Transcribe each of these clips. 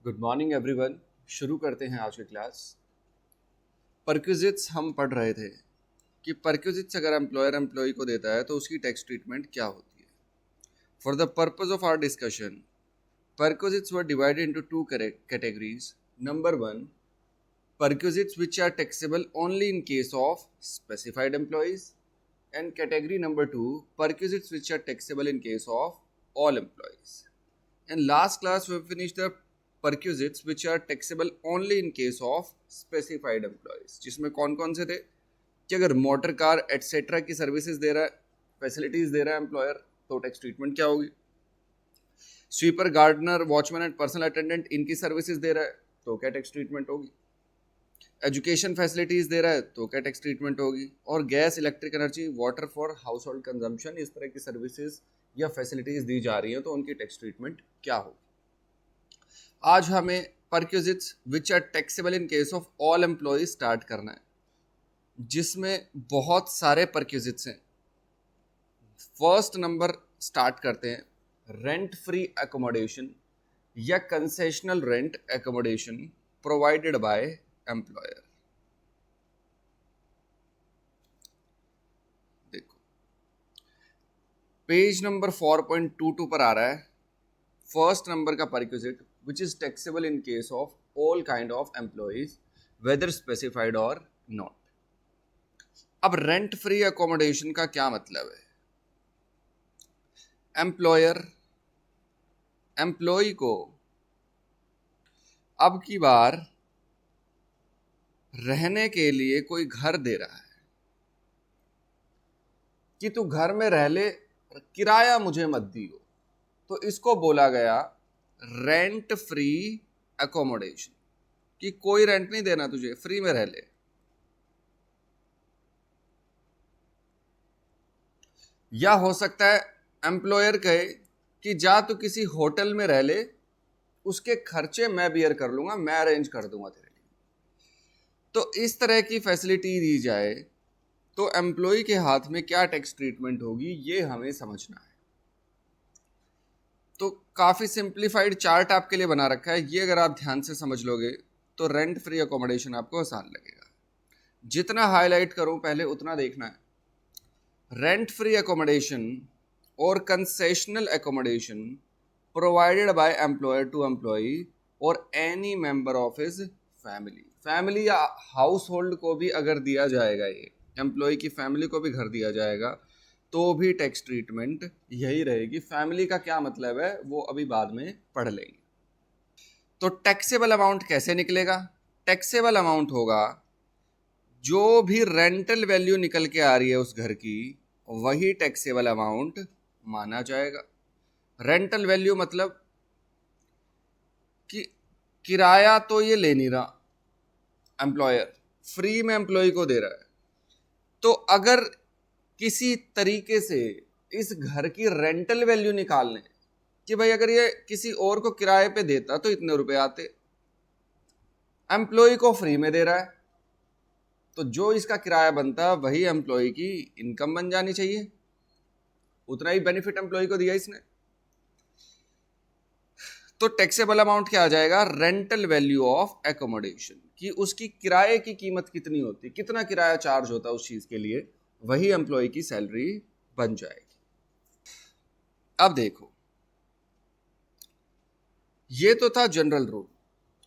Good morning everyone. शुरू करते हैं आज की क्लास। परक्विजिट्स हम पढ़ रहे थे कि परक्विजिट्स अगर एम्प्लॉयर एम्प्लॉय को देता है तो उसकी टैक्स ट्रीटमेंट क्या होती है। For the purpose of our discussion, perquisites were divided into two categories. Number one, perquisites which are taxable only in case of specified employees, and category number 2, perquisites which are taxable in case of all employees. In last class we finished the perquisites which are taxable only in case of specified employees, जिसमें कौन कौन से थे कि अगर motor car etcetera की services दे रहा है, फैसिलिटीज दे रहा है एम्प्लॉयर, तो टैक्स ट्रीटमेंट क्या होगी। Sweeper, gardener, watchman and personal attendant इनकी सर्विसेज दे रहा है तो क्या टैक्स ट्रीटमेंट होगी। एजुकेशन फैसिलिटीज़ दे रहा है तो क्या टैक्स ट्रीटमेंट होगी। और gas, electric energy, water for हाउस होल्ड कंजम्पशन, इस तरह की सर्विसेज या फैसिलिटीज़ दी जा रही हैं तो उनकी टैक्स ट्रीटमेंट क्या होगी। आज हमें perquisites which are taxable in case of all employees start करना है, जिसमें बहुत सारे परक्विजिट्स हैं। फर्स्ट नंबर स्टार्ट करते हैं, रेंट फ्री एकोमोडेशन या concessional rent accommodation provided by employer. देखो पेज नंबर 4.22 पर आ रहा है फर्स्ट नंबर का perquisite which is taxable in case of all kind of employees whether specified और नॉट। अब रेंट फ्री एकोमोडेशन का क्या मतलब है। एम्प्लॉयर एम्प्लॉय को अब की बार रहने के लिए कोई घर दे रहा है कि तू घर में रह ले, किराया मुझे मत दियो, तो इसको बोला गया रेंट फ्री एकोमोडेशन, कि कोई रेंट नहीं देना तुझे, फ्री में रह ले। या हो सकता है एम्प्लॉयर कहे कि जा तू किसी होटल में रह ले, उसके खर्चे मैं बियर कर लूंगा, मैं अरेंज कर दूंगा तेरे लिए। तो इस तरह की फैसिलिटी दी जाए तो एम्प्लॉय के हाथ में क्या टैक्स ट्रीटमेंट होगी, ये हमें समझना है। तो काफ़ी सिंप्लीफाइड चार्ट आपके लिए बना रखा है, ये अगर आप ध्यान से समझ लोगे तो रेंट फ्री अकोमोडेशन आपको आसान लगेगा। जितना हाईलाइट करूं पहले उतना देखना है। रेंट फ्री अकोमोडेशन और concessional accommodation provided by employer to employee और any member of his family या हाउस होल्ड को भी अगर दिया जाएगा, ये एम्प्लॉय की फैमिली को भी घर दिया जाएगा तो भी टैक्स ट्रीटमेंट यही रहेगी। फैमिली का क्या मतलब है वो अभी बाद में पढ़ लेंगे। तो टैक्सेबल अमाउंट कैसे निकलेगा। टैक्सेबल अमाउंट होगा जो भी रेंटल वैल्यू निकल के आ रही है उस घर की, वही टैक्सेबल अमाउंट माना जाएगा। रेंटल वैल्यू मतलब कि किराया तो ये ले नहीं रहा एम्प्लॉयर, फ्री में एम्प्लॉय को दे रहा है, तो अगर किसी तरीके से इस घर की रेंटल वैल्यू निकालने कि भाई अगर ये किसी और को किराए पे देता तो इतने रुपए आते, एम्प्लॉय को फ्री में दे रहा है तो जो इसका किराया बनता है वही एम्प्लॉय की इनकम बन जानी चाहिए, उतना ही बेनिफिट एम्प्लॉय को दिया इसने। तो टैक्सेबल अमाउंट क्या आ जाएगा, रेंटल वैल्यू ऑफ एकोमोडेशन, कि उसकी किराए की कीमत कितनी होती, कितना किराया चार्ज होता है उस चीज के लिए, वही एम्प्लॉय की सैलरी बन जाएगी। अब देखो ये तो था जनरल रूल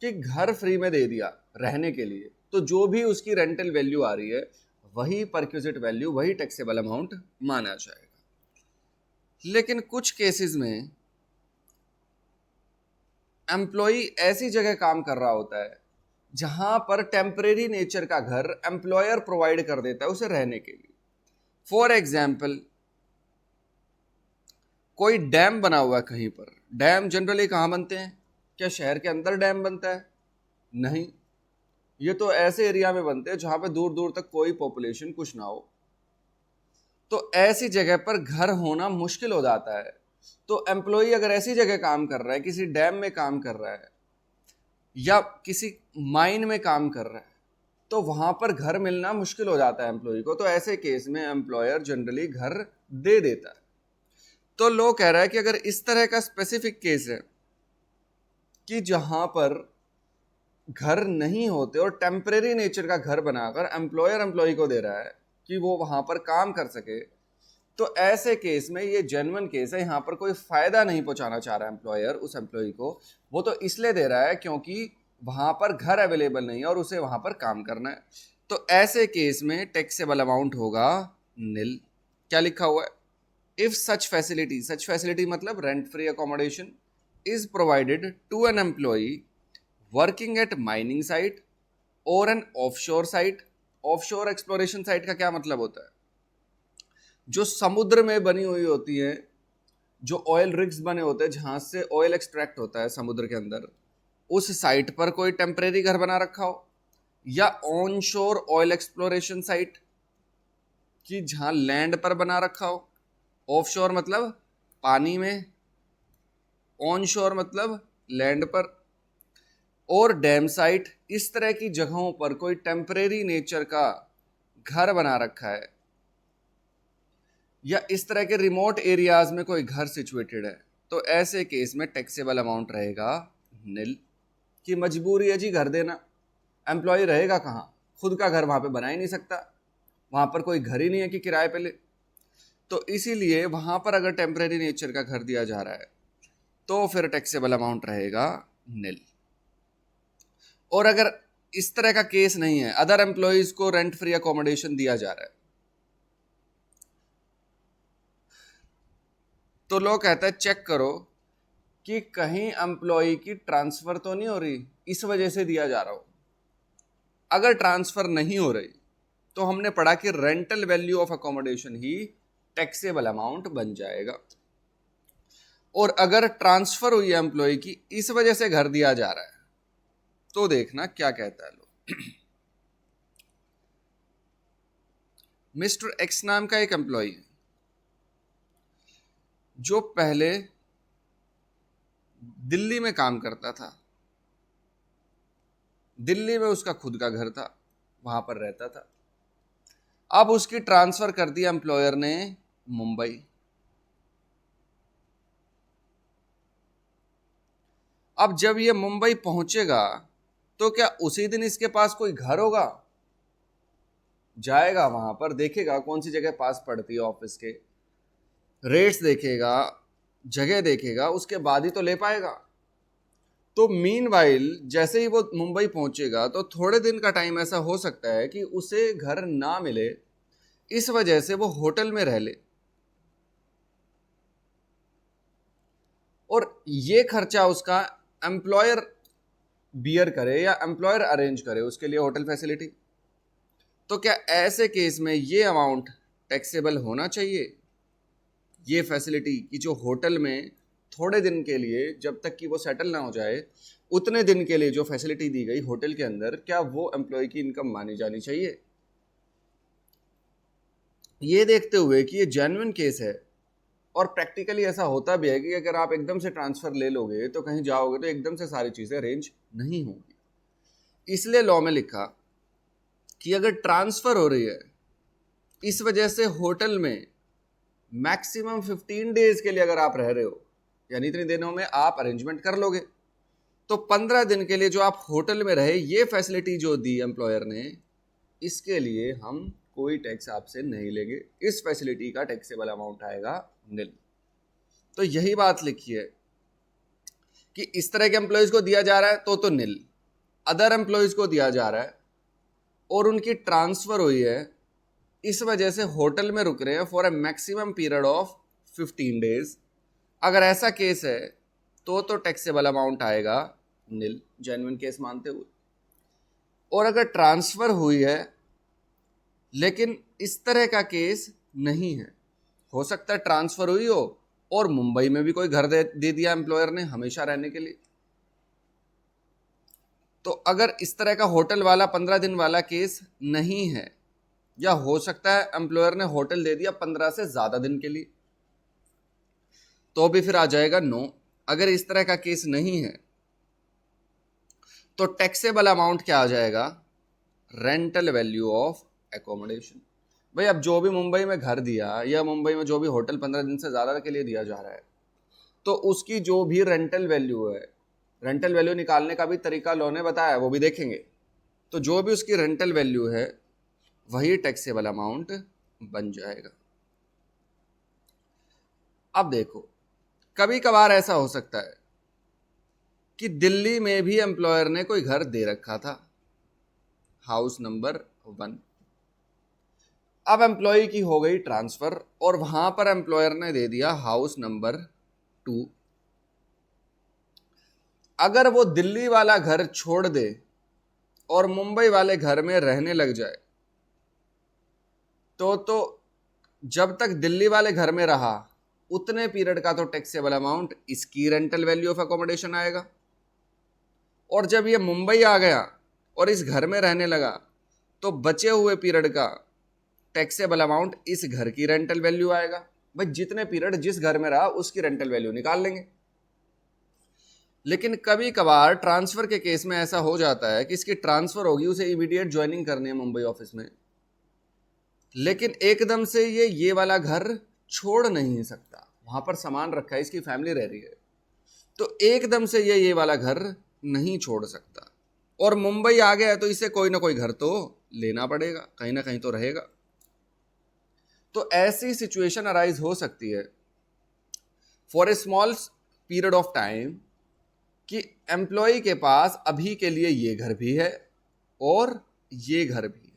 कि घर फ्री में दे दिया रहने के लिए, तो जो भी उसकी रेंटल वैल्यू आ रही है वही परक्विजिट वैल्यू, वही टैक्सेबल अमाउंट माना जाएगा। लेकिन कुछ केसेस में एम्प्लॉय ऐसी जगह काम कर रहा होता है जहां पर टेम्परेरी नेचर का घर एम्प्लॉयर प्रोवाइड कर देता है उसे रहने के लिए। फॉर एग्जाम्पल कोई डैम बना हुआ है कहीं पर, डैम जनरली कहाँ बनते हैं, क्या शहर के अंदर डैम बनता है, नहीं, ये तो ऐसे एरिया में बनते हैं जहां पर दूर दूर तक कोई पॉपुलेशन कुछ ना हो, तो ऐसी जगह पर घर होना मुश्किल हो जाता है। तो एम्प्लॉय अगर ऐसी जगह काम कर रहा है, किसी डैम में काम कर रहा है या किसी माइन में काम कर रहा है, तो वहां पर घर मिलना मुश्किल हो जाता है एम्प्लॉय को, तो ऐसे केस में एम्प्लॉयर जनरली घर दे देता है। तो लो कह रहा है कि अगर इस तरह का स्पेसिफिक केस है कि जहां पर घर नहीं होते और टेम्परेरी नेचर का घर बनाकर एम्प्लॉयर एम्प्लॉय को दे रहा है कि वो वहां पर काम कर सके, तो ऐसे केस में ये जेन्युइन केस है। यहाँ पर कोई फायदा नहीं पहुंचाना चाह रहा एम्प्लॉयर उस एम्प्लॉय को, वो तो इसलिए दे रहा है क्योंकि वहां पर घर अवेलेबल नहीं है और उसे वहां पर काम करना है। तो ऐसे केस में टैक्सेबल अमाउंट होगा नील। क्या लिखा हुआ है? इफ सच फैसिलिटी मतलब rent free accommodation is provided to an employee working at mining site और an offshore site. Offshore exploration site का क्या मतलब होता है? जो समुद्र में बनी हुई होती है, जो ऑयल रिग्स बने होते हैं जहां से ऑयल एक्सट्रैक्ट होता है समुद्र के अंदर, उस साइट पर कोई टेम्परेरी घर बना रखा हो, या ऑन शोर ऑयल एक्सप्लोरेशन साइट कि जहां लैंड पर बना रखा हो। ऑफ शोर मतलब पानी में, ऑन शोर मतलब लैंड पर, और डैम साइट, इस तरह की जगहों पर कोई टेम्परेरी नेचर का घर बना रखा है, या इस तरह के रिमोट एरियाज में कोई घर सिचुएटेड है, तो ऐसे केस में टैक्सेबल अमाउंट रहेगा नील। कि मजबूरी है जी घर देना, एम्प्लॉय रहेगा कहाँ, खुद का घर वहां पे बना ही नहीं सकता, वहां पर कोई घर ही नहीं है कि किराए पे ले, तो इसीलिए वहां पर अगर टेम्परेरी नेचर का घर दिया जा रहा है तो फिर टैक्सेबल अमाउंट रहेगा नील। और अगर इस तरह का केस नहीं है, अदर एम्प्लॉयज को रेंट फ्री अकोमोडेशन दिया जा रहा है, तो लोग कहते हैं चेक करो कि कहीं एम्प्लॉय की ट्रांसफर तो नहीं हो रही, इस वजह से दिया जा रहा हो। अगर ट्रांसफर नहीं हो रही तो हमने पढ़ा कि rental value of accommodation he taxable amount बन जाएगा। और अगर ट्रांसफर हुई है एम्प्लॉय की, इस वजह से घर दिया जा रहा है, तो देखना क्या कहता है लोग। मिस्टर एक्स नाम का एक एम्प्लॉय है जो पहले दिल्ली में काम करता था, दिल्ली में उसका खुद का घर था, वहां पर रहता था। अब उसकी ट्रांसफर कर दी एम्प्लॉयर ने मुंबई। अब जब ये मुंबई पहुंचेगा तो क्या उसी दिन इसके पास कोई घर होगा? जाएगा वहां पर, देखेगा कौन सी जगह पास पड़ती है ऑफिस के, रेट्स देखेगा, जगह देखेगा, उसके बाद ही तो ले पाएगा। तो मीनवाइल जैसे ही वो मुंबई पहुंचेगा तो थोड़े दिन का टाइम ऐसा हो सकता है कि उसे घर ना मिले, इस वजह से वो होटल में रह ले, और ये खर्चा उसका एम्प्लॉयर बियर करे या एम्प्लॉयर अरेंज करे उसके लिए होटल फैसिलिटी। तो क्या ऐसे केस में ये अमाउंट टैक्सेबल होना चाहिए? ये फैसिलिटी कि जो होटल में थोड़े दिन के लिए, जब तक कि वो सेटल ना हो जाए, उतने दिन के लिए जो फैसिलिटी दी गई होटल के अंदर, क्या वो एम्प्लॉय की इनकम मानी जानी चाहिए? ये देखते हुए कि ये जेन्युइन केस है, और प्रैक्टिकली ऐसा होता भी है कि अगर आप एकदम से ट्रांसफर ले लोगे तो कहीं जाओगे तो एकदम से सारी चीजें अरेंज नहीं होंगी, इसलिए लॉ में लिखा कि अगर ट्रांसफर हो रही है, इस वजह से होटल में मैक्सिमम 15 डेज के लिए अगर आप रह रहे हो, यानी इतने दिनों में आप अरेंजमेंट कर लोगे, तो 15 दिन के लिए जो आप होटल में रहे, ये फैसिलिटी जो दी एम्प्लॉयर ने, इसके लिए हम कोई टैक्स आपसे नहीं लेंगे, इस फैसिलिटी का टैक्सेबल अमाउंट आएगा नील। तो यही बात लिखी है कि इस तरह के एम्प्लॉयज को दिया जा रहा है तो नील, अदर एम्प्लॉयज को दिया जा रहा है और उनकी ट्रांसफर हुई है, इस वजह से होटल में रुक रहे हैं for a maximum period of 15 days, अगर ऐसा केस है तो टैक्सेबल अमाउंट आएगा नील, जेन्युइन केस मानते हुए। और अगर ट्रांसफर हुई है लेकिन इस तरह का केस नहीं है, हो सकता है ट्रांसफर हुई हो और मुंबई में भी कोई घर दे दिया एम्प्लॉयर ने हमेशा रहने के लिए, तो अगर इस तरह का होटल वाला 15 दिन वाला केस नहीं है, या हो सकता है एम्प्लॉयर ने होटल दे दिया 15 से ज्यादा दिन के लिए, तो भी फिर आ जाएगा नो। अगर इस तरह का केस नहीं है तो टैक्सेबल अमाउंट क्या आ जाएगा? Rental value of accommodation. भाई अब जो भी मुंबई में घर दिया या मुंबई में जो भी होटल 15 दिन से ज़्यादा के लिए दिया जा रहा है, तो उसकी जो भी रेंटल वैल्यू है, रेंटल वैल्यू निकालने का भी तरीका लॉ ने बताया, वो भी देखेंगे। तो जो भी उसकी रेंटल वैल्यू है वही टैक्सेबल अमाउंट बन जाएगा। अब देखो, कभी कभार ऐसा हो सकता है कि दिल्ली में भी एम्प्लॉयर ने कोई घर दे रखा था, हाउस नंबर 1। अब एम्प्लॉय की हो गई ट्रांसफर और वहां पर एम्प्लॉयर ने दे दिया हाउस नंबर 2। अगर वो दिल्ली वाला घर छोड़ दे और मुंबई वाले घर में रहने लग जाए तो जब तक दिल्ली वाले घर में रहा उतने पीरियड का तो टैक्सेबल अमाउंट इसकी रेंटल वैल्यू ऑफ अकोमोडेशन आएगा, और जब ये मुंबई आ गया और इस घर में रहने लगा तो बचे हुए पीरियड का टैक्सेबल अमाउंट इस घर की रेंटल वैल्यू आएगा। भाई जितने पीरियड जिस घर में रहा उसकी रेंटल वैल्यू निकाल लेंगे। लेकिन कभी कभार ट्रांसफर के केस में ऐसा हो जाता है कि इसकी ट्रांसफर होगी, उसे इमीडिएट ज्वाइनिंग करनी है मुंबई ऑफिस में, लेकिन एकदम से ये वाला घर छोड़ नहीं सकता, वहां पर सामान रखा है, इसकी फैमिली रह रही है, तो एकदम से ये वाला घर नहीं छोड़ सकता। और मुंबई आ गया है तो इसे कोई ना कोई घर तो लेना पड़ेगा, कहीं ना कहीं तो रहेगा। तो ऐसी सिचुएशन अराइज हो सकती है for a small period of time कि एम्प्लॉय के पास अभी के लिए ये घर भी है और ये घर भी है,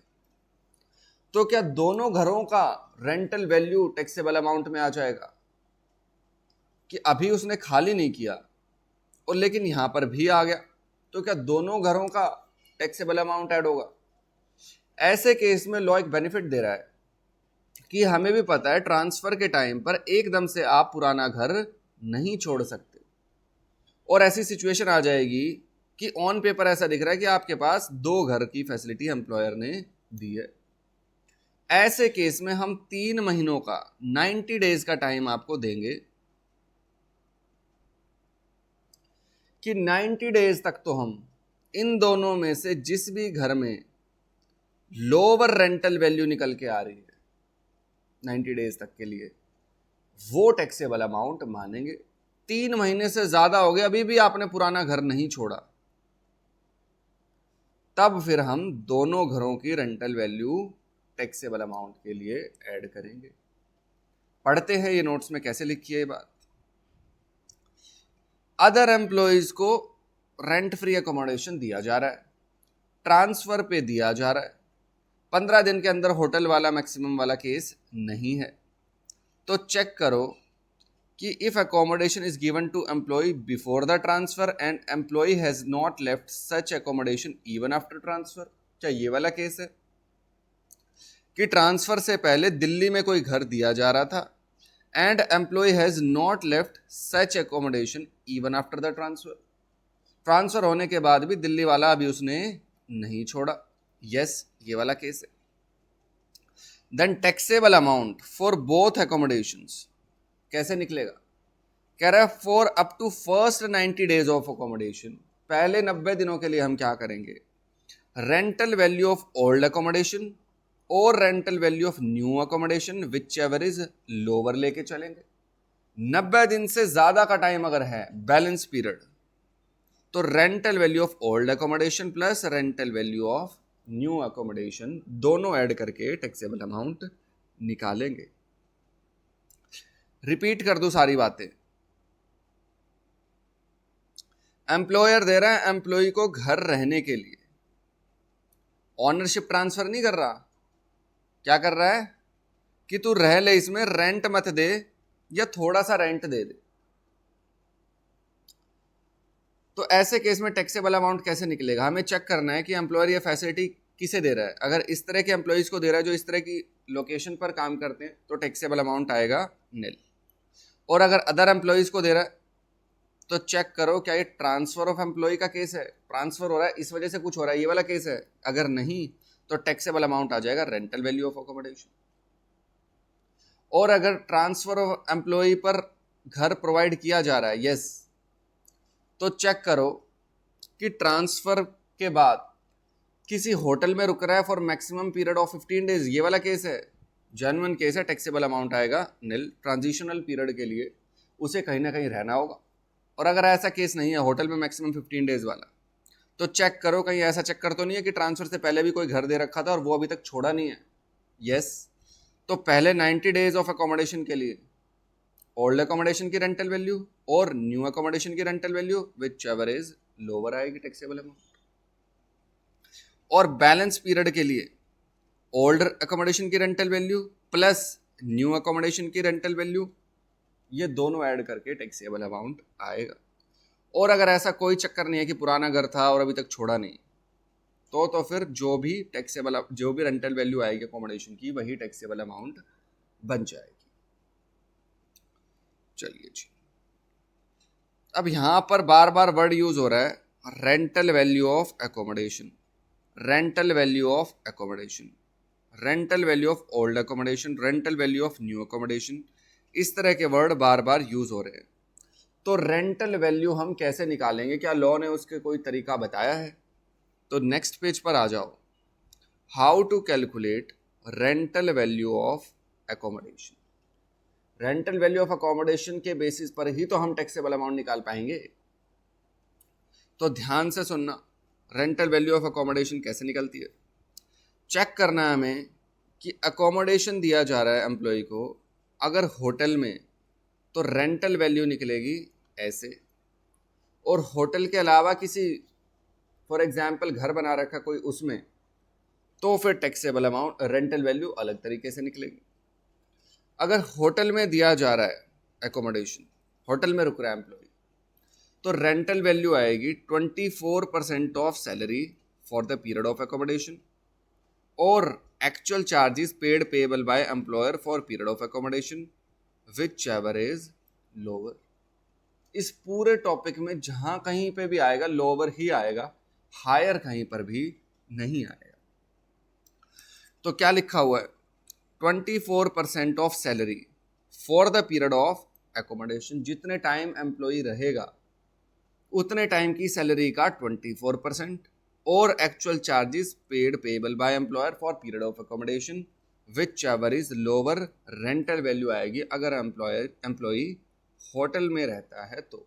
तो क्या दोनों घरों का रेंटल वैल्यू टैक्सेबल अमाउंट में आ जाएगा? कि अभी उसने खाली नहीं किया और लेकिन यहां पर भी आ गया, तो क्या दोनों घरों का टैक्सेबल अमाउंट ऐड होगा? ऐसे केस में लॉ एक बेनिफिट दे रहा है कि हमें भी पता है ट्रांसफर के टाइम पर एकदम से आप पुराना घर नहीं छोड़ सकते, और ऐसी सिचुएशन आ जाएगी कि ऑन पेपर ऐसा दिख रहा है कि आपके पास 2 घर की फैसिलिटी एम्प्लॉयर ने दी है। ऐसे केस में हम 3 महीनों का 90 डेज का टाइम आपको देंगे कि 90 डेज तक तो हम इन दोनों में से जिस भी घर में लोअर रेंटल वैल्यू निकल के आ रही है 90 डेज तक के लिए वो टैक्सेबल अमाउंट मानेंगे। 3 महीने से ज्यादा हो गए अभी भी आपने पुराना घर नहीं छोड़ा, तब फिर हम दोनों घरों की रेंटल वैल्यू टैक्सेबल अमाउंट के लिए ऐड करेंगे। पढ़ते हैं ये नोट्स में कैसे लिखी है ये बात। अदर एम्प्लॉइज को रेंट फ्री अकोमोडेशन दिया जा रहा है, ट्रांसफर पे दिया जा रहा है, 15 दिन के अंदर होटल वाला मैक्सिमम वाला केस नहीं है। तो चेक करो कि if accommodation is given to employee before the transfer and employee has not left such accommodation even after transfer. क्या ये वाला केस है कि ट्रांसफर से पहले दिल्ली में कोई घर दिया जा रहा था and employee has not left such accommodation even after the transfer, transfer होने के बाद भी दिल्ली वाला अभी उसने नहीं छोड़ा? यस, ये वाला केस है। Then taxable amount for both accommodations कैसे निकलेगा? कह रहा है for up to first 90 days of accommodation, पहले 90 दिनों के लिए हम क्या करेंगे, rental value of old accommodation और rental value of new accommodation whichever is lower लेके चलेंगे। 90 दिन से ज्यादा का टाइम अगर है बैलेंस पीरियड, तो rental value of old accommodation plus rental value of new accommodation दोनों ऐड करके टैक्सेबल अमाउंट निकालेंगे। रिपीट कर दो सारी बातें। एम्प्लॉयर दे रहा है एम्प्लॉय को घर रहने के लिए, ऑनरशिप ट्रांसफर नहीं कर रहा, क्या कर रहा है कि तू रह ले इसमें, रेंट मत दे या थोड़ा सा रेंट दे दे। तो ऐसे केस में टैक्सेबल अमाउंट कैसे निकलेगा? हमें चेक करना है कि एम्प्लॉयर ये फैसिलिटी किसे दे रहा है। अगर इस तरह के एम्प्लॉयज को दे रहा है जो इस तरह की लोकेशन पर काम करते हैं तो टैक्सेबल अमाउंट आएगा निल, और अगर अदर एम्प्लॉयज को दे रहा है तो चेक करो क्या ये ट्रांसफर ऑफ एम्प्लॉय का केस है, ट्रांसफर हो रहा है इस वजह से कुछ हो रहा है, ये वाला केस है। अगर नहीं तो टैक्सेबल अमाउंट आ जाएगा रेंटल वैल्यू ऑफ अकोमोडेशन। और अगर ट्रांसफर ऑफ एम्प्लॉय पर घर प्रोवाइड किया जा रहा है, यस, तो चेक करो कि ट्रांसफर के बाद किसी होटल में रुक रहा है for maximum period of 15 days, ये वाला केस है, जेन्युइन केस है, टैक्सेबल अमाउंट आएगा निल। ट्रांजिशनल पीरियड के लिए उसे कहीं ना कहीं रहना होगा, और अगर ऐसा केस नहीं है, होटल में मैक्सिमम 15 डेज वाला, तो चेक करो कहीं ऐसा चक्कर तो नहीं है कि ट्रांसफर से पहले भी कोई घर दे रखा था और वो अभी तक छोड़ा नहीं है। यस, तो पहले 90 डेज ऑफ अकोमोडेशन के लिए ओल्ड अकोमोडेशन की रेंटल वैल्यू और न्यू अकोमोडेशन की rental value which ever is lower आएगी टैक्सेबल अमाउंट। और बैलेंस पीरियड के लिए ओल्ड अकोमोडेशन की rental value plus new accommodation की रेंटल वैल्यू, ये दोनों ऐड करके टैक्सेबल अमाउंट आएगा। और अगर ऐसा कोई चक्कर नहीं है कि पुराना घर था और अभी तक छोड़ा नहीं, तो फिर जो भी रेंटल वैल्यू आएगी अकोमोडेशन की, वही टैक्सेबल अमाउंट बन जाएगी। चलिए जी, अब यहां पर बार बार वर्ड यूज हो रहा है rental value of accommodation, rental value of accommodation, rental value of old accommodation, rental value of new accommodation, इस तरह के वर्ड बार बार यूज हो रहे हैं। तो रेंटल वैल्यू हम कैसे निकालेंगे? क्या लॉ ने उसके कोई तरीका बताया है? तो नेक्स्ट पेज पर आ जाओ। How to calculate rental value of accommodation. Rental value of accommodation के बेसिस पर ही तो हम टैक्सेबल अमाउंट निकाल पाएंगे। तो ध्यान से सुनना, रेंटल वैल्यू ऑफ अकोमोडेशन कैसे निकलती है। चेक करना है हमें कि अकोमोडेशन दिया जा रहा है एम्प्लॉय को, अगर होटल में तो रेंटल वैल्यू निकलेगी ऐसे, और होटल के अलावा किसी फॉर एग्जांपल घर बना रखा कोई उसमें, तो फिर टैक्सेबल अमाउंट रेंटल वैल्यू अलग तरीके से निकलेगी। अगर होटल में दिया जा रहा है एकोमोडेशन, होटल में रुक रहा है एम्प्लॉय, तो रेंटल वैल्यू आएगी 24% of salary for the period of accommodation और actual charges paid payable by employer for period of accommodation whichever is lower. इस पूरे टॉपिक में जहां कहीं पे भी आएगा लोअर ही आएगा, हायर कहीं पर भी नहीं आएगा। तो क्या लिखा हुआ है? 24% of salary for the period of accommodation, जितने टाइम एम्प्लॉय रहेगा उतने टाइम की सैलरी का 24% और actual charges paid payable by employer for period of accommodation whichever is lower. Rental value आएगी अगर एम्प्लॉय होटल में रहता है तो,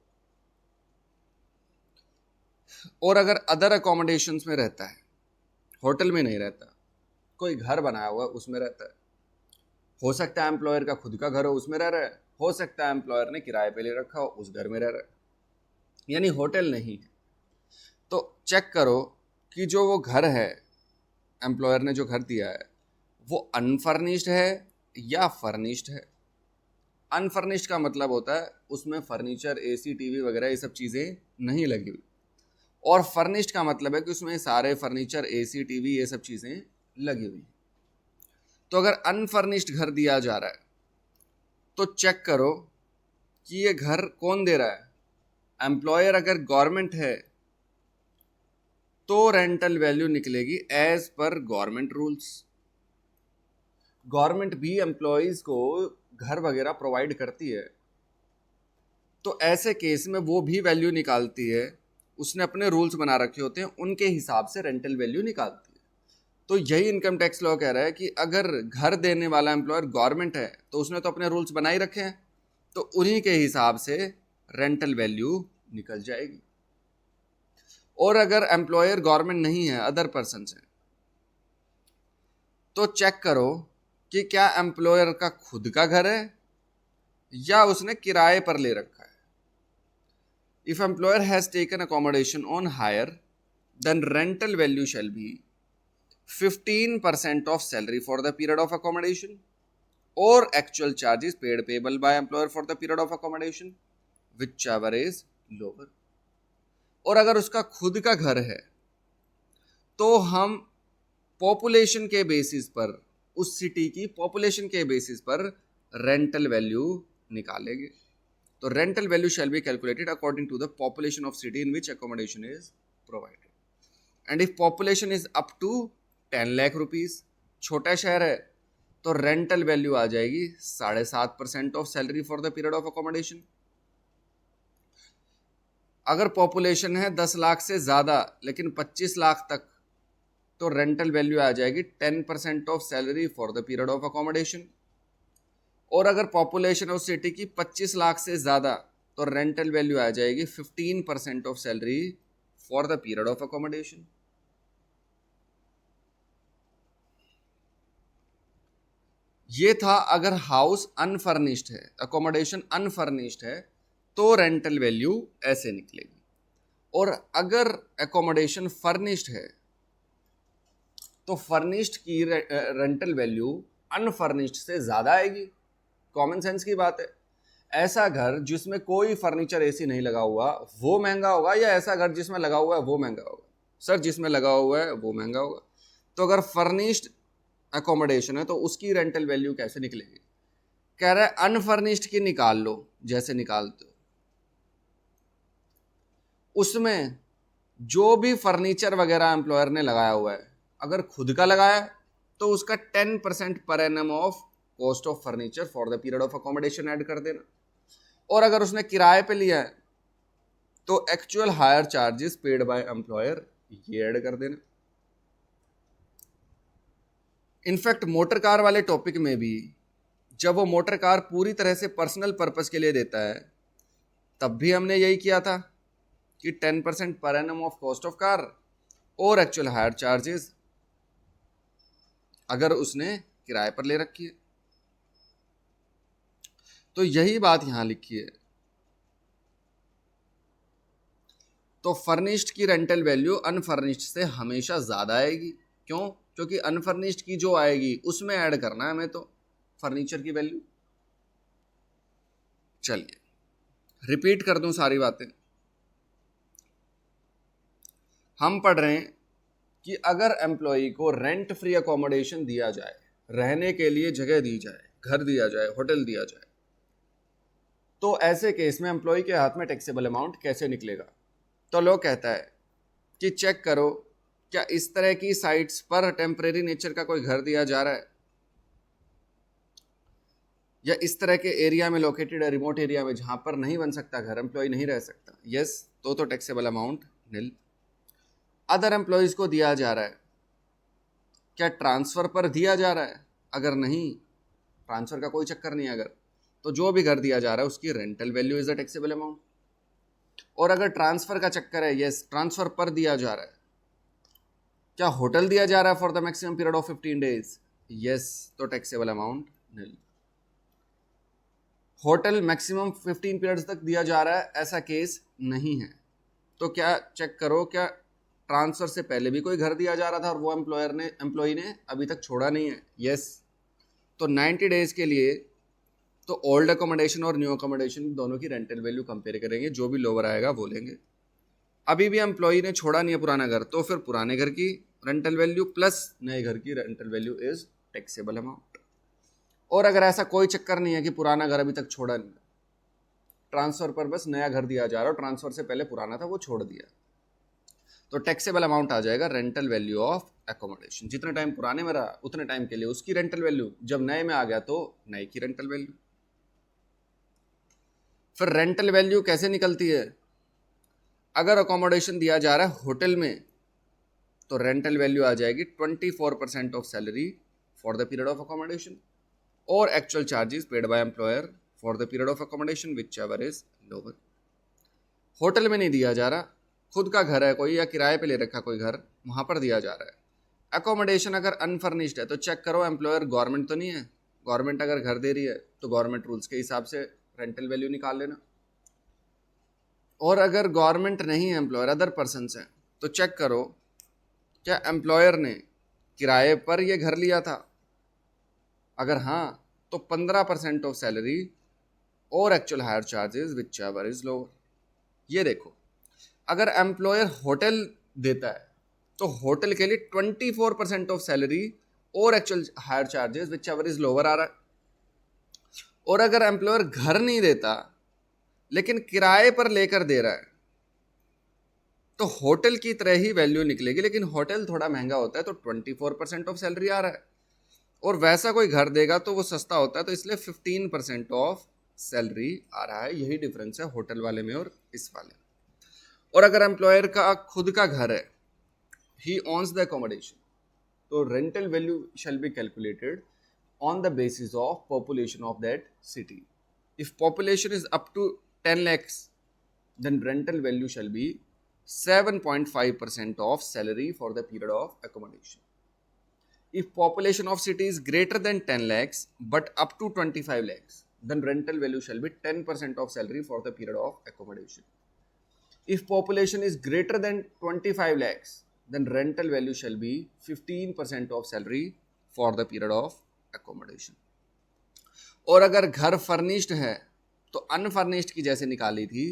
और अगर अदर अकोमोडेशंस में रहता है, होटल में नहीं रहता, कोई घर बनाया हुआ है उसमें रहता है, हो सकता है एम्प्लॉयर का खुद का घर हो उसमें रह रहा है, हो सकता है एम्प्लॉयर ने किराए पे ले रखा हो उस घर में रह रहा है, यानी होटल नहीं है। तो चेक करो कि जो वो घर है, एम्प्लॉयर ने जो घर दिया है, वो अनफर्निश्ड है या फर्निश्ड है। अनफर्निश्ड का मतलब होता है उसमें फर्नीचर, एसी, टीवी वगैरह ये सब चीज़ें नहीं लगी हुई, और फर्निश्ड का मतलब है कि उसमें सारे फर्नीचर, एसी, टीवी ये सब चीज़ें लगी हुई। तो अगर अनफर्निश्ड घर दिया जा रहा है तो चेक करो कि ये घर कौन दे रहा है। एम्प्लॉयर अगर गवर्नमेंट है तो रेंटल वैल्यू निकलेगी as per government rules. Government भी एम्प्लॉयज को घर वगैरह प्रोवाइड करती है, तो ऐसे केस में वो भी वैल्यू निकालती है, उसने अपने रूल्स बना रखे होते हैं, उनके हिसाब से रेंटल वैल्यू निकालती है। तो यही इनकम टैक्स लॉ कह रहा है कि अगर घर देने वाला एम्प्लॉयर गवर्नमेंट है तो उसने तो अपने रूल्स बना ही रखे हैं, तो उन्हीं के हिसाब से रेंटल वैल्यू निकल जाएगी। और अगर एम्प्लॉयर गवर्नमेंट नहीं है, अदर पर्सन है, तो चेक करो कि क्या एम्प्लॉयर का खुद का घर है या उसने किराए पर ले रखा है। If employer has taken accommodation on hire then rental value shall be 15% of salary for the period of accommodation और actual charges paid payable by employer for the period of accommodation whichever is lower. और अगर उसका खुद का घर है तो हम पॉपुलेशन के बेसिस पर, उस सिटी की पॉपुलेशन के बेसिस पर रेंटल वैल्यू निकालेंगे। तो rental value shall be calculated according to the population of city in which accommodation is provided, and if population is up to 10 lakh rupees, छोटा शहर है तो रेंटल वैल्यू आ जाएगी 7.5% of salary for the period of accommodation. अगर population है 10 लाख से ज़्यादा लेकिन 25 लाख तक, तो रेंटल वैल्यू आ जाएगी 10% of salary for the period of accommodation. और अगर पॉपुलेशन उस सिटी की 25 लाख से ज़्यादा, तो रेंटल वैल्यू आ जाएगी 15% of salary for the period of accommodation. ये था अगर हाउस अनफर्निश्ड है, अकोमोडेशन अनफर्निश्ड है, तो रेंटल वैल्यू ऐसे निकलेगी। और अगर अकोमोडेशन फर्निश्ड है तो फर्निश्ड की रेंटल वैल्यू अनफर्निश्ड से ज़्यादा आएगी। कॉमन सेंस की बात है। ऐसा घर जिसमें कोई फर्नीचर एसी नहीं लगा हुआ वो महंगा होगा, या ऐसा घर जिसमें लगा हुआ है वो महंगा होगा? सर जिसमें लगा हुआ है वो महंगा होगा। तो अगर फर्निश्ड अकोमोडेशन है तो उसकी रेंटल वैल्यू कैसे निकलेगी? कह रहा है अनफर्निश्ड की निकाल लो, जैसे निकालते हो उसमें जो भी फर्नीचर वगैरह एम्प्लॉयर ने लगाया हुआ है, अगर खुद का लगाया तो उसका 10% per annum of cost of furniture for the period of accommodation add कर देना। और अगर उसने किराए पे लिया है तो actual hire charges paid by employer ये ऐड कर देना। इनफैक्ट मोटर कार वाले टॉपिक में भी जब वो मोटर कार पूरी तरह से पर्सनल पर्पस के लिए देता है तब भी हमने यही किया था कि 10% per annum of cost of car और एक्चुअल हायर चार्जेस अगर उसने किराए पर ले रखी है। तो यही बात यहां लिखी है। तो फर्निश्ड की रेंटल वैल्यू अनफर्निश्ड से हमेशा ज़्यादा आएगी। क्यों? क्योंकि अनफर्निश्ड की जो आएगी उसमें ऐड करना है हमें तो फर्नीचर की वैल्यू। चलिए रिपीट कर दूं सारी बातें। हम पढ़ रहे हैं कि अगर एम्प्लॉई को रेंट फ्री अकोमोडेशन दिया जाए, रहने के लिए जगह दी जाए, घर दिया जाए, होटल दिया जाए, तो ऐसे केस में एम्प्लॉई के हाथ में टैक्सेबल अमाउंट कैसे निकलेगा? तो लॉ कहता है कि चेक करो क्या इस तरह की साइट्स पर टेम्परेरी नेचर का कोई घर दिया जा रहा है, या इस तरह के एरिया में लोकेटेड है, रिमोट एरिया में जहां पर नहीं बन सकता घर, एम्प्लॉय नहीं रह सकता, यस, तो टैक्सेबल अमाउंट निल। अदर एम्प्लॉयज को दिया जा रहा है, क्या ट्रांसफर पर दिया जा रहा है? अगर नहीं, ट्रांसफर का कोई चक्कर नहीं है अगर, तो जो भी घर दिया जा रहा है उसकी rental value is the taxable amount. और अगर ट्रांसफर का चक्कर है, यस, ट्रांसफर पर दिया जा रहा है। क्या होटल दिया जा रहा है for the maximum period of 15 days, yes, तो टैक्सेबल अमाउंट निल। होटल मैक्सिमम 15 पीरियड्स तक दिया जा रहा है, ऐसा केस नहीं है, तो क्या चेक करो क्या ट्रांसफर से पहले भी कोई घर दिया जा रहा था और वो एम्प्लॉय ने अभी तक छोड़ा नहीं है, यस, तो 90 डेज के लिए तो ओल्ड अकोमोडेशन और न्यू अकोमोडेशन दोनों की रेंटल वैल्यू कंपेयर करेंगे, जो भी लोअर आएगा वो लेंगे। अभी भी एम्प्लॉय ने छोड़ा नहीं है पुराना घर, तो फिर पुराने घर की रेंटल वैल्यू प्लस नए घर की rental value is taxable amount. और अगर ऐसा कोई चक्कर नहीं है कि पुराना घर अभी तक छोड़ा नहीं, ट्रांसफर पर बस नया घर दिया जा रहा है, ट्रांसफर से पहले पुराना था वो छोड़ दिया, तो टैक्सेबल अमाउंट आ जाएगा रेंटल वैल्यू ऑफ एकोमोडेशन। जितने टाइम पुराने में रहा उतने टाइम के लिए उसकी रेंटल वैल्यू, जब नए में आ गया तो नए की रेंटल वैल्यू। फिर रेंटल वैल्यू कैसे निकलती है? अगर अकोमोडेशन दिया जा रहा है होटल में तो रेंटल वैल्यू आ जाएगी 24% of salary for the period of accommodation और actual charges paid by employer for the period of accommodation whichever is lower. Hotel में नहीं दिया जा रहा, खुद का घर है कोई या किराए पे ले रखा कोई घर, वहाँ पर दिया जा रहा है। अकोमोडेशन अगर अनफर्निश्ड है तो चेक करो एम्प्लॉयर गवर्नमेंट तो नहीं है, गवर्नमेंट अगर घर दे रही है तो गवर्नमेंट रूल्स के हिसाब से रेंटल वैल्यू निकाल लेना। और अगर गवर्नमेंट नहीं है, एम्प्लॉयर अदर पर्सनस हैं, तो चेक करो क्या एम्प्लॉयर ने किराए पर यह घर लिया था, अगर हाँ तो 15% ऑफ सैलरी और actual hire charges whichever is lower. ये देखो अगर एम्प्लॉयर होटल देता है तो होटल के लिए 24% ऑफ सैलरी और actual hire charges whichever is lower आ रहा है। और अगर एम्प्लॉयर घर नहीं देता लेकिन किराए पर लेकर दे रहा है तो होटल की तरह ही वैल्यू निकलेगी, लेकिन होटल थोड़ा महंगा होता है तो 24% ऑफ सैलरी आ रहा है, और वैसा कोई घर देगा तो वो सस्ता होता है तो इसलिए 15% ऑफ सैलरी आ रहा है। यही डिफरेंस है होटल वाले में और इस वाले में। और अगर एम्प्लॉयर का खुद का घर है, ही ओन्स द अकोमोडेशन, तो rental value shall be calculated on the basis of population of that city. If population is up to 10 lakhs, then rental value shall be 7.5% of salary for the period of accommodation. If population of city is greater than 10 lakhs but up to 25 lakhs, then rental value shall be 10% of salary for the period of accommodation. If population is greater than 25 lakhs, then rental value shall be 15% of salary for the period of accommodation. और अगर घर furnished है तो unfurnished की जैसे निकाली थी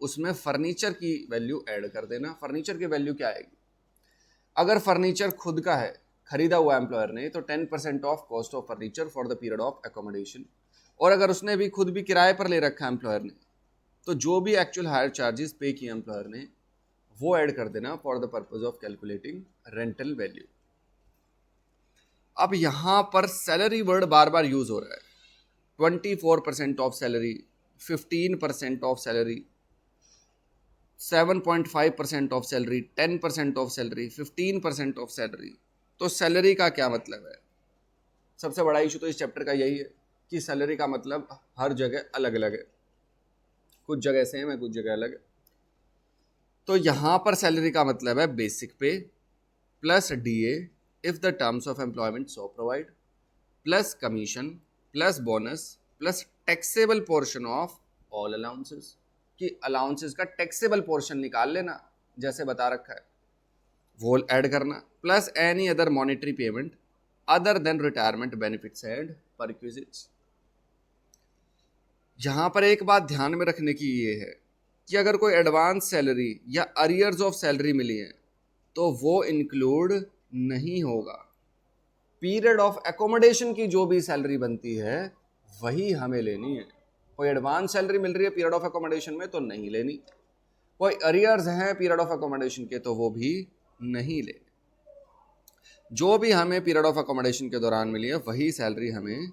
उसमें फर्नीचर की वैल्यू ऐड कर देना. फर्नीचर की वैल्यू क्या आएगी? अगर फर्नीचर खुद का है, खरीदा हुआ एम्प्लॉयर ने, तो 10% of cost of furniture for the period of accommodation. और अगर उसने भी खुद भी किराए पर ले रखा एम्प्लॉयर ने, तो जो भी एक्चुअल हायर चार्जेस पे किए एम्प्लॉयर ने वो ऐड कर देना for the purpose of calculating rental value. अब यहां पर सैलरी वर्ड बार बार यूज हो रहा है. 24% of salary, 15% of salary, 7.5% of salary, 10% of salary, 15% of salary. तो सैलरी का क्या मतलब है? सबसे बड़ा इशू तो इस चैप्टर का यही है कि सैलरी का मतलब हर जगह अलग अलग है. कुछ जगह सेम है, कुछ जगह अलग है. तो यहां पर सैलरी का मतलब है बेसिक पे plus DA if the terms of employment so provide, plus commission, plus bonus, plus taxable portion of all allowances. कि अलाउंसेस का टैक्सेबल पोर्शन निकाल लेना जैसे बता रखा है, वो ऐड करना, plus any other monetary payment other than retirement benefits and perquisites. यहां पर एक बात ध्यान में रखने की ये है कि अगर कोई एडवांस सैलरी या अरियर्स ऑफ सैलरी मिली है तो वो इंक्लूड नहीं होगा. पीरियड ऑफ एकोमोडेशन की जो भी सैलरी बनती है वही हमें लेनी है. कोई एडवांस सैलरी मिल रही है पीरियड ऑफ एकोमोडेशन में तो नहीं लेनी. कोई अरियर्स हैं पीरियड ऑफ एकोमोडेशन के तो वो भी नहीं लेनी. जो भी हमें पीरियड ऑफ एकोमोडेशन के दौरान मिली है वही सैलरी हमें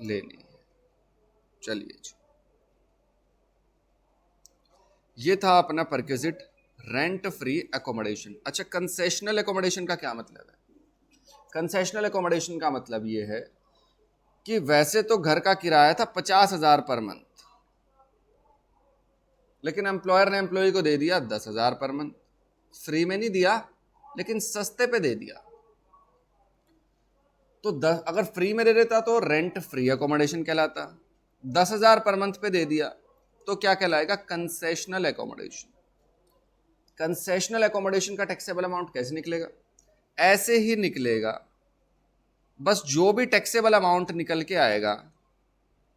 लेनी है. चलिए जी, ये था अपना परक्विजिट रेंट फ्री एकोमोडेशन. अच्छा, कंसेशनल एकोमोडेशन का क्या मतलब है? कंसेशनल एकोमोडेशन का मतलब ये है कि वैसे तो घर का किराया था 50,000 पर मंथ, लेकिन एम्प्लॉयर ने एम्प्लॉय को दे दिया 10,000 पर मंथ. फ्री में नहीं दिया लेकिन सस्ते पे दे दिया. तो अगर फ्री में दे देता तो रेंट फ्री एकोमोडेशन कहलाता. 10,000 पर मंथ पे दे दिया तो क्या कहलाएगा? Concessional accommodation. कंसेशनल एकोमोडेशन का टैक्सेबल अमाउंट कैसे निकलेगा? ऐसे ही निकलेगा, बस जो भी टैक्सेबल अमाउंट निकल के आएगा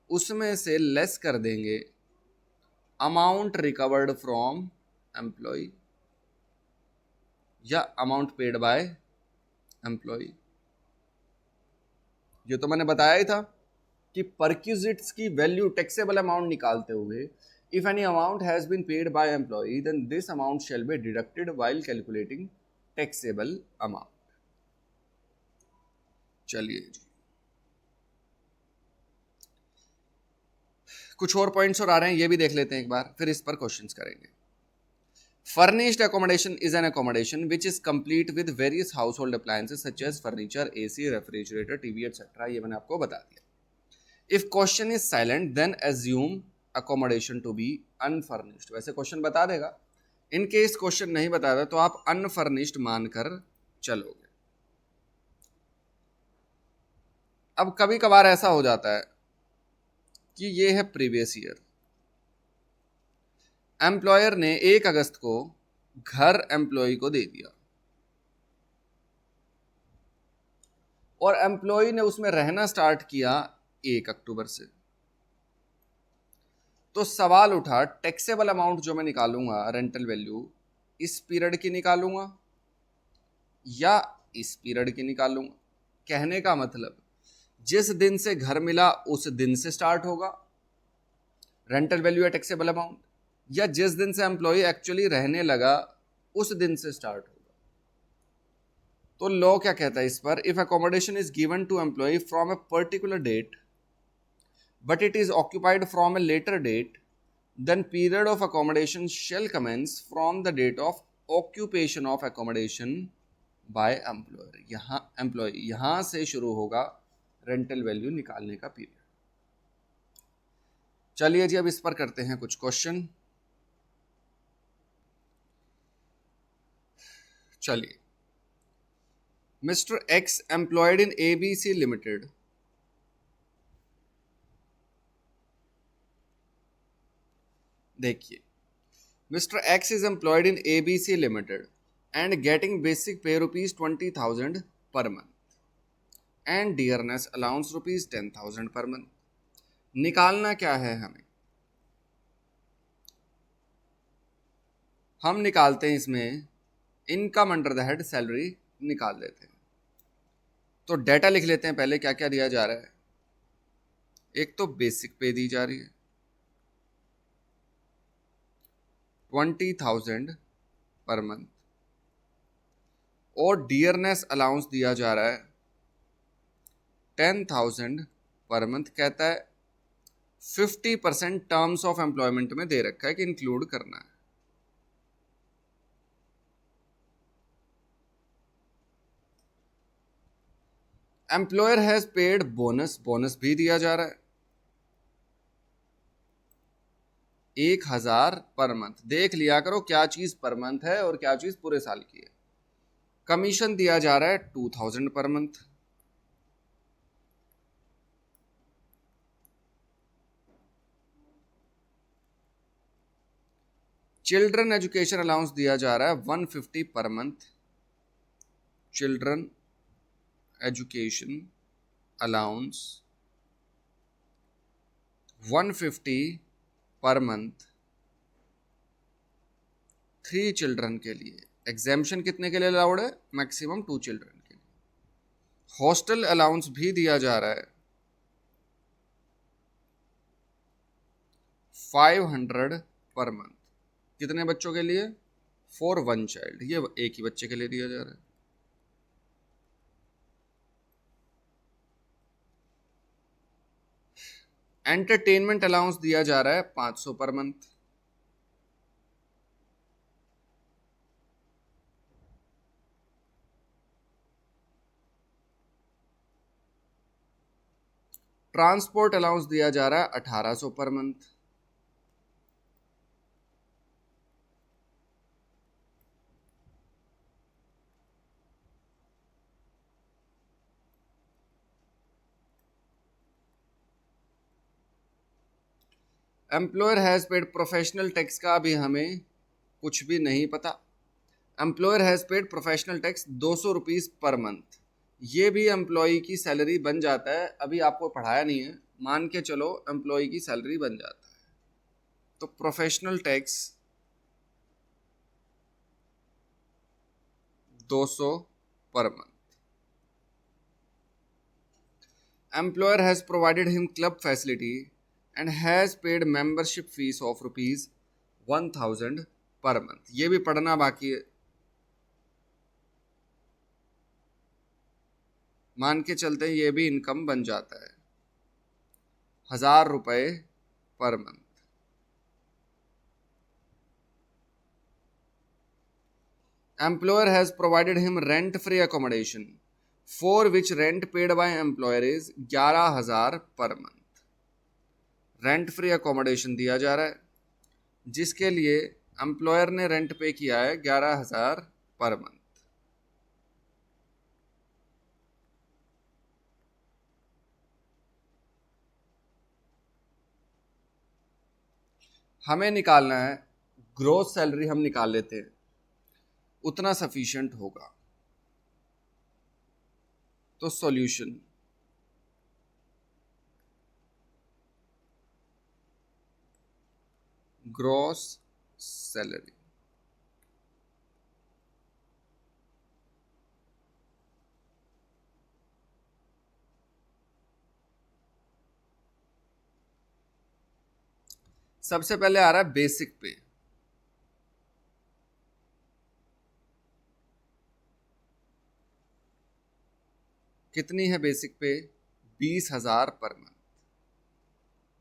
उसमें से लेस कर देंगे अमाउंट रिकवर्ड फ्रॉम एम्प्लॉय या अमाउंट पेड बाय एम्प्लॉय. ये तो मैंने बताया ही था कि परक्विजिट्स की वैल्यू टैक्सेबल अमाउंट निकालते हुए if any amount has been paid by employee then this amount shall be deducted while calculating taxable amount. चलिए जी, कुछ और पॉइंट्स और आ रहे हैं, ये भी देख लेते हैं एक बार, फिर इस पर क्वेश्चंस करेंगे. Furnished accommodation is an accommodation which is complete with various household appliances such as furniture, AC, refrigerator, TV, etc. ये मैंने आपको बता दिया. If question is silent, then assume accommodation to be unfurnished. वैसे क्वेश्चन बता देगा. In case question नहीं बताता तो आप अनफर्निश्ड मानकर चलोगे. अब कभी कभार ऐसा हो जाता है कि ये है प्रीवियस ईयर. एम्प्लॉयर ने 1 अगस्त को घर एम्प्लॉय को दे दिया और एम्प्लॉय ने उसमें रहना स्टार्ट किया 1 अक्टूबर से. तो सवाल उठा टैक्सेबल अमाउंट जो मैं निकालूंगा रेंटल वैल्यू, इस पीरियड की निकालूंगा या इस पीरियड की निकालूंगा. कहने का मतलब जिस दिन से घर मिला उस दिन से स्टार्ट होगा रेंटल वैल्यू या टैक्सेबल अमाउंट, या जिस दिन से एम्प्लॉय एक्चुअली रहने लगा उस दिन से स्टार्ट होगा. तो लॉ क्या कहता है इस पर? If accommodation is given to employee from a particular date but it is occupied from a later date then period of accommodation shall commence from the date of occupation of accommodation by employer. यहां से शुरू होगा rental value निकालने का period. चलिए जी अब इस पर करते हैं कुछ क्वेश्चन। चलिए, mister X employed in ABC limited देखिए, mister X is employed in ABC limited and getting basic pay ₹20,000 per month and dearness allowance ₹10,000 per month. निकालना क्या है हमें? हम निकालते हैं इसमें income under the head salary निकाल लेते हैं। तो डेटा लिख लेते हैं पहले, क्या क्या दिया जा रहा है। एक तो बेसिक पे दी जा रही है 20,000 पर मंथ, और डियरनेस अलाउंस दिया जा रहा है 10,000 पर मंथ। कहता है 50% टर्म्स ऑफ एम्प्लॉयमेंट में दे रखा है कि इंक्लूड करना है। Employer has paid bonus, bonus भी दिया जा रहा है 1,000 पर मंथ। देख लिया करो क्या चीज पर मंथ है और क्या चीज पूरे साल की है। कमीशन दिया जा रहा है 2,000 per month. Children education allowance दिया जा रहा है 150 per month. Children education allowance 150 per month 3 children के लिए। एग्जाम्शन कितने के लिए अलाउड है? मैक्सिमम 2 चिल्ड्रन के लिए। हॉस्टल अलाउंस भी दिया जा रहा है 500 पर मंथ। कितने बच्चों के लिए? फॉर 1 चाइल्ड, ये एक ही बच्चे के लिए दिया जा रहा है। एंटरटेनमेंट अलाउंस दिया जा रहा है 500 पर मंथ। ट्रांसपोर्ट अलाउंस दिया जा रहा है 1800 per month. Employer has paid professional tax का अभी हमें कुछ भी नहीं पता। Employer has paid professional tax 200 rupees per month. ये भी एम्प्लॉय की सैलरी बन जाता है, अभी आपको पढ़ाया नहीं है, मान के चलो एम्प्लॉय की सैलरी बन जाता है। तो professional tax 200 per month. Employer has provided him club facility and has paid membership fees of ₹1,000 per month. ये भी पढ़ना बाकी है, मान के चलते हैं ये भी इनकम बन जाता है 1,000 रुपए पर month. Employer has provided him rent free accommodation for which rent paid by employer is 11,000 पर मंथ। रेंट फ्री अकोमोडेशन दिया जा रहा है जिसके लिए एम्प्लॉयर ने रेंट पे किया है 11,000 पर मंथ। हमें निकालना है ग्रोस सैलरी, हम निकाल लेते हैं, उतना सफिशिएंट होगा। तो सॉल्यूशन, ग्रॉस सैलरी सबसे पहले आ रहा है बेसिक पे। कितनी है बेसिक पे? 20,000 per month.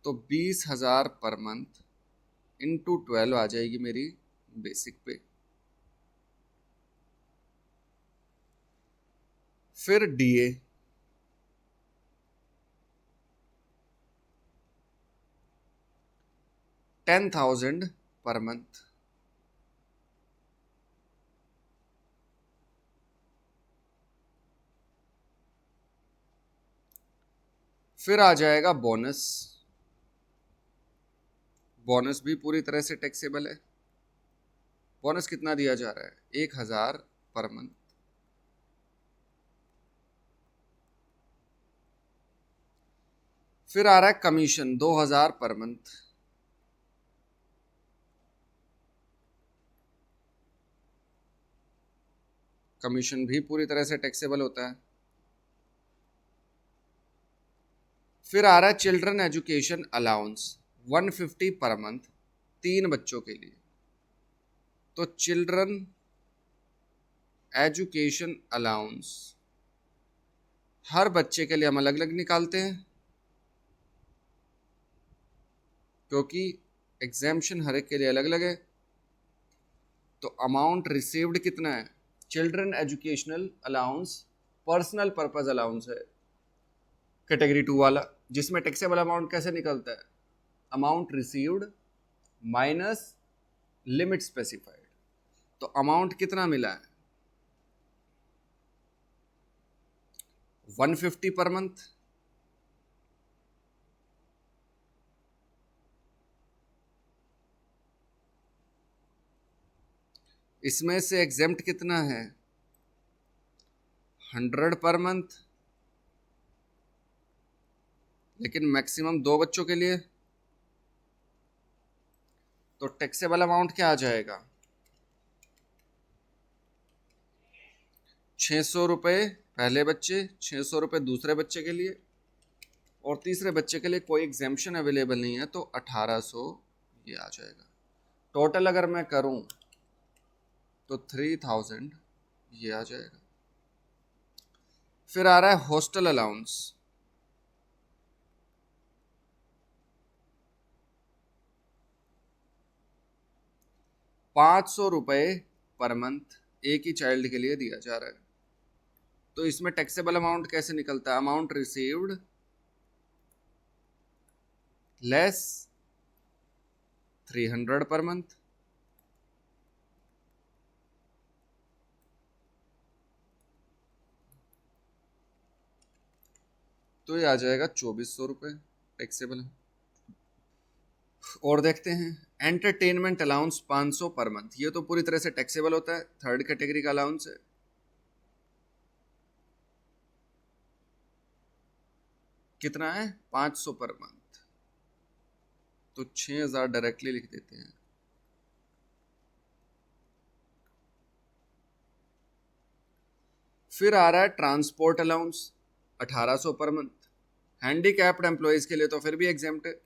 तो 20,000 पर मंथ इंटू 12 आ जाएगी मेरी बेसिक पे। फिर डीए, 10,000 पर मंथ। फिर आ जाएगा बोनस। बोनस भी पूरी तरह से टैक्सेबल है। बोनस कितना दिया जा रहा है? 1,000 पर मंथ। फिर आ रहा है कमीशन 2,000 पर मंथ। कमीशन भी पूरी तरह से टैक्सेबल होता है। फिर आ रहा है children education allowance 150 per month, 3 बच्चों के लिए। तो चिल्ड्रन एजुकेशन अलाउंस हर बच्चे के लिए हम अलग अलग निकालते हैं, क्योंकि एग्जाम्शन हर एक के लिए अलग अलग है। तो अमाउंट रिसीव्ड कितना है? Children educational allowance personal purpose allowance है कैटेगरी 2 वाला, जिसमें टैक्सेबल अमाउंट कैसे निकलता है? Amount received minus limit specified. तो अमाउंट कितना मिला है? 150 पर मंथ। इसमें से एग्जेम्प्ट कितना है? 100 पर मंथ, लेकिन मैक्सिमम 2 बच्चों के लिए। तो टैक्सेबल अमाउंट क्या आ जाएगा? 600 रुपये पहले बच्चे, 600 रुपये दूसरे बच्चे के लिए, और तीसरे बच्चे के लिए कोई एग्जेम्पशन अवेलेबल नहीं है, तो 1800 ये आ जाएगा। टोटल अगर मैं करूं तो 3000 ये आ जाएगा। फिर आ रहा है हॉस्टल अलाउंस। ₹500 पर मंथ एक ही चाइल्ड के लिए दिया जा रहा है। तो इसमें टैक्सेबल अमाउंट कैसे निकलता है? Amount received less 300 per month. तो ये आ जाएगा 2400 रुपये टैक्सेबल। और देखते हैं एंटरटेनमेंट अलाउंस 500 पर मंथ। ये तो पूरी तरह से टैक्सेबल होता है, थर्ड कैटेगरी का अलाउंस है। कितना है? 500 पर मंथ। तो 6000 डायरेक्टली लिख देते हैं। फिर आ रहा है transport allowance 1800 per month. Handicapped employees के लिए तो फिर भी एग्जेम्प्ट है,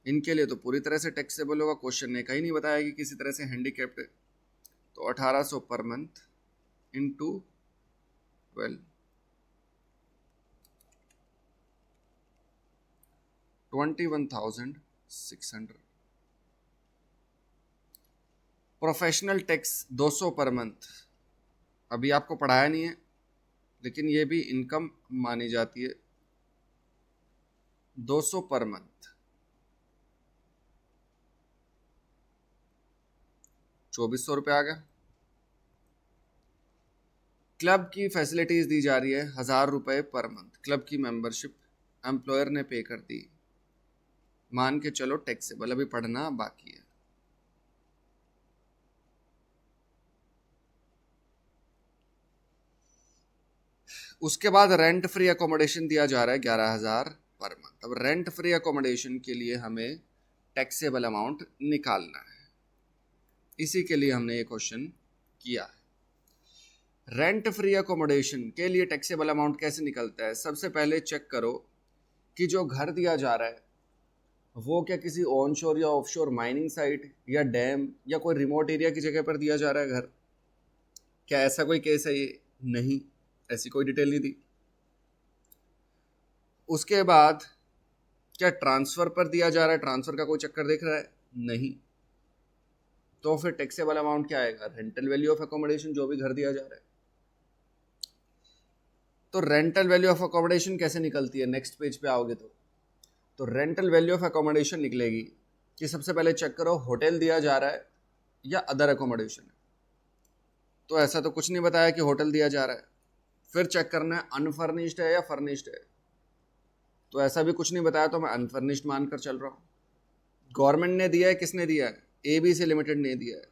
इनके लिए तो पूरी तरह से टैक्सेबल होगा। क्वेश्चन ने कहीं नहीं बताया कि किसी तरह से हैंडीकैप्ड है। तो 1800 per month into 12, 21,600। Professional tax 200 per month. अभी आपको पढ़ाया नहीं है, लेकिन ये भी इनकम मानी जाती है। 200 पर मंथ 2400 रुपये आ गया। क्लब की फैसिलिटीज दी जा रही है 1000 रुपये पर मंथ। क्लब की मेंबरशिप एम्प्लॉयर ने पे कर दी, मान के चलो टैक्सेबल। अभी पढ़ना बाकी है। उसके बाद रेंट फ्री अकोमोडेशन दिया जा रहा है 11,000 पर मंथ। अब रेंट फ्री अकोमोडेशन के लिए हमें टैक्सेबल अमाउंट निकालना है, इसी के लिए हमने ये क्वेश्चन किया है। रेंट फ्री अकोमोडेशन के लिए टैक्सेबल अमाउंट कैसे निकलता है? सबसे पहले चेक करो कि जो घर दिया जा रहा है वो क्या किसी ऑन शोर या ऑफ शोर माइनिंग साइट या डैम या कोई रिमोट एरिया की जगह पर दिया जा रहा है घर। क्या ऐसा कोई केस है? ये नहीं, ऐसी कोई डिटेल नहीं दी। उसके बाद क्या ट्रांसफर पर दिया जा रहा है? ट्रांसफर का कोई चक्कर देख रहा है? नहीं। तो फिर टैक्सेबल अमाउंट क्या आएगा? रेंटल वैल्यू ऑफ अकोमोडेशन, जो भी घर दिया जा रहा है। तो रेंटल वैल्यू ऑफ अकोमोडेशन कैसे निकलती है? नेक्स्ट पेज पे आओगे तो तो रेंटल वैल्यू ऑफ अकोमोडेशन निकलेगी कि सबसे पहले चेक करो होटल दिया जा रहा है या अदर अकोमोडेशन है। तो ऐसा तो कुछ नहीं बताया कि होटल दिया जा रहा है। फिर चेक करना है अनफर्निश्ड है या फर्निश्ड है। तो ऐसा भी कुछ नहीं बताया, तो मैं अनफर्निश्ड मानकर चल रहा हूँ। गवर्नमेंट ने दिया है, किसने दिया है? ABC लिमिटेड ने दिया है।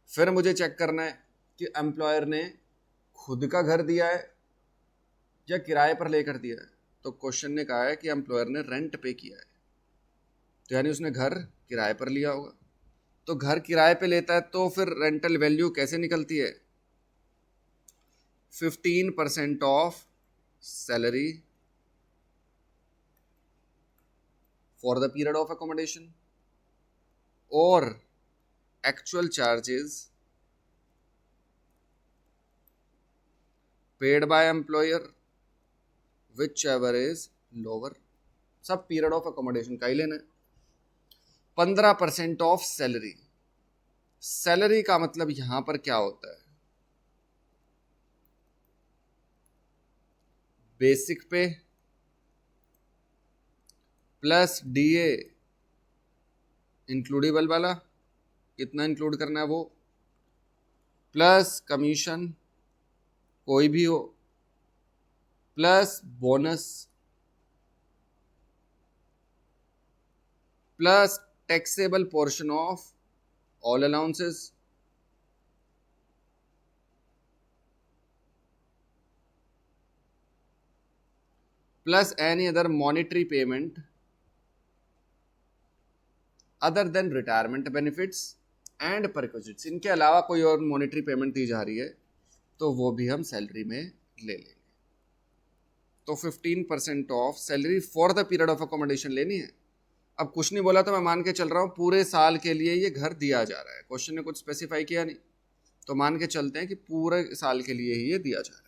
फिर मुझे चेक करना है कि एम्प्लॉयर ने खुद का घर दिया है या किराए पर लेकर दिया है। तो क्वेश्चन ने कहा है कि एम्प्लॉयर ने रेंट पे किया है, तो यानी उसने घर किराए पर लिया होगा। तो घर किराए पे लेता है तो फिर रेंटल वैल्यू कैसे निकलती है? 15% of salary for the period of accommodation और actual charges paid by employer whichever is lower. सब पीरियड ऑफ अकोमोडेशन का ही लेना है। 15% ऑफ सैलरी। सैलरी का मतलब यहां पर क्या होता है? बेसिक पे प्लस DA इंक्लूडेबल वाला, कितना इंक्लूड करना है वो, प्लस कमीशन कोई भी हो, plus bonus, plus taxable portion of all allowances, plus any other monetary payment other than retirement benefits and perquisites. इनके अलावा कोई और मॉनिटरी पेमेंट दी जा रही है तो वो भी हम सैलरी में ले लेंगे। तो 15% of salary for the period of accommodation लेनी है। अब कुछ नहीं बोला तो मैं मान के चल रहा हूँ पूरे साल के लिए ये घर दिया जा रहा है। क्वेश्चन ने कुछ स्पेसिफाई किया नहीं, तो मान के चलते हैं कि पूरे साल के लिए ही ये दिया जा रहा है।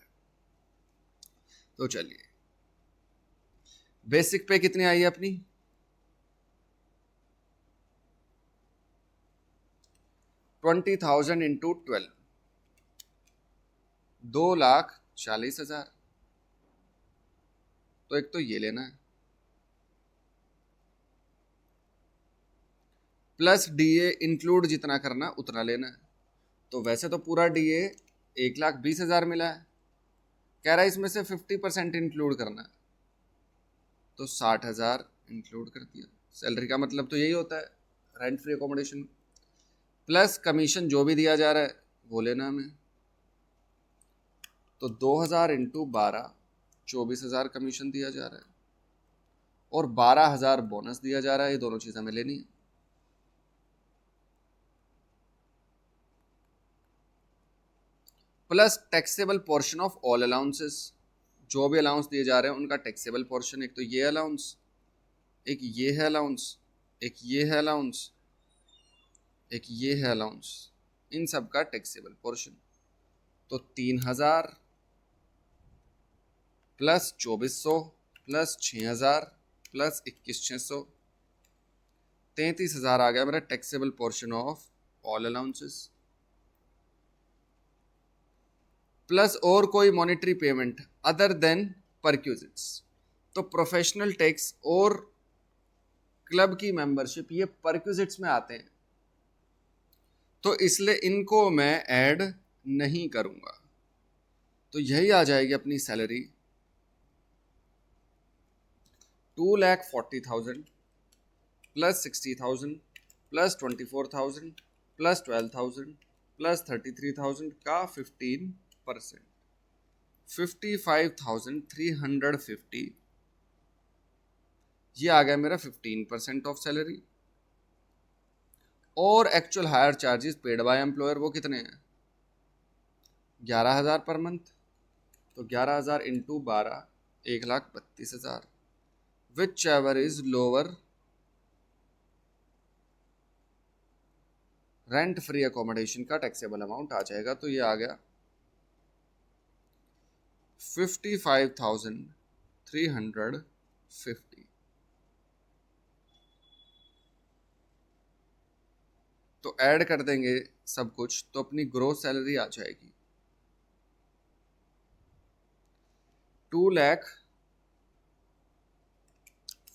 तो चलिए, बेसिक पे कितनी आई है अपनी? 20,000 इंटू 12, 2,40,000। तो एक तो ये लेना है, प्लस DA इंक्लूड जितना करना उतना लेना है। तो वैसे तो पूरा DA 1,20,000 मिला है, कह रहा है इसमें से 50% इंक्लूड करना है, तो 60,000 इंक्लूड कर दिया। सैलरी का मतलब तो यही होता है, rent free accommodation. Plus commission जो भी दिया जा रहा है वो लेना हमें। तो 2,000 इंटू 12, 24,000 कमीशन दिया जा रहा है और 12,000 बोनस दिया जा रहा है। ये दोनों चीज़ हमें लेनी है। Plus taxable portion of all allowances, जो भी अलाउंस दिए जा रहे हैं उनका टैक्सेबल पोर्शन। एक तो ये अलाउंस, एक ये है अलाउंस, एक ये है अलाउंस, एक ये है अलाउंस, इन सब का टैक्सेबल पोर्शन। तो 3,000 प्लस 2,400 प्लस 6,000 प्लस 21,600, 33,000 आ गया मेरा taxable portion of all allowances. Plus और कोई monetary payment other than perquisites. तो प्रोफेशनल टैक्स और क्लब की मेंबरशिप ये परक्यूजिट्स में आते हैं, तो इसलिए इनको मैं ऐड नहीं करूंगा। तो यही आ जाएगी अपनी salary 2,40,000 plus 60,000 plus 24,000 plus 12,000 plus 33,000 का 15%, 55,350। ये आ गया मेरा 15% ऑफ सैलरी। और actual hire charges paid by employer वो कितने हैं? 11,000 पर मंथ। तो 11,000 into 12, 1,32,000। Which ever is lower rent free accommodation का टैक्सेबल अमाउंट आ जाएगा। तो ये आ गया 55,350। तो ऐड कर देंगे सब कुछ तो अपनी ग्रोस सैलरी आ जाएगी 2,40,000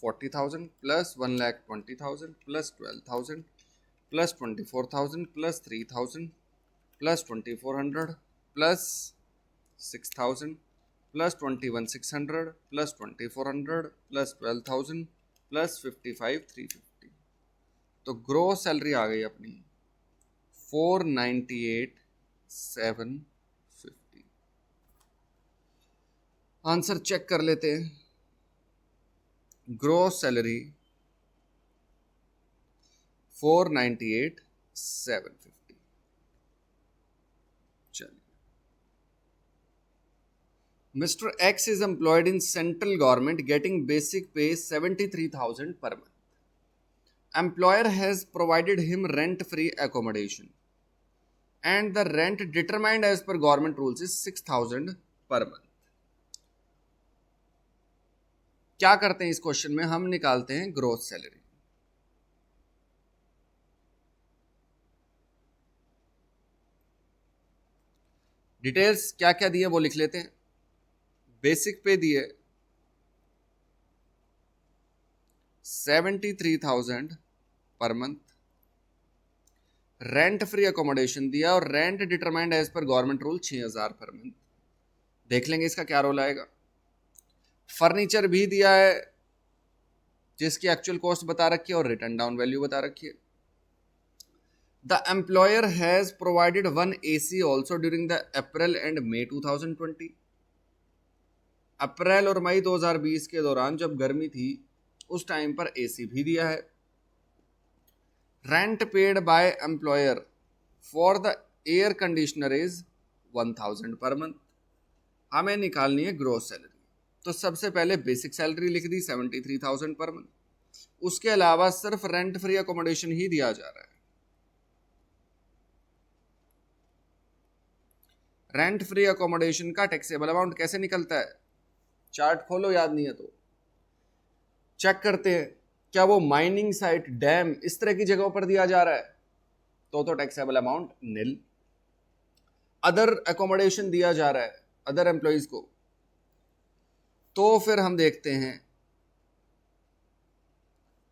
40,000 plus 1,20,000 plus 12,000 plus 24,000 plus 3,000 plus 2,400 plus 6,000 plus 21,600 plus 2,400 plus 12,000 plus 55,350। तो ग्रोस सैलरी आ गई अपनी 498,750। आंसर चेक कर लेते हैं। Gross salary 498,750। चलिए, Mr. X is employed in central government getting basic pay 73,000 per month. Employer has provided him rent-free accommodation and the rent determined as per government rules is 6,000 per month. क्या करते हैं इस question में? हम निकालते हैं gross salary. Details क्या क्या दिए वो लिख लेते हैं। बेसिक पे दिए 73,000 पर मंथ, रेंट फ्री अकोमोडेशन दिया और rent determined as per government rule 6,000 per month. देख लेंगे इसका क्या रोल आएगा। फर्नीचर भी दिया है जिसकी एक्चुअल कॉस्ट बता रखी है और रिटर्न डाउन वैल्यू बता रखी है। The employer has provided 1 AC also during the April and May 2020। अप्रैल और मई 2020 के दौरान जब गर्मी थी उस टाइम पर AC भी दिया है। Rent paid by employer for the air conditioner is 1,000 per month. हमें निकालनी है ग्रोस सैलरी। तो सबसे पहले बेसिक सैलरी लिख दी 73,000 पर मंथ, उसके अलावा सिर्फ रेंट फ्री अकोमोडेशन ही दिया जा रहा है। रेंट फ्री अकोमोडेशन का टैक्सेबल अमाउंट कैसे निकलता है? चार्ट खोलो, याद नहीं है तो चेक करते हैं। क्या वो माइनिंग साइट, डैम, इस तरह की जगहों पर दिया जा रहा है तो टैक्सेबल अमाउंट निल। अदर अकोमोडेशन दिया जा रहा है अदर एम्प्लॉइज को, तो फिर हम देखते हैं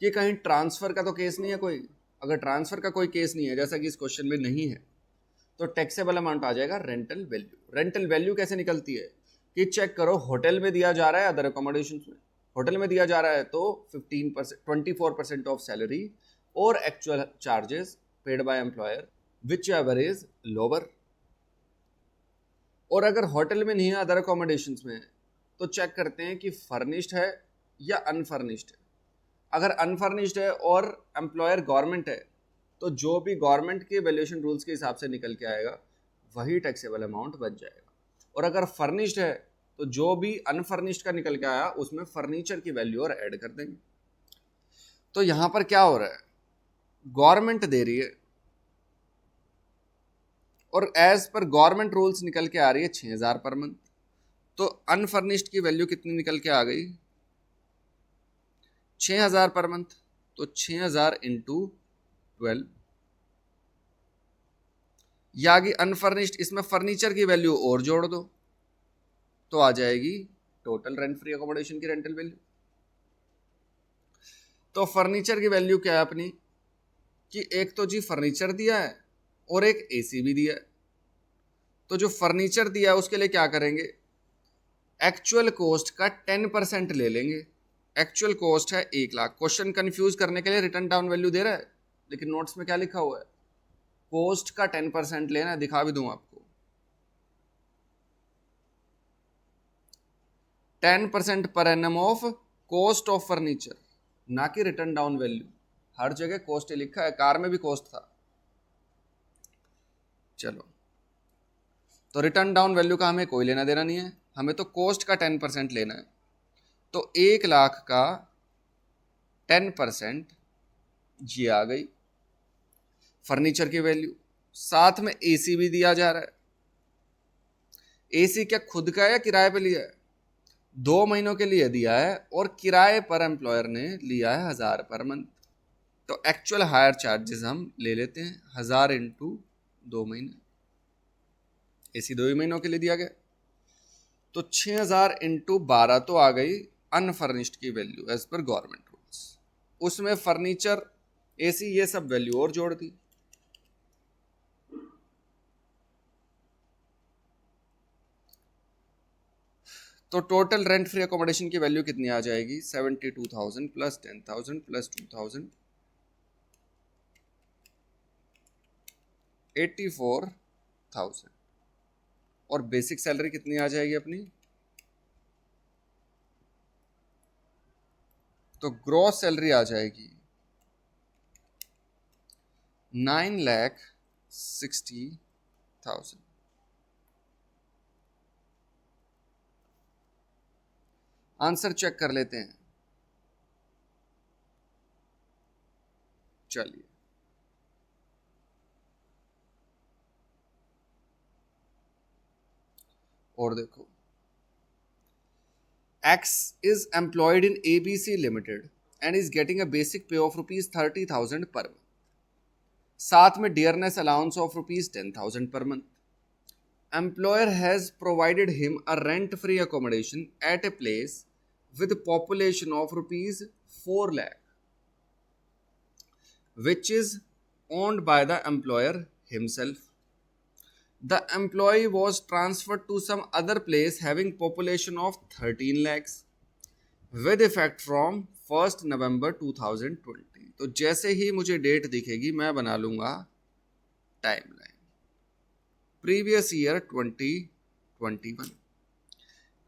कि कहीं ट्रांसफर का तो केस नहीं है कोई। अगर ट्रांसफर का कोई केस नहीं है, जैसा कि इस क्वेश्चन में नहीं है, तो टैक्सेबल अमाउंट आ जाएगा रेंटल वैल्यू। रेंटल वैल्यू कैसे निकलती है कि चेक करो, होटल में दिया जा रहा है, अदर अकोमोडेशन में होटल में दिया जा रहा है तो 15%, 24% ऑफ सैलरी और actual charges paid by employer whichever is lower. और अगर होटल में नहीं है, अदर अकोमोडेशन में, तो चेक करते हैं कि फर्निश्ड है या अनफर्निश्ड है। अगर अनफर्निश्ड है और एम्प्लॉयर गवर्नमेंट है तो जो भी गवर्नमेंट के वैल्यूएशन रूल्स के हिसाब से निकल के आएगा वही टैक्सेबल अमाउंट बच जाएगा। और अगर फर्निश्ड है तो जो भी अनफर्निश्ड का निकल के आया उसमें फर्नीचर की वैल्यू और ऐड कर देंगे। तो यहां पर क्या हो रहा है, गवर्नमेंट दे रही है और एज पर गवर्नमेंट रूल्स निकल के आ रही है 6,000 पर मंथ। तो अनफर्निश्ड की वैल्यू कितनी निकल के आ गई? 6,000 पर मंथ। तो 6,000 इंटू 12, या कि अनफर्निश्ड, इसमें फर्नीचर की वैल्यू और जोड़ दो तो आ जाएगी टोटल रेंट फ्री अकोमोडेशन की रेंटल वैल्यू। तो फर्नीचर की वैल्यू क्या है अपनी कि एक तो जी फर्नीचर दिया है और एक AC भी दिया है। तो जो फर्नीचर दिया है उसके लिए क्या करेंगे, एक्चुअल कॉस्ट का 10% ले लेंगे। एक्चुअल कॉस्ट है 1,00,000। क्वेश्चन कंफ्यूज करने के लिए रिटर्न डाउन वैल्यू दे रहा है, लेकिन नोट्स में क्या लिखा हुआ है, कॉस्ट का 10% लेना है। दिखा भी दूं आपको, 10% per annum of cost of furniture, ना कि रिटर्न डाउन वैल्यू। हर जगह कॉस्ट ही लिखा है, कार में भी कॉस्ट था। चलो, तो रिटर्न डाउन वैल्यू का हमें कोई लेना देना नहीं है, हमें तो कॉस्ट का 10% लेना है। तो 1,00,000 का 10% ये आ गई फर्नीचर की वैल्यू। साथ में AC भी दिया जा रहा है। AC क्या खुद का है या किराए पे लिया है? 2 महीनों के लिए दिया है और किराए पर एम्प्लॉयर ने लिया है 1,000 पर मंथ। तो एक्चुअल हायर चार्जेस हम ले लेते हैं 1,000 इंटू 2 महीने। AC 2 ही महीनों के लिए दिया गया तो 6,000 इंटू 12 तो आ गई अनफर्निश्ड की value as per government rules. उसमें फर्नीचर, एसी, ये सब वैल्यू और जोड़ दी। तो टोटल रेंट फ्री अकोमोडेशन की वैल्यू कितनी आ जाएगी? 72,000 प्लस 10,000 प्लस 2,000, 84,000। और बेसिक सैलरी कितनी आ जाएगी अपनी? तो ग्रॉस सैलरी आ जाएगी 9,60,000। आंसर चेक कर लेते हैं। चलिए, और देखो, X is employed in ABC Limited and is getting a basic pay of rupees 30,000 per month, साथ में dearness allowance of rupees 10,000 per month. Employer has provided him a rent-free accommodation at a place with a population of rupees 4 lakh, which is owned by the employer himself. The employee was transferred to some other place having population of 13 lakhs with effect from 1st November 2020। तो जैसे ही मुझे date दिखेगी मैं बना लूंगा timeline. Previous year 2021,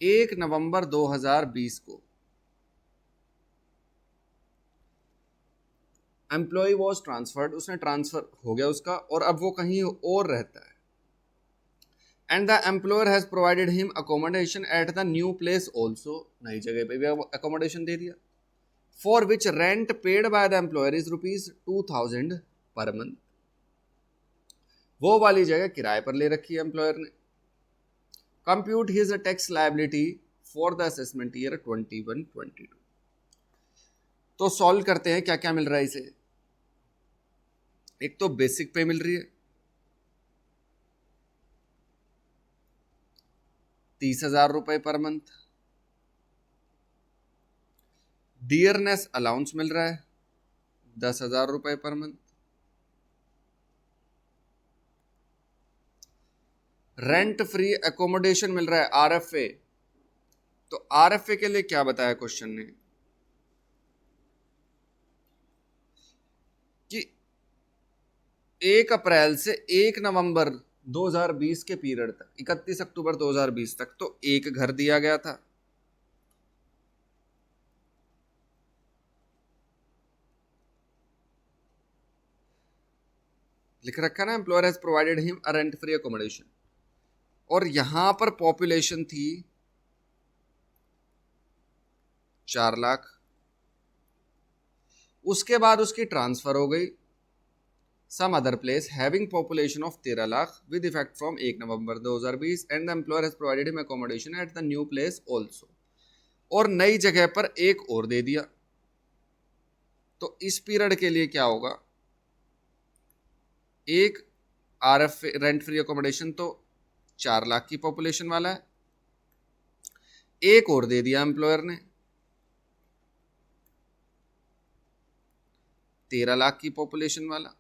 1 नवंबर 2020 को employ was transferred, उसने transfer हो गया उसका, और अब वो कहीं और रहता है। And the employer has provided him accommodation at the new place also, नई जगह पे भी अकोमोडेशन दे दिया। For which rent paid by the employer is rupees 2,000 per month. वो वाली जगह किराए पर ले रखी है एम्प्लॉयर ने। Compute his tax liability for the assessment year 21-22। तो सॉल्व करते हैं क्या क्या मिल रहा है इसे। एक तो बेसिक पे मिल रही है 30,000 रुपए पर मंथ। डियरनेस अलाउंस मिल रहा है 10,000 रुपए पर मंथ। रेंट फ्री एकोमोडेशन मिल रहा है आरएफए। तो आरएफए के लिए क्या बताया क्वेश्चन ने कि 1 अप्रैल से 1 नवंबर 2020 के पीरियड तक, 31 अक्टूबर 2020 तक, तो एक घर दिया गया था। लिख रखा ना, employer has provided him a rent free accommodation, और यहां पर पॉपुलेशन थी 4 लाख। उसके बाद उसकी ट्रांसफर हो गई some other place having population of 13 lakh with effect from 1 November 2020 and the employer has provided him accommodation at the new place also। और नई जगह पर एक और दे दिया। तो इस पीरियड के लिए क्या होगा, एक आरएफ रेंट फ्री अकोमोडेशन तो 4 लाख की पॉपुलेशन वाला है, एक और दे दिया एम्प्लॉयर ने 13 लाख की पॉपुलेशन वाला।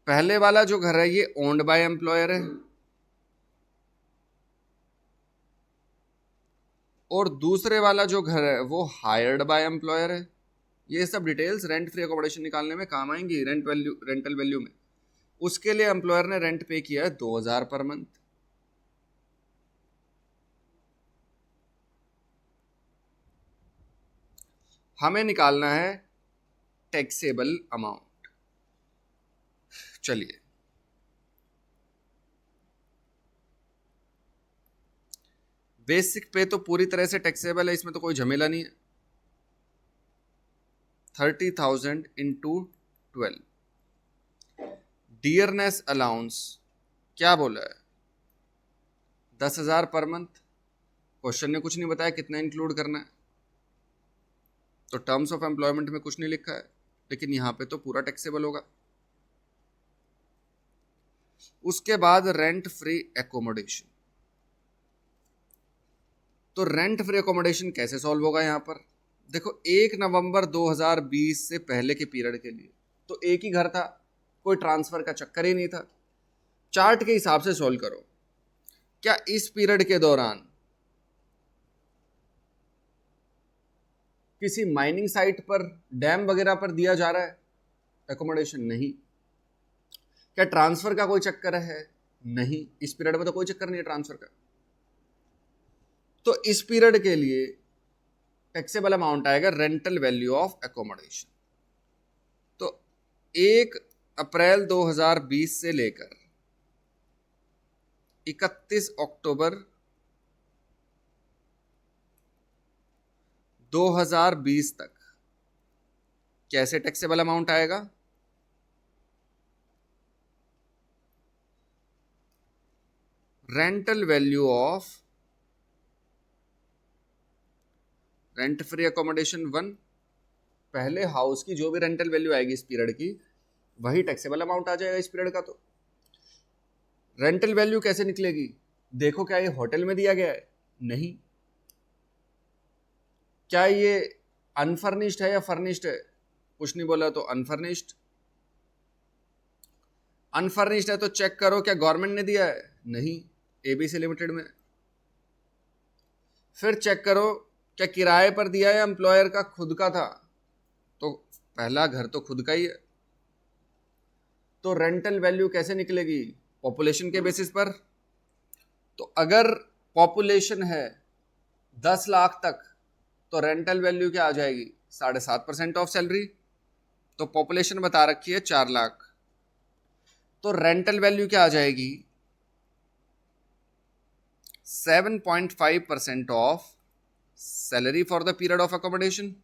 पहले वाला जो घर है ये ओन्ड बाय एम्प्लॉयर है, और दूसरे वाला जो घर है वो हायर्ड बाय एम्प्लॉयर है। ये सब डिटेल्स रेंट फ्री अकोमोडेशन निकालने में काम आएंगी, रेंटल वैल्यू में। उसके लिए एम्प्लॉयर ने रेंट पे किया है 2,000 पर मंथ। हमें निकालना है टैक्सेबल अमाउंट। चलिए, बेसिक पे तो पूरी तरह से टैक्सेबल है, इसमें तो कोई झमेला नहीं है। 30,000 इंटू 12। डियरनेस अलाउंस क्या बोला है, 10,000 पर मंथ। क्वेश्चन ने कुछ नहीं बताया कितना इंक्लूड करना है, तो टर्म्स ऑफ एम्प्लॉयमेंट में कुछ नहीं लिखा है, लेकिन यहां पे तो पूरा टैक्सेबल होगा। उसके बाद रेंट फ्री एकोमोडेशन। तो रेंट फ्री एकोमोडेशन कैसे सॉल्व होगा यहाँ पर? देखो 1 नवंबर 2020 से पहले के पीरियड के लिए तो एक ही घर था, कोई ट्रांसफर का चक्कर ही नहीं था। चार्ट के हिसाब से सॉल्व करो, क्या इस पीरियड के दौरान किसी माइनिंग साइट पर, डैम वगैरह पर दिया जा रहा है एकोमोडेशन? नहीं। क्या ट्रांसफर का कोई चक्कर है? नहीं, इस पीरियड में तो कोई चक्कर नहीं है ट्रांसफर का। तो इस पीरियड के लिए टैक्सेबल अमाउंट आएगा रेंटल वैल्यू ऑफ एकोमोडेशन। तो 1 अप्रैल 2020 से लेकर 31 अक्टूबर 2020 तक कैसे टैक्सेबल अमाउंट आएगा? Rental value of rent free accommodation 1, पहले हाउस की जो भी रेंटल वैल्यू आएगी इस पीरियड की, वही टैक्सेबल अमाउंट आ जाएगा इस पीरियड का। तो रेंटल वैल्यू कैसे निकलेगी? देखो, क्या ये होटल में दिया गया है? नहीं। क्या ये अनफर्निश्ड है या फर्निश्ड है? कुछ नहीं बोला तो अनफर्निश्ड। अनफर्निश्ड है तो चेक करो क्या गवर्नमेंट ने दिया है? नहीं, एबीसी लिमिटेड में। फिर चेक करो क्या किराए पर दिया है या एम्प्लॉयर का खुद का था? तो पहला घर तो खुद का ही है। तो रेंटल वैल्यू कैसे निकलेगी? पॉपुलेशन के बेसिस पर। तो अगर पॉपुलेशन है 10 लाख तक तो रेंटल वैल्यू क्या आ जाएगी? 7.5% ऑफ सैलरी। तो पॉपुलेशन बता रखी है 4 लाख, तो रेंटल वैल्यू क्या आ जाएगी? 7.5% of salary for the period of accommodation.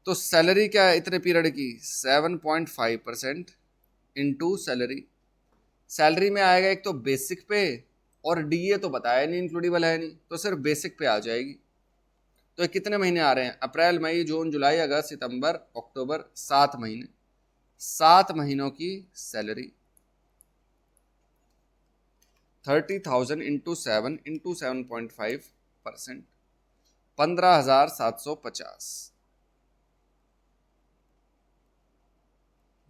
तो सैलरी क्या है इतने पीरियड की? 7.5% इंटू सैलरी। सैलरी में आएगा एक तो बेसिक पे, और डीए तो बताया नहीं, इंक्लूडेबल है नहीं, तो सिर्फ बेसिक पे आ जाएगी। तो ये कितने महीने आ रहे हैं? अप्रैल, मई, जून, जुलाई, अगस्त, सितंबर, अक्टूबर, 7 महीने। 7 महीनों की सैलरी 30,000 इंटू 7 इंटू 7.5%, 15,750।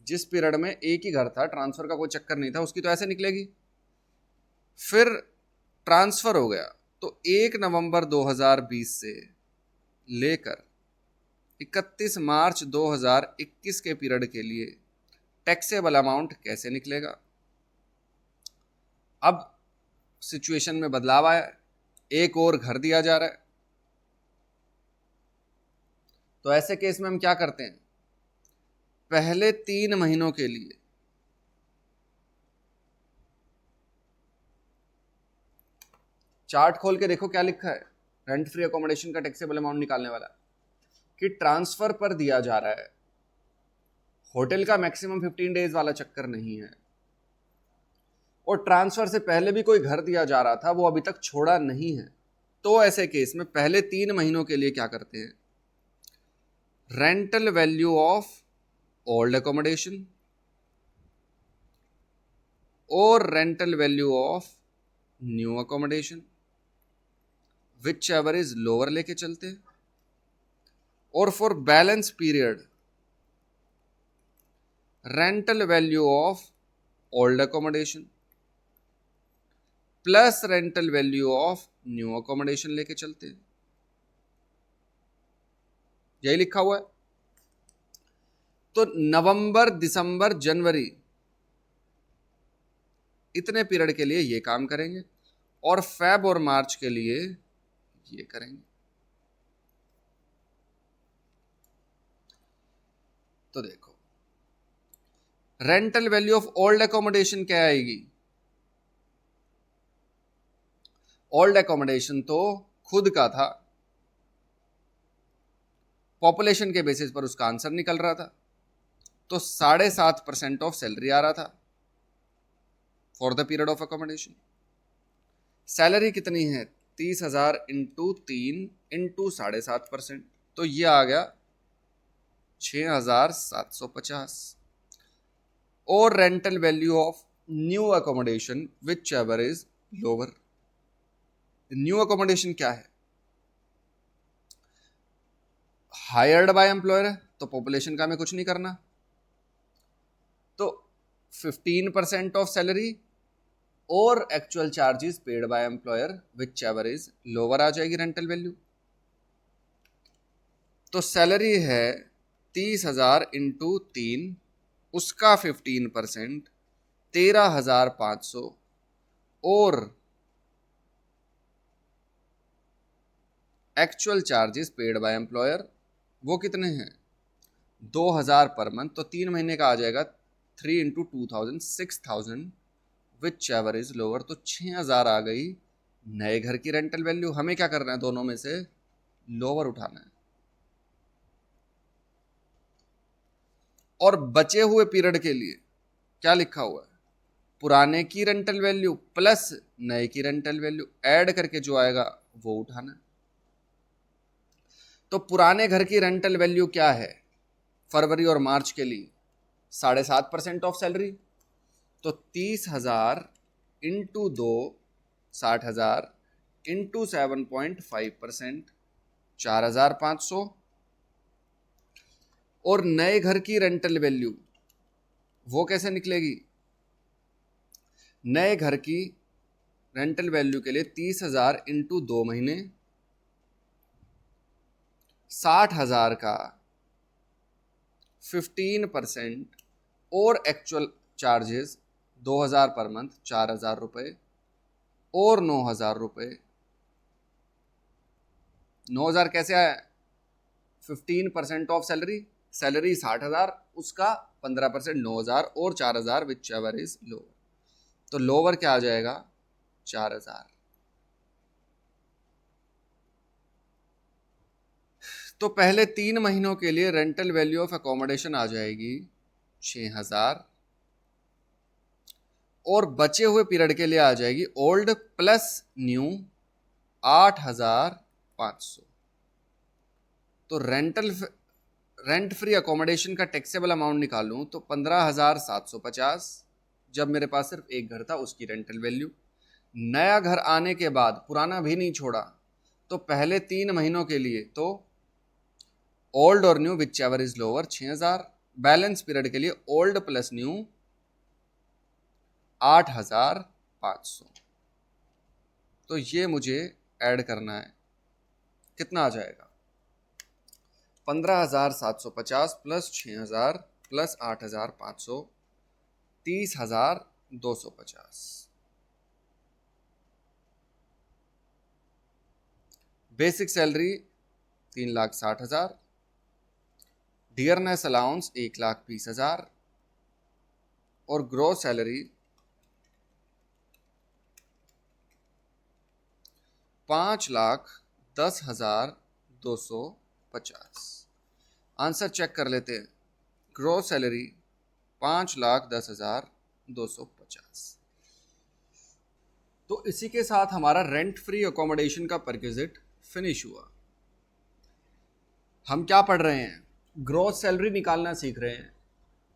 जिस पीरियड में एक ही घर था, ट्रांसफर का कोई चक्कर नहीं था, उसकी तो ऐसे निकलेगी। फिर ट्रांसफर हो गया तो 1 नवंबर 2020 से लेकर 31 मार्च 2021 के पीरियड के लिए टैक्सेबल अमाउंट कैसे निकलेगा? अब सिचुएशन में बदलाव आया, एक और घर दिया जा रहा है। तो ऐसे केस में हम क्या करते हैं? पहले 3 महीनों के लिए चार्ट खोल के देखो क्या लिखा है रेंट फ्री अकोमोडेशन का टैक्सेबल अमाउंट निकालने वाला, कि ट्रांसफर पर दिया जा रहा है। होटल का मैक्सिमम 15 डेज वाला चक्कर नहीं है, और ट्रांसफर से पहले भी कोई घर दिया जा रहा था, वो अभी तक छोड़ा नहीं है। तो ऐसे केस में पहले 3 महीनों के लिए क्या करते हैं? Rental value of old accommodation और rental value of new accommodation, whichever is lower लेके चलते हैं। और for balance period rental value of old accommodation plus rental value of new accommodation लेके चलते हैं। यही लिखा हुआ है। तो नवंबर, दिसंबर, जनवरी इतने पीरियड के लिए ये काम करेंगे, और फेब और मार्च के लिए ये करेंगे। तो देखो rental value of old accommodation क्या आएगी? ओल्ड अकोमोडेशन तो खुद का था, पॉपुलेशन के बेसिस पर उसका आंसर निकल रहा था, तो 7.5% ऑफ सैलरी आ रहा था for the period of accommodation. Salary कितनी है? 30,000 इंटू 3 इंटू 7.5%, तो ये आ गया 6,750 और rental value of new accommodation whichever is lower. New accommodation क्या है? हायर्ड बाय एम्प्लॉयर है तो पॉपुलेशन का हमें कुछ नहीं करना, तो 15% ऑफ सैलरी और actual charges paid by employer whichever is lower आ जाएगी रेंटल वैल्यू। तो सैलरी है 30,000 इंटू 3, उसका 15% 13,500 और actual charges paid by employer वो कितने हैं? 2,000 पर मंथ, तो 3 महीने का आ जाएगा 3 into 2,000 6,000 which ever is lower. तो 6,000 आ गई नए घर की रेंटल वैल्यू। हमें क्या करना है? दोनों में से लोअर उठाना है। और बचे हुए पीरियड के लिए क्या लिखा हुआ है? पुराने की रेंटल वैल्यू प्लस नए की रेंटल वैल्यू ऐड करके जो आएगा वो उठाना है। तो पुराने घर की रेंटल वैल्यू क्या है फरवरी और मार्च के लिए? 7.5% ऑफ सैलरी, तो 30,000 इंटू 2 60,000 इंटू 7.5% 4,500 और नए घर की रेंटल वैल्यू वो कैसे निकलेगी? नए घर की रेंटल वैल्यू के लिए 30,000 इंटू 2 महीने 60,000 का 15% और एक्चुअल चार्जेस 2,000 पर मंथ 4,000 रुपये और 9,000 रुपये। 9,000 कैसे आया? 15% ऑफ सैलरी, सैलरी 60,000 उसका 15% 9,000 और 4,000 विच एवर इज लोअर। तो लोअर क्या आ जाएगा? 4,000। तो पहले 3 महीनों के लिए रेंटल वैल्यू ऑफ अकोमोडेशन आ जाएगी 6,000 और बचे हुए पीरियड के लिए आ जाएगी ओल्ड प्लस न्यू 8,500। तो रेंट फ्री अकोमोडेशन का टैक्सेबल अमाउंट निकालूं तो 15,750 जब मेरे पास सिर्फ एक घर था उसकी रेंटल वैल्यू। नया घर आने के बाद पुराना भी नहीं छोड़ा तो पहले 3 महीनों के लिए तो ओल्ड और new which ever is lower 6,000, balance period के लिए ओल्ड प्लस न्यू 8,500। तो ये मुझे ऐड करना है, कितना आ जाएगा? 15,750 plus 6,000 plus 8,500 30,250। Basic salary 3,60,000, dearness allowance 1,20,000 और ग्रॉस सैलरी 5,10,250। आंसर चेक कर लेते हैं। Gross salary 5,10,250। तो इसी के साथ हमारा रेंट फ्री अकोमोडेशन का परक्विजिट फिनिश हुआ। हम क्या पढ़ रहे हैं? ग्रॉस सैलरी निकालना सीख रहे हैं,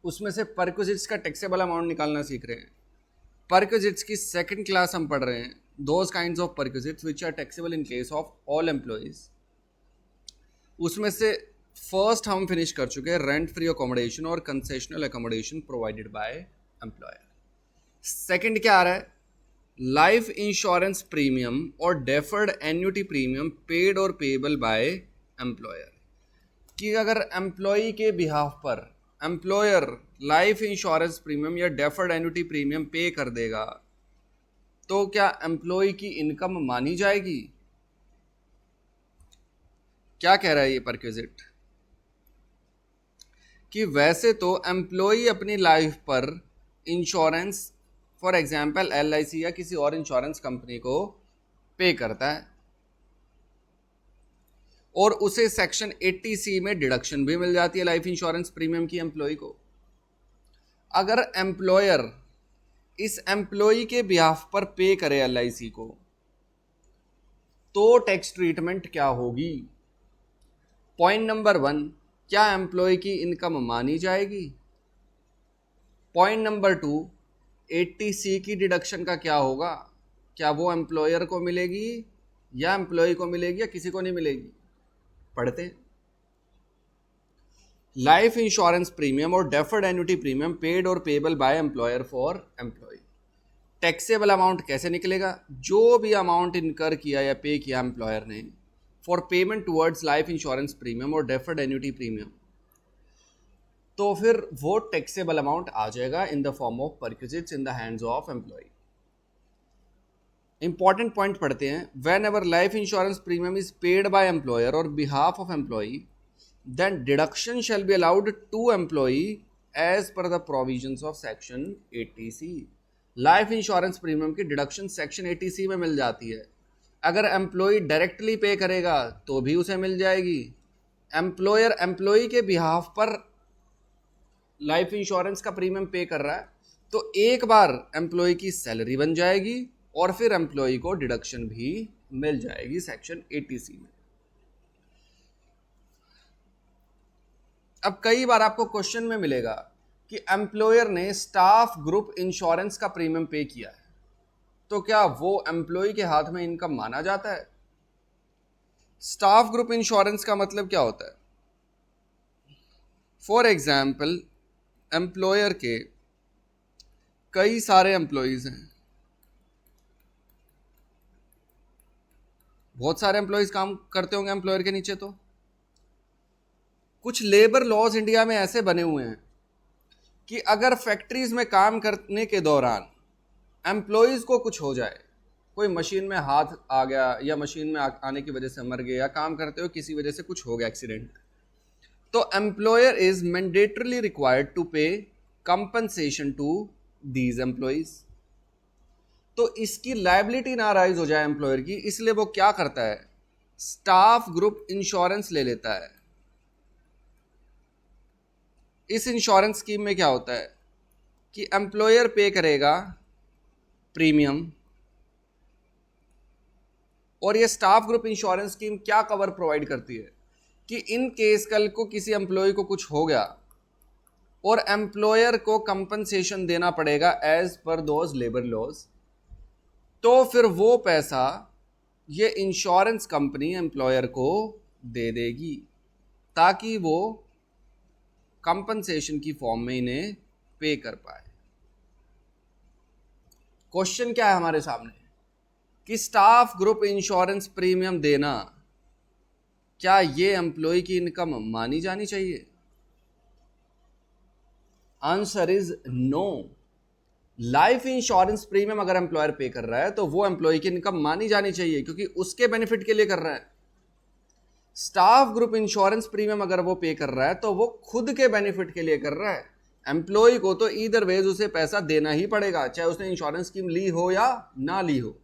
उसमें से परक्विजिट्स का टैक्सेबल अमाउंट निकालना सीख रहे हैं। परक्विजिट्स की सेकंड क्लास हम पढ़ रहे हैं, those kinds of perquisites which are taxable in case of all employees. उसमें से फर्स्ट हम फिनिश कर चुके हैं रेंट फ्री अकोमोडेशन और concessional accommodation provided by employer. Second क्या आ रहा है? लाइफ इंश्योरेंस प्रीमियम और डेफर्ड एन्युटी प्रीमियम पेड और पेएबल बाय एम्प्लॉयर। कि अगर एम्प्लॉय के बिहाफ पर एम्प्लॉयर लाइफ इंश्योरेंस प्रीमियम या डेफर्ड एन्युटी प्रीमियम पे कर देगा तो क्या एम्प्लॉय की इनकम मानी जाएगी? क्या कह रहा है ये परक्विजिट? कि वैसे तो एम्प्लॉय अपनी लाइफ पर इंश्योरेंस फॉर एग्जांपल LIC या किसी और इंश्योरेंस कंपनी को पे करता है और उसे सेक्शन 80C में डिडक्शन भी मिल जाती है लाइफ इंश्योरेंस प्रीमियम की एम्प्लॉय को। अगर एम्प्लॉयर इस एम्प्लॉय के बिहाफ पर पे करे LIC को तो टैक्स ट्रीटमेंट क्या होगी? पॉइंट नंबर 1, क्या एम्प्लॉय की इनकम मानी जाएगी? पॉइंट नंबर 2, 80C की डिडक्शन का क्या होगा? क्या वो एम्प्लॉयर को मिलेगी या एम्प्लॉय को मिलेगी या किसी को नहीं मिलेगी? पढ़ते हैं। लाइफ इंश्योरेंस प्रीमियम और डेफर्ड एन्युटी प्रीमियम पेड और payable by employer for employee. Taxable amount कैसे निकलेगा? जो भी अमाउंट इनकर किया या पे किया एम्प्लॉयर ने for payment towards life insurance premium और डेफर्ड एन्युटी प्रीमियम, तो फिर वो टैक्सेबल अमाउंट आ जाएगा in the form of perquisites in the hands of employee. Important point पढ़ते हैं। Whenever life insurance premium is paid by employer और behalf of employee, then deduction shall be allowed to employee as per the provisions of section 80C। Life insurance premium की deduction section 80C में मिल जाती है। अगर employ directly pay करेगा तो भी उसे मिल जाएगी। एम्प्लॉयर एम्प्लॉय के बिहाफ पर लाइफ इंश्योरेंस का प्रीमियम पे कर रहा है तो एक बार एम्प्लॉय की सैलरी बन जाएगी और फिर एम्प्लॉय को डिडक्शन भी मिल जाएगी सेक्शन 80C में। अब कई बार आपको क्वेश्चन में मिलेगा कि एम्प्लॉयर ने स्टाफ ग्रुप इंश्योरेंस का प्रीमियम पे किया है, तो क्या वो एम्प्लॉय के हाथ में इनकम माना जाता है? स्टाफ ग्रुप इंश्योरेंस का मतलब क्या होता है? फॉर एग्जाम्पल, एम्प्लॉयर के कई सारे एम्प्लॉयज हैं, बहुत सारे एम्प्लॉयज काम करते होंगे एम्प्लॉयर के नीचे। तो कुछ लेबर लॉज इंडिया में ऐसे बने हुए हैं कि अगर फैक्ट्रीज में काम करने के दौरान एम्प्लॉयज को कुछ हो जाए, कोई मशीन में हाथ आ गया या मशीन में आने की वजह से मर गया या काम करते हुए किसी वजह से कुछ हो गया एक्सीडेंट, तो employer is mandatorily required to pay compensation to these employees. तो इसकी लायबिलिटी ना राइज हो जाए एम्प्लॉयर की, इसलिए वो क्या करता है, स्टाफ ग्रुप इंश्योरेंस ले लेता है। इस इंश्योरेंस स्कीम में क्या होता है कि एम्प्लॉयर पे करेगा प्रीमियम, और ये स्टाफ ग्रुप इंश्योरेंस स्कीम क्या कवर प्रोवाइड करती है कि इन केस कल को किसी एम्प्लॉय को कुछ हो गया और एम्प्लॉयर को कंपनसेशन देना पड़ेगा as per those labour laws, तो फिर वो पैसा ये इंश्योरेंस कंपनी एम्प्लॉयर को दे देगी ताकि वो कंपनसेशन की फॉर्म में इन्हें पे कर पाए। क्वेश्चन क्या है हमारे सामने कि स्टाफ ग्रुप इंश्योरेंस प्रीमियम देना, क्या ये एम्प्लॉय की इनकम मानी जानी चाहिए? Answer is no. Life insurance premium अगर एम्प्लॉयर पे कर रहा है तो वो एम्प्लॉय की इनकम मानी जानी चाहिए क्योंकि उसके बेनिफिट के लिए कर रहा है। स्टाफ ग्रुप इंश्योरेंस प्रीमियम अगर वो पे कर रहा है तो वो खुद के बेनिफिट के लिए कर रहा है। एम्प्लॉय को तो ईदर वेज उसे पैसा देना ही पड़ेगा, चाहे उसने इंश्योरेंस स्कीम ली हो या ना ली हो।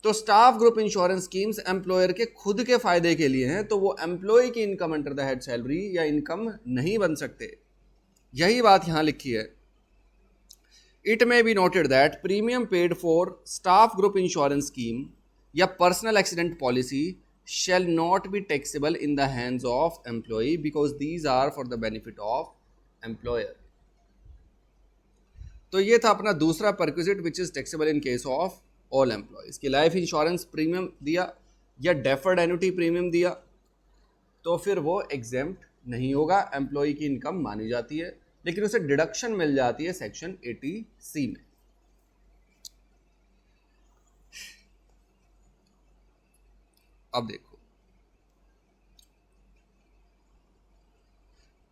तो staff group insurance schemes employer के खुद के फायदे के लिए हैं, तो वो एम्प्लॉय की income under the head salary या इनकम नहीं बन सकते। यही बात यहां लिखी है। It may be noted that premium paid for staff group insurance scheme या personal accident policy shall not be taxable in the hands of employee because these are for the benefit of employer। तो ये था अपना दूसरा perquisite which is taxable in case of all employees की life insurance premium दिया या deferred annuity premium दिया तो फिर वो एग्जेम्प्ट नहीं होगा, एम्प्लॉय की इनकम मानी जाती है लेकिन उसे डिडक्शन मिल जाती है सेक्शन 80C में। अब देखो,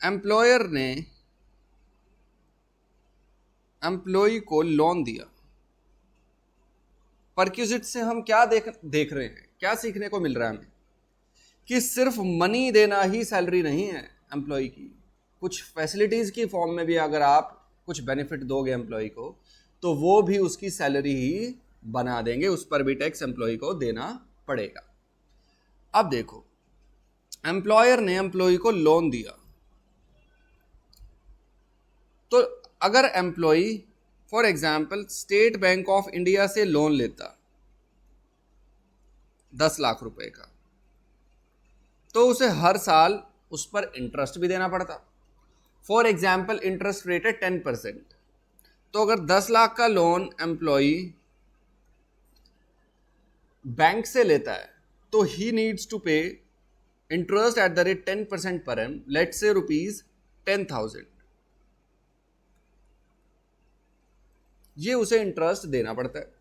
एम्प्लॉयर ने एम्प्लॉय को लोन दिया। परक्विजिट से हम क्या देख रहे हैं, क्या सीखने को मिल रहा है हमें कि सिर्फ मनी देना ही सैलरी नहीं है एम्प्लॉय की, कुछ फैसिलिटीज की फॉर्म में भी अगर आप कुछ बेनिफिट दोगे एम्प्लॉय को तो वो भी उसकी सैलरी ही बना देंगे, उस पर भी टैक्स एम्प्लॉय को देना पड़ेगा। अब देखो, एम्प्लॉयर ने एम्प्लॉय को लोन दिया, तो अगर employee for example State Bank of India से लोन लेता 10 लाख रुपए का, तो उसे हर साल उस पर इंटरेस्ट भी देना पड़ता। फॉर एग्जाम्पल इंटरेस्ट रेट है 10%, तो अगर 10 लाख का लोन एम्प्लॉई बैंक से लेता है तो ही नीड्स टू पे इंटरेस्ट एट द रेट 10% पर एम, लेट से ₹10,000, ये उसे इंटरेस्ट देना पड़ता है।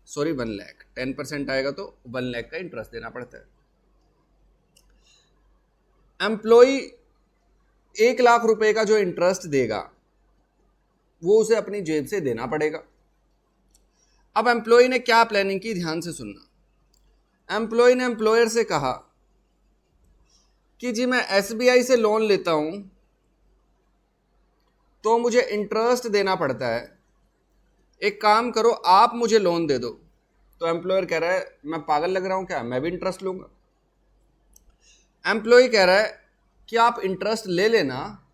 सॉरी 1 लाख, 10% आएगा तो 1 लाख का इंटरेस्ट देना पड़ता है। एम्प्लॉय 1 लाख रुपए का जो इंटरेस्ट देगा वो उसे अपनी जेब से देना पड़ेगा। अब एम्प्लॉय ने क्या प्लानिंग की, ध्यान से सुनना। एम्प्लॉय ने एम्प्लॉयर से कहा कि जी मैं एसबीआई से लोन लेता हूं तो मुझे इंटरेस्ट देना पड़ता है, एक काम करो आप मुझे लोन दे दो। तो एम्प्लॉयर कह रहा है मैं पागल लग रहा हूं क्या, मैं भी इंटरेस्ट लूंगा। एम्प्लॉय कह रहा है कि आप इंटरेस्ट ले लेना,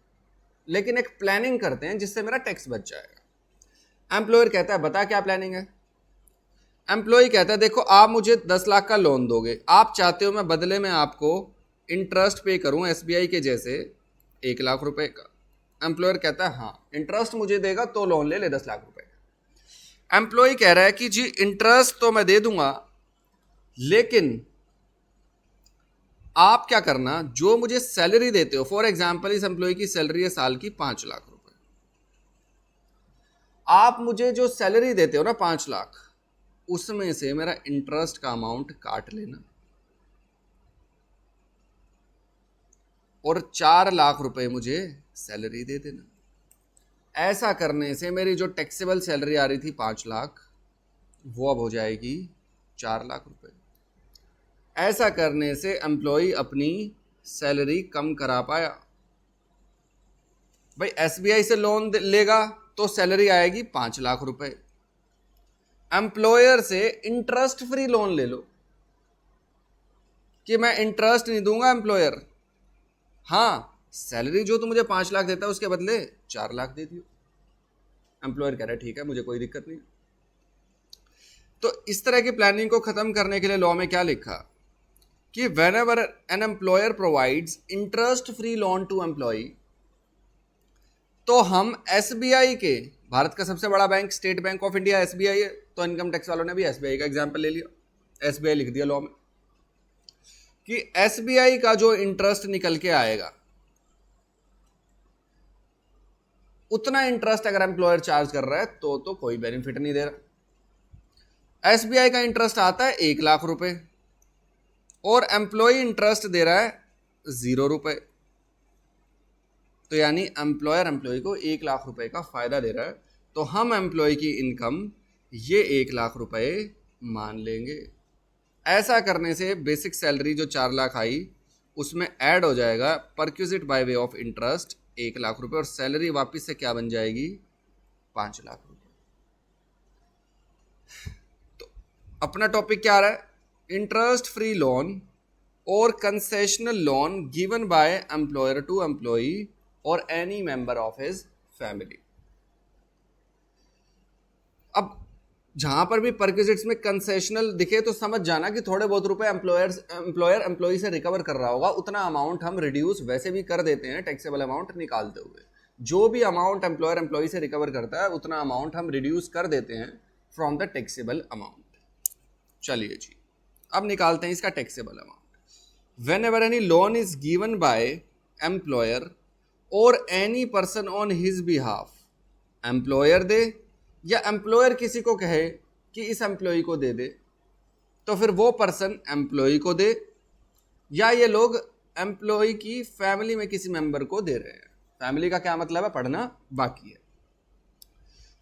लेकिन एक प्लानिंग करते हैं जिससे मेरा टैक्स बच जाएगा। एम्प्लॉयर कहता है बता क्या प्लानिंग है। एम्प्लॉय कहता है देखो आप मुझे 10 लाख का लोन दोगे, आप चाहते हो मैं बदले में आपको इंटरेस्ट पे करूं एसबीआई के जैसे 1 लाख रुपए का। एम्प्लॉयर कहता है हाँ, इंटरेस्ट मुझे देगा तो लोन ले ले 10 लाख रुपए का। एम्प्लॉय कह रहा है कि जी इंटरेस्ट तो मैं दे दूंगा, लेकिन आप क्या करना, जो मुझे सैलरी देते हो, फॉर एग्जाम्पल इस एम्प्लॉय की सैलरी है साल की 5 लाख रुपए, आप मुझे जो सैलरी देते हो ना 5 लाख, उसमें से मेरा इंटरेस्ट का अमाउंट काट लेना और 4 लाख रुपए मुझे सैलरी दे देना। ऐसा करने से मेरी जो टैक्सेबल सैलरी आ रही थी 5 लाख, वो अब हो जाएगी 4 लाख रुपए। ऐसा करने से एम्प्लॉय अपनी सैलरी कम करा पाया। भाई एसबीआई से लोन लेगा तो सैलरी आएगी 5 लाख रुपए, एम्प्लॉयर से इंटरेस्ट फ्री लोन ले लो कि मैं इंटरेस्ट नहीं दूंगा एम्प्लॉयर, हाँ सैलरी जो तू मुझे 5 लाख देता है उसके बदले 4 लाख दे दियो। एम्प्लॉयर कह रहा है ठीक है मुझे कोई दिक्कत नहीं। तो इस तरह की प्लानिंग को खत्म करने के लिए लॉ में क्या लिखा कि whenever an employer provides interest free loan to employee, तो हम एसबीआई के, भारत का सबसे बड़ा bank state Bank of India SBI है, तो इनकम टैक्स वालों ने भी एसबीआई का एग्जांपल ले लिया, एसबीआई लिख दिया लॉ में कि एसबीआई का जो इंटरेस्ट निकल के आएगा उतना इंटरेस्ट अगर एम्प्लॉयर चार्ज कर रहा है तो कोई बेनिफिट नहीं दे रहा। एसबीआई का इंटरेस्ट आता है 1 लाख रुपए और एम्प्लॉय इंटरेस्ट दे रहा है 0 रुपए, तो यानी एम्प्लॉयर एम्प्लॉय को 1 लाख रुपए का फायदा दे रहा है, तो हम एम्प्लॉय की इनकम ये 1 लाख रुपए मान लेंगे। ऐसा करने से बेसिक सैलरी जो 4 लाख आई उसमें ऐड हो जाएगा perquisite bye way of interest 1 lakh रुपए, और सैलरी वापस से क्या बन जाएगी 5 लाख रुपए। तो अपना टॉपिक क्या आ रहा है, इंटरेस्ट फ्री लोन और concessional loan given by employer to employee और any member of his family. अब जहां पर भी परक्विजिट्स में कंसेशनल दिखे तो समझ जाना कि थोड़े बहुत रुपए एम्प्लॉयर एम्प्लॉई से रिकवर कर रहा होगा, उतना अमाउंट हम रिड्यूस वैसे भी कर देते हैं टैक्सेबल अमाउंट निकालते हुए। जो भी अमाउंट एम्प्लॉयर एम्प्लॉई से रिकवर करता है उतना अमाउंट हम रिड्यूस कर देते हैं फ्रॉम द टैक्सेबल अमाउंट। चलिए जी अब निकालते हैं इसका taxable amount. Whenever any loan is given by employer और any person on his behalf, employer दे या एम्प्लॉयर किसी को कहे कि इस एम्प्लॉय को दे दे, तो फिर वो पर्सन एम्प्लॉय को दे या ये लोग एम्प्लॉय की फैमिली में किसी मेंबर को दे रहे हैं। फैमिली का क्या मतलब है, पढ़ना बाकी है।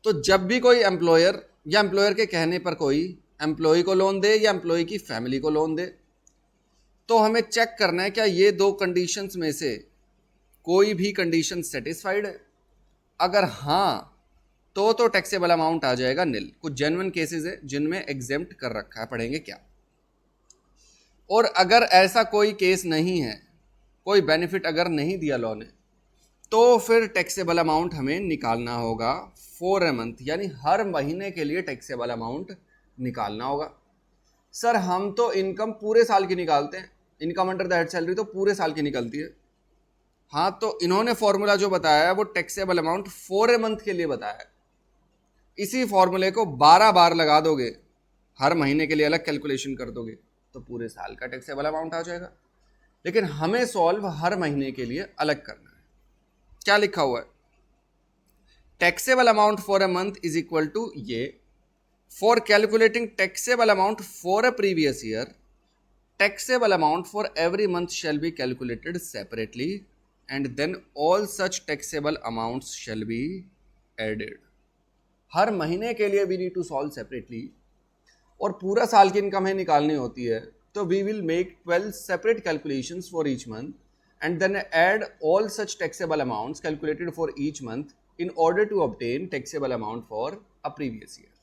तो जब भी कोई एम्प्लॉयर या एम्प्लॉयर के कहने पर कोई एम्प्लॉय को लोन दे या एम्प्लॉय की फैमिली को लोन दे, तो हमें चेक करना है क्या ये दो कंडीशंस में से कोई भी कंडीशन सेटिस्फाइड है। अगर हाँ तो टैक्सेबल अमाउंट आ जाएगा नील। कुछ जेन्युइन केसेस है जिनमें एग्जेम्प्ट कर रखा है, पढ़ेंगे क्या। और अगर ऐसा कोई केस नहीं है, कोई बेनिफिट अगर नहीं दिया लॉ ने, तो फिर टैक्सेबल अमाउंट हमें निकालना होगा फॉर ए मंथ, यानी हर महीने के लिए टैक्सेबल अमाउंट निकालना होगा। सर हम तो इनकम पूरे साल की निकालते हैं, income under the head salary तो पूरे साल की निकलती है। हाँ, तो इन्होंने फॉर्मूला जो बताया है वो taxable amount for a month के लिए बताया है। इसी फॉर्मूले को 12 बार लगा दोगे, हर महीने के लिए अलग कैलकुलेशन कर दोगे, तो पूरे साल का टैक्सेबल अमाउंट आ जाएगा। लेकिन हमें सॉल्व हर महीने के लिए अलग करना है। क्या लिखा हुआ है? Taxable amount for a month is equal to ये, for calculating taxable amount for a previous year, taxable amount for every month shall be calculated separately and then all such taxable amounts shall be added. हर महीने के लिए we need to solve separately और पूरा साल की income हमें निकालनी होती है, तो we will make 12 separate calculations for each month and then add all such taxable amounts calculated for each month in order to obtain taxable amount for a previous year.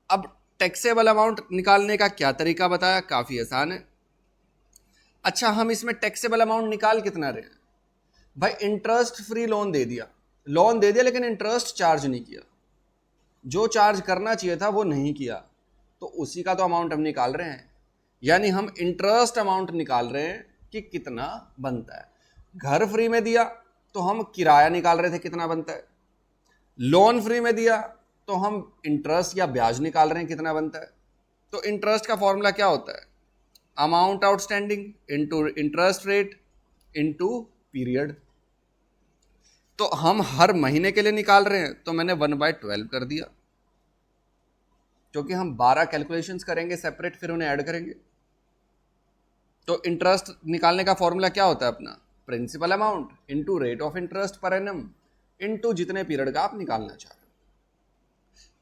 अब टैक्सेबल अमाउंट निकालने का क्या तरीका बताया? काफ़ी आसान है। अच्छा, हम इसमें टैक्सेबल अमाउंट निकाल कितना रहे हैं? भाई इंटरेस्ट फ्री लोन दे दिया लेकिन इंटरेस्ट चार्ज नहीं किया, जो चार्ज करना चाहिए था वो नहीं किया, तो उसी का तो अमाउंट हम निकाल रहे हैं। यानी हम इंटरेस्ट अमाउंट निकाल रहे हैं कि कितना बनता है। घर फ्री में दिया तो हम किराया निकाल रहे थे कितना बनता है, लोन फ्री में दिया तो हम इंटरेस्ट या ब्याज निकाल रहे हैं कितना बनता है। तो इंटरेस्ट का फॉर्मूला क्या होता है? Amount outstanding into interest rate into period. तो हम हर महीने के लिए निकाल रहे हैं, तो मैंने 1/12 कर दिया, क्योंकि हम 12 कैलकुलेशंस करेंगे सेपरेट, फिर उन्हें ऐड करेंगे। तो इंटरेस्ट निकालने का फॉर्मूला क्या होता है अपना? Principal amount into rate of interest per annum into जितने पीरियड का आप निकालना चाह रहे हो।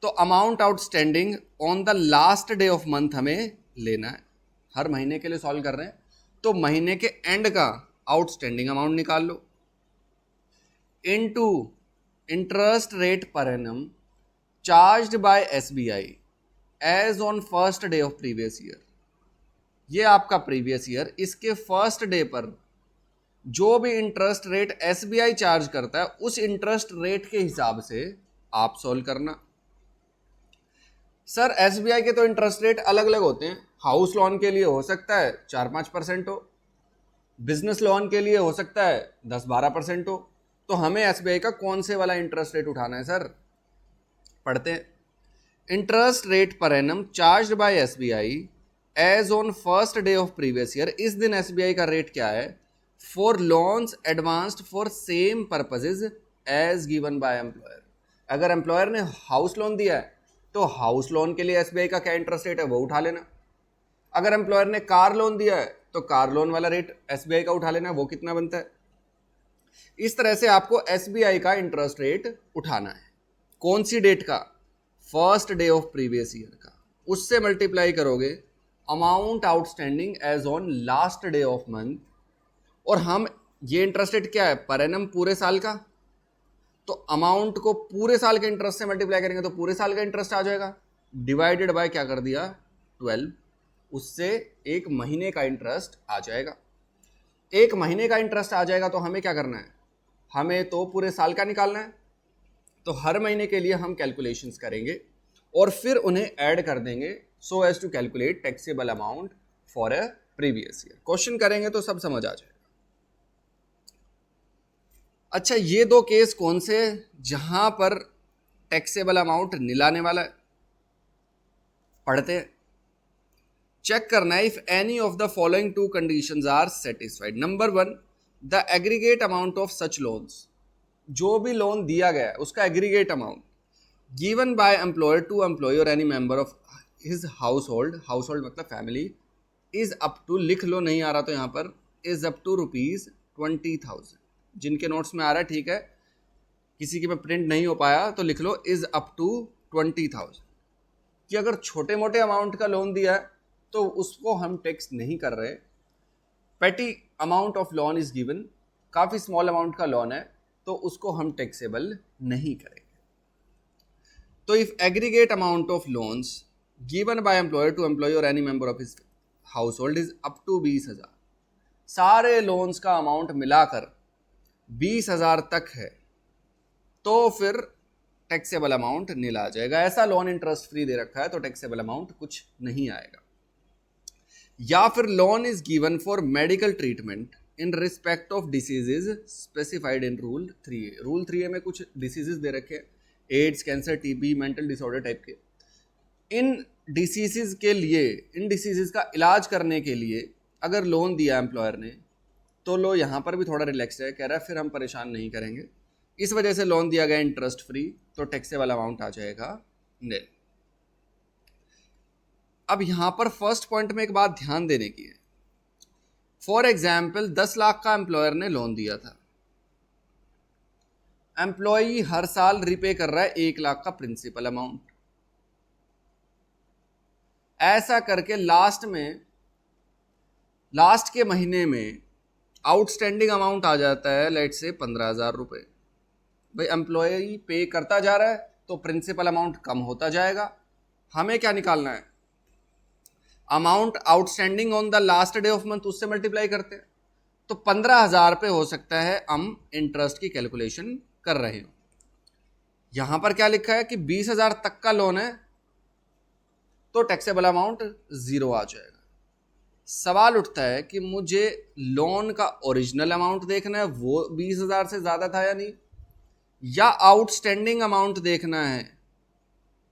तो amount outstanding on the last day of month हमें लेना है। हर महीने के लिए सॉल्व कर रहे हैं, तो महीने के एंड का आउटस्टैंडिंग अमाउंट निकाल लो into interest rate per annum charged by SBI as on first day of previous year. ये आपका प्रीवियस ईयर, इसके फर्स्ट डे पर जो भी इंटरेस्ट रेट एसबीआई चार्ज करता है उस इंटरेस्ट रेट के हिसाब से आप सॉल्व करना। सर एसबीआई के तो इंटरेस्ट रेट अलग अलग होते हैं। हाउस लोन के लिए हो सकता है 4-5% हो, बिजनेस लोन के लिए हो सकता है 10-12% हो। तो हमें एसबीआई का कौन से वाला इंटरेस्ट रेट उठाना है सर? पढ़ते हैं। Interest rate per annum charged by SBI as on first day of previous year. इस दिन एसबीआई का रेट क्या है? For loans advanced for same purposes as given by employer. अगर एम्प्लॉयर ने हाउस लोन दिया है तो हाउस लोन के लिए एसबीआई का क्या इंटरेस्ट रेट है वो उठा लेना। अगर एम्प्लॉयर ने कार लोन दिया है तो कार लोन वाला रेट एसबीआई का उठा लेना, वो कितना बनता है। इस तरह से आपको एसबीआई का इंटरेस्ट रेट उठाना है। कौन सी डेट का? First day of previous year का। उससे मल्टीप्लाई करोगे amount outstanding as on last day of month. और हम ये इंटरेस्ट रेट क्या है? पर एनम पूरे साल का। तो अमाउंट को पूरे साल के इंटरेस्ट से मल्टीप्लाई करेंगे तो पूरे साल का इंटरेस्ट आ जाएगा, डिवाइडेड बाय क्या कर दिया? 12। उससे एक महीने का इंटरेस्ट आ जाएगा। एक महीने का इंटरेस्ट आ जाएगा तो हमें क्या करना है? हमें तो पूरे साल का निकालना है। तो हर महीने के लिए हम कैलकुलेशंस करेंगे और फिर उन्हें ऐड कर देंगे so as to calculate taxable amount for a previous year. Question करेंगे तो सब समझ आ जाएगा। अच्छा, ये दो केस कौन से जहां पर टैक्सेबल अमाउंट नीलाने वाला है? पढ़ते हैं। चेक करना है if any of the following two conditions are satisfied. Number 1, the aggregate amount of such loans. जो भी लोन दिया गया है उसका aggregate amount given by employer to employee और any member of his household मतलब फैमिली, इज अप टू, लिख लो नहीं आ रहा तो यहाँ पर, इज अप टू ₹20,000। जिनके नोट्स में आ रहा है ठीक है, किसी के में प्रिंट नहीं हो पाया तो लिख लो इज अप टू 20,000। कि अगर छोटे मोटे अमाउंट का लोन दिया है तो उसको हम टैक्स नहीं कर रहे। Petty amount of loan is given, काफ़ी स्मॉल अमाउंट का लोन है तो उसको हम टैक्सेबल नहीं करेंगे। तो if aggregate amount of loans given by employer to employee और any member of his household is up to 20,000, सारे लोन्स का अमाउंट मिलाकर 20,000 तक है तो फिर टैक्सेबल अमाउंट नील आ जाएगा। ऐसा लोन इंटरेस्ट फ्री दे रखा है तो टैक्सेबल अमाउंट कुछ नहीं आएगा। या फिर loan is given for medical treatment in respect of diseases specified in rule 3A। Rule 3A में कुछ डिसीजेज दे रखे हैं, AIDS, cancer, TB, mental disorder type के। इन डिसीजेज के लिए, इन डिसीजेज का इलाज करने के लिए अगर लोन दिया एम्प्लॉयर ने, तो लो यहाँ पर भी थोड़ा रिलैक्स है, कह रहा है फिर हम परेशान नहीं करेंगे, इस वजह से लोन दिया गया इंटरेस्ट फ्री, तो टैक्सेबल अमाउंट आ जाएगा निल। अब यहाँ पर फर्स्ट पॉइंट में एक बात ध्यान देने की है। फॉर एग्जाम्पल 10 लाख का एम्प्लॉयर ने लोन दिया था, एम्प्लॉई हर साल रिपे कर रहा है 1 लाख का प्रिंसिपल अमाउंट। ऐसा करके लास्ट के महीने में आउटस्टैंडिंग अमाउंट आ जाता है लेट से 15,000 रुपये। भाई एम्प्लॉय पे करता जा रहा है तो प्रिंसिपल अमाउंट कम होता जाएगा। हमें क्या निकालना है, amount outstanding on the last day of month, उससे मल्टीप्लाई करते हैं, तो 15,000 पे हो सकता है हम इंटरेस्ट की कैलकुलेशन कर रहे हो। यहां पर क्या लिखा है कि 20,000 तक का लोन है तो टैक्सेबल अमाउंट 0 आ जाएगा। सवाल उठता है कि मुझे लोन का ओरिजिनल अमाउंट देखना है, वो 20,000 से ज्यादा था या नहीं, या आउटस्टैंडिंग अमाउंट देखना है,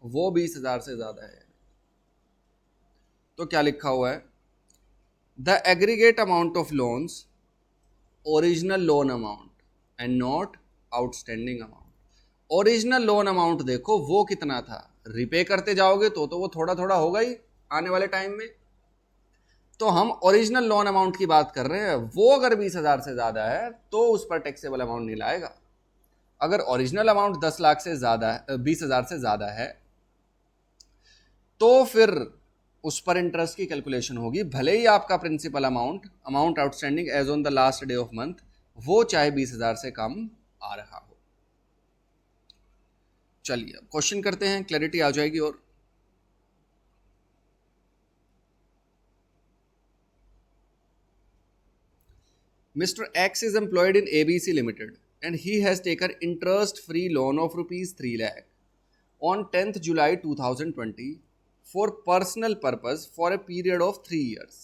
वो 20,000 से ज्यादा है। तो क्या लिखा हुआ है, the aggregate amount of loans original loan amount and not outstanding amount. Original loan amount देखो वो कितना था, रिपे करते जाओगे तो वो थोड़ा थोड़ा होगा ही आने वाले टाइम में। तो हम ओरिजिनल लोन अमाउंट की बात कर रहे हैं, वो अगर 20,000 से ज्यादा है तो उस पर टैक्सेबल अमाउंट नहीं लाएगा। अगर ओरिजिनल अमाउंट 10 लाख से ज्यादा है, 20,000 से ज्यादा है, तो फिर उस पर इंटरेस्ट की कैलकुलेशन होगी, भले ही आपका principal amount outstanding as on the last day of month वो चाहे 20,000 से कम आ रहा हो। चलिए अब क्वेश्चन करते हैं, क्लैरिटी आ जाएगी। और Mr. X is employed in ABC Limited and he has taken interest-free loan of rupees 3 lakh on 10th July 2020 for personal purpose for a period of 3 years।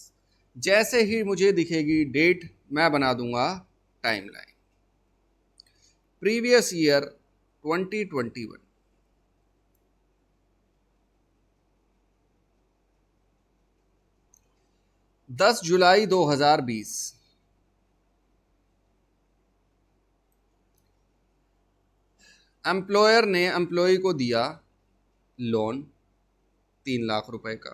जैसे ही मुझे दिखेगी डेट मैं बना दूंगा टाइमलाइन। प्रीवियस ईयर 2021, 10 जुलाई 2020, employer ने employee को दिया लोन 3 लाख रुपए का,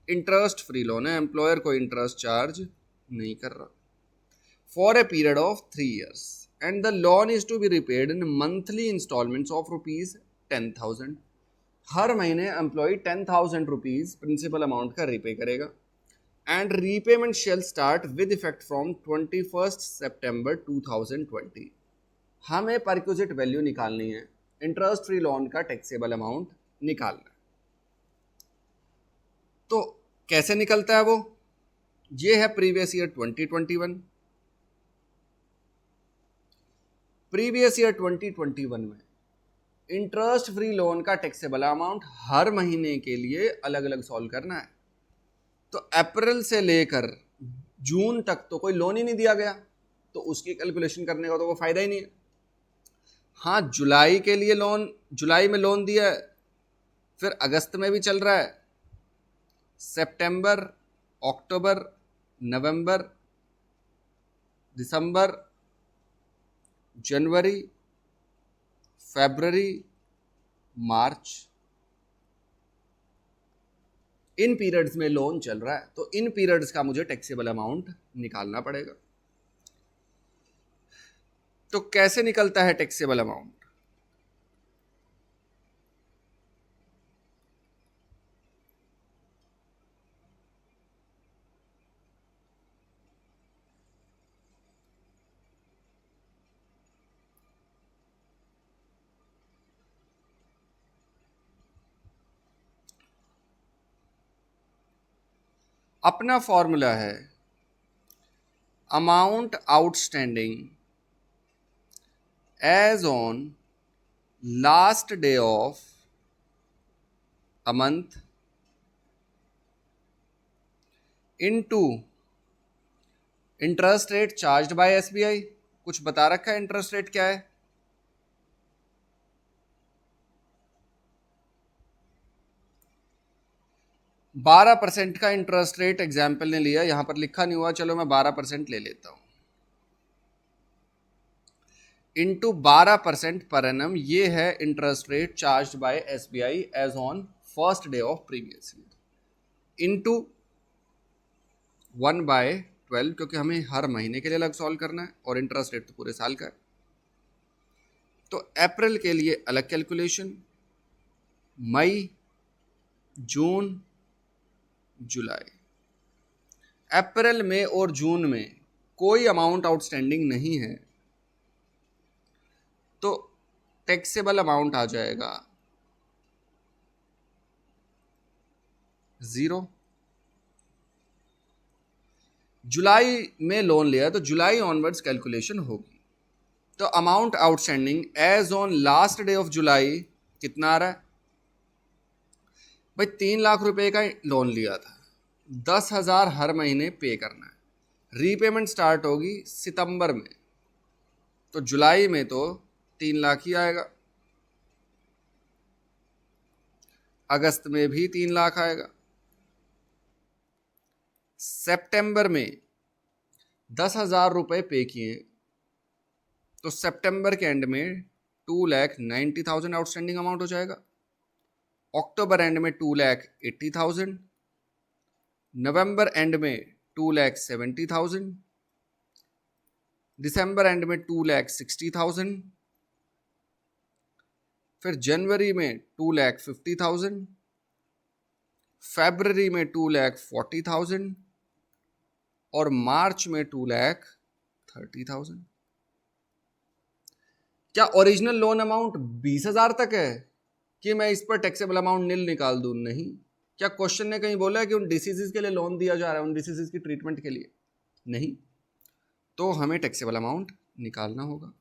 इंटरेस्ट फ्री लोन है, एम्प्लॉयर को इंटरेस्ट चार्ज नहीं कर रहा, for a period of 3 years and the loan is to be repaid in monthly instalments of rupees 10,000। हर महीने एम्प्लॉय 10,000 रुपीज प्रिंसिपल अमाउंट का रिपे करेगा and repayment shall start with effect from 21 सितंबर 2020। हमें perquisite value निकालनी है, interest free loan का taxable amount निकालना है। तो कैसे निकलता है वो, ये है प्रीवियस ईयर 2021। प्रीवियस ईयर 2021 में इंटरेस्ट फ्री लोन का टैक्सेबल अमाउंट हर महीने के लिए अलग अलग सॉल्व करना है। तो अप्रैल से लेकर जून तक तो कोई लोन ही नहीं दिया गया, तो उसकी कैलकुलेशन करने का तो वो फायदा ही नहीं है। हाँ, जुलाई के लिए लोन, जुलाई में लोन दिया है, फिर अगस्त में भी चल रहा है, सितंबर, अक्टूबर, नवंबर, दिसंबर, जनवरी, फरवरी, मार्च, इन पीरियड्स में लोन चल रहा है, तो इन पीरियड्स का मुझे टैक्सेबल अमाउंट निकालना पड़ेगा। तो कैसे निकलता है टैक्सेबल अमाउंट, अपना फॉर्मूला है amount outstanding as on last day of a month into interest rate charged by SBI, कुछ बता रखा है इंटरेस्ट रेट क्या है? बारह परसेंट का इंटरेस्ट रेट एग्जाम्पल ने लिया, यहां पर लिखा नहीं हुआ, चलो मैं 12% ले लेता हूं, इंटू 12% पर एनम, ये है interest rate charge by SBI as on first day of previous year, into 1/12, क्योंकि हमें हर महीने के लिए अलग सॉल्व करना है और इंटरेस्ट रेट तो पूरे साल का है। तो अप्रैल के लिए अलग कैलकुलेशन, मई, जून, जुलाई। अप्रैल में और जून में कोई अमाउंट आउटस्टैंडिंग नहीं है, तो टैक्सेबल अमाउंट आ जाएगा 0। जुलाई में लोन लिया तो जुलाई ऑनवर्ड्स कैलकुलेशन होगी, तो amount outstanding as on last day of July कितना आ रहा है भाई? 3 लाख रुपए का लोन लिया था, 10,000 हर महीने पे करना है, रीपेमेंट स्टार्ट होगी सितंबर में, तो जुलाई में तो 3 लाख ही आएगा, अगस्त में भी 3 लाख आएगा, सितंबर में 10,000 रुपए पे किए तो सितंबर के एंड में 2,90,000 आउटस्टैंडिंग अमाउंट हो जाएगा, अक्टूबर एंड में 2,80,000, नवंबर एंड में 2,70,000, दिसंबर एंड में 2,60,000, फिर जनवरी में 2,50,000, फरवरी में 2,40,000 और मार्च में 2,30,000। क्या ओरिजिनल लोन अमाउंट 20,000 तक है कि मैं इस पर टैक्सेबल अमाउंट नील निकाल दूं? नहीं। क्या क्वेश्चन ने कहीं बोला है कि उन डिसीजेस के लिए लोन दिया जा रहा है, उन डिसीजेस की ट्रीटमेंट के लिए? नहीं। तो हमें टैक्सेबल अमाउंट निकालना होगा।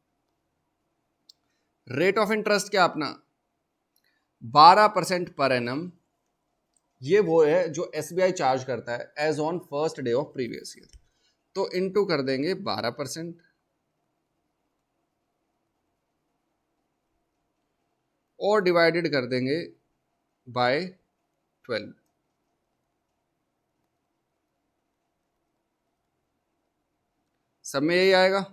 रेट ऑफ इंटरेस्ट क्या अपना 12% पर एनम, ये वो है जो एसबीआई चार्ज करता है as on first day of previous year, तो इनटू कर देंगे 12% और डिवाइडेड कर देंगे बाय 12। सब में यही आएगा।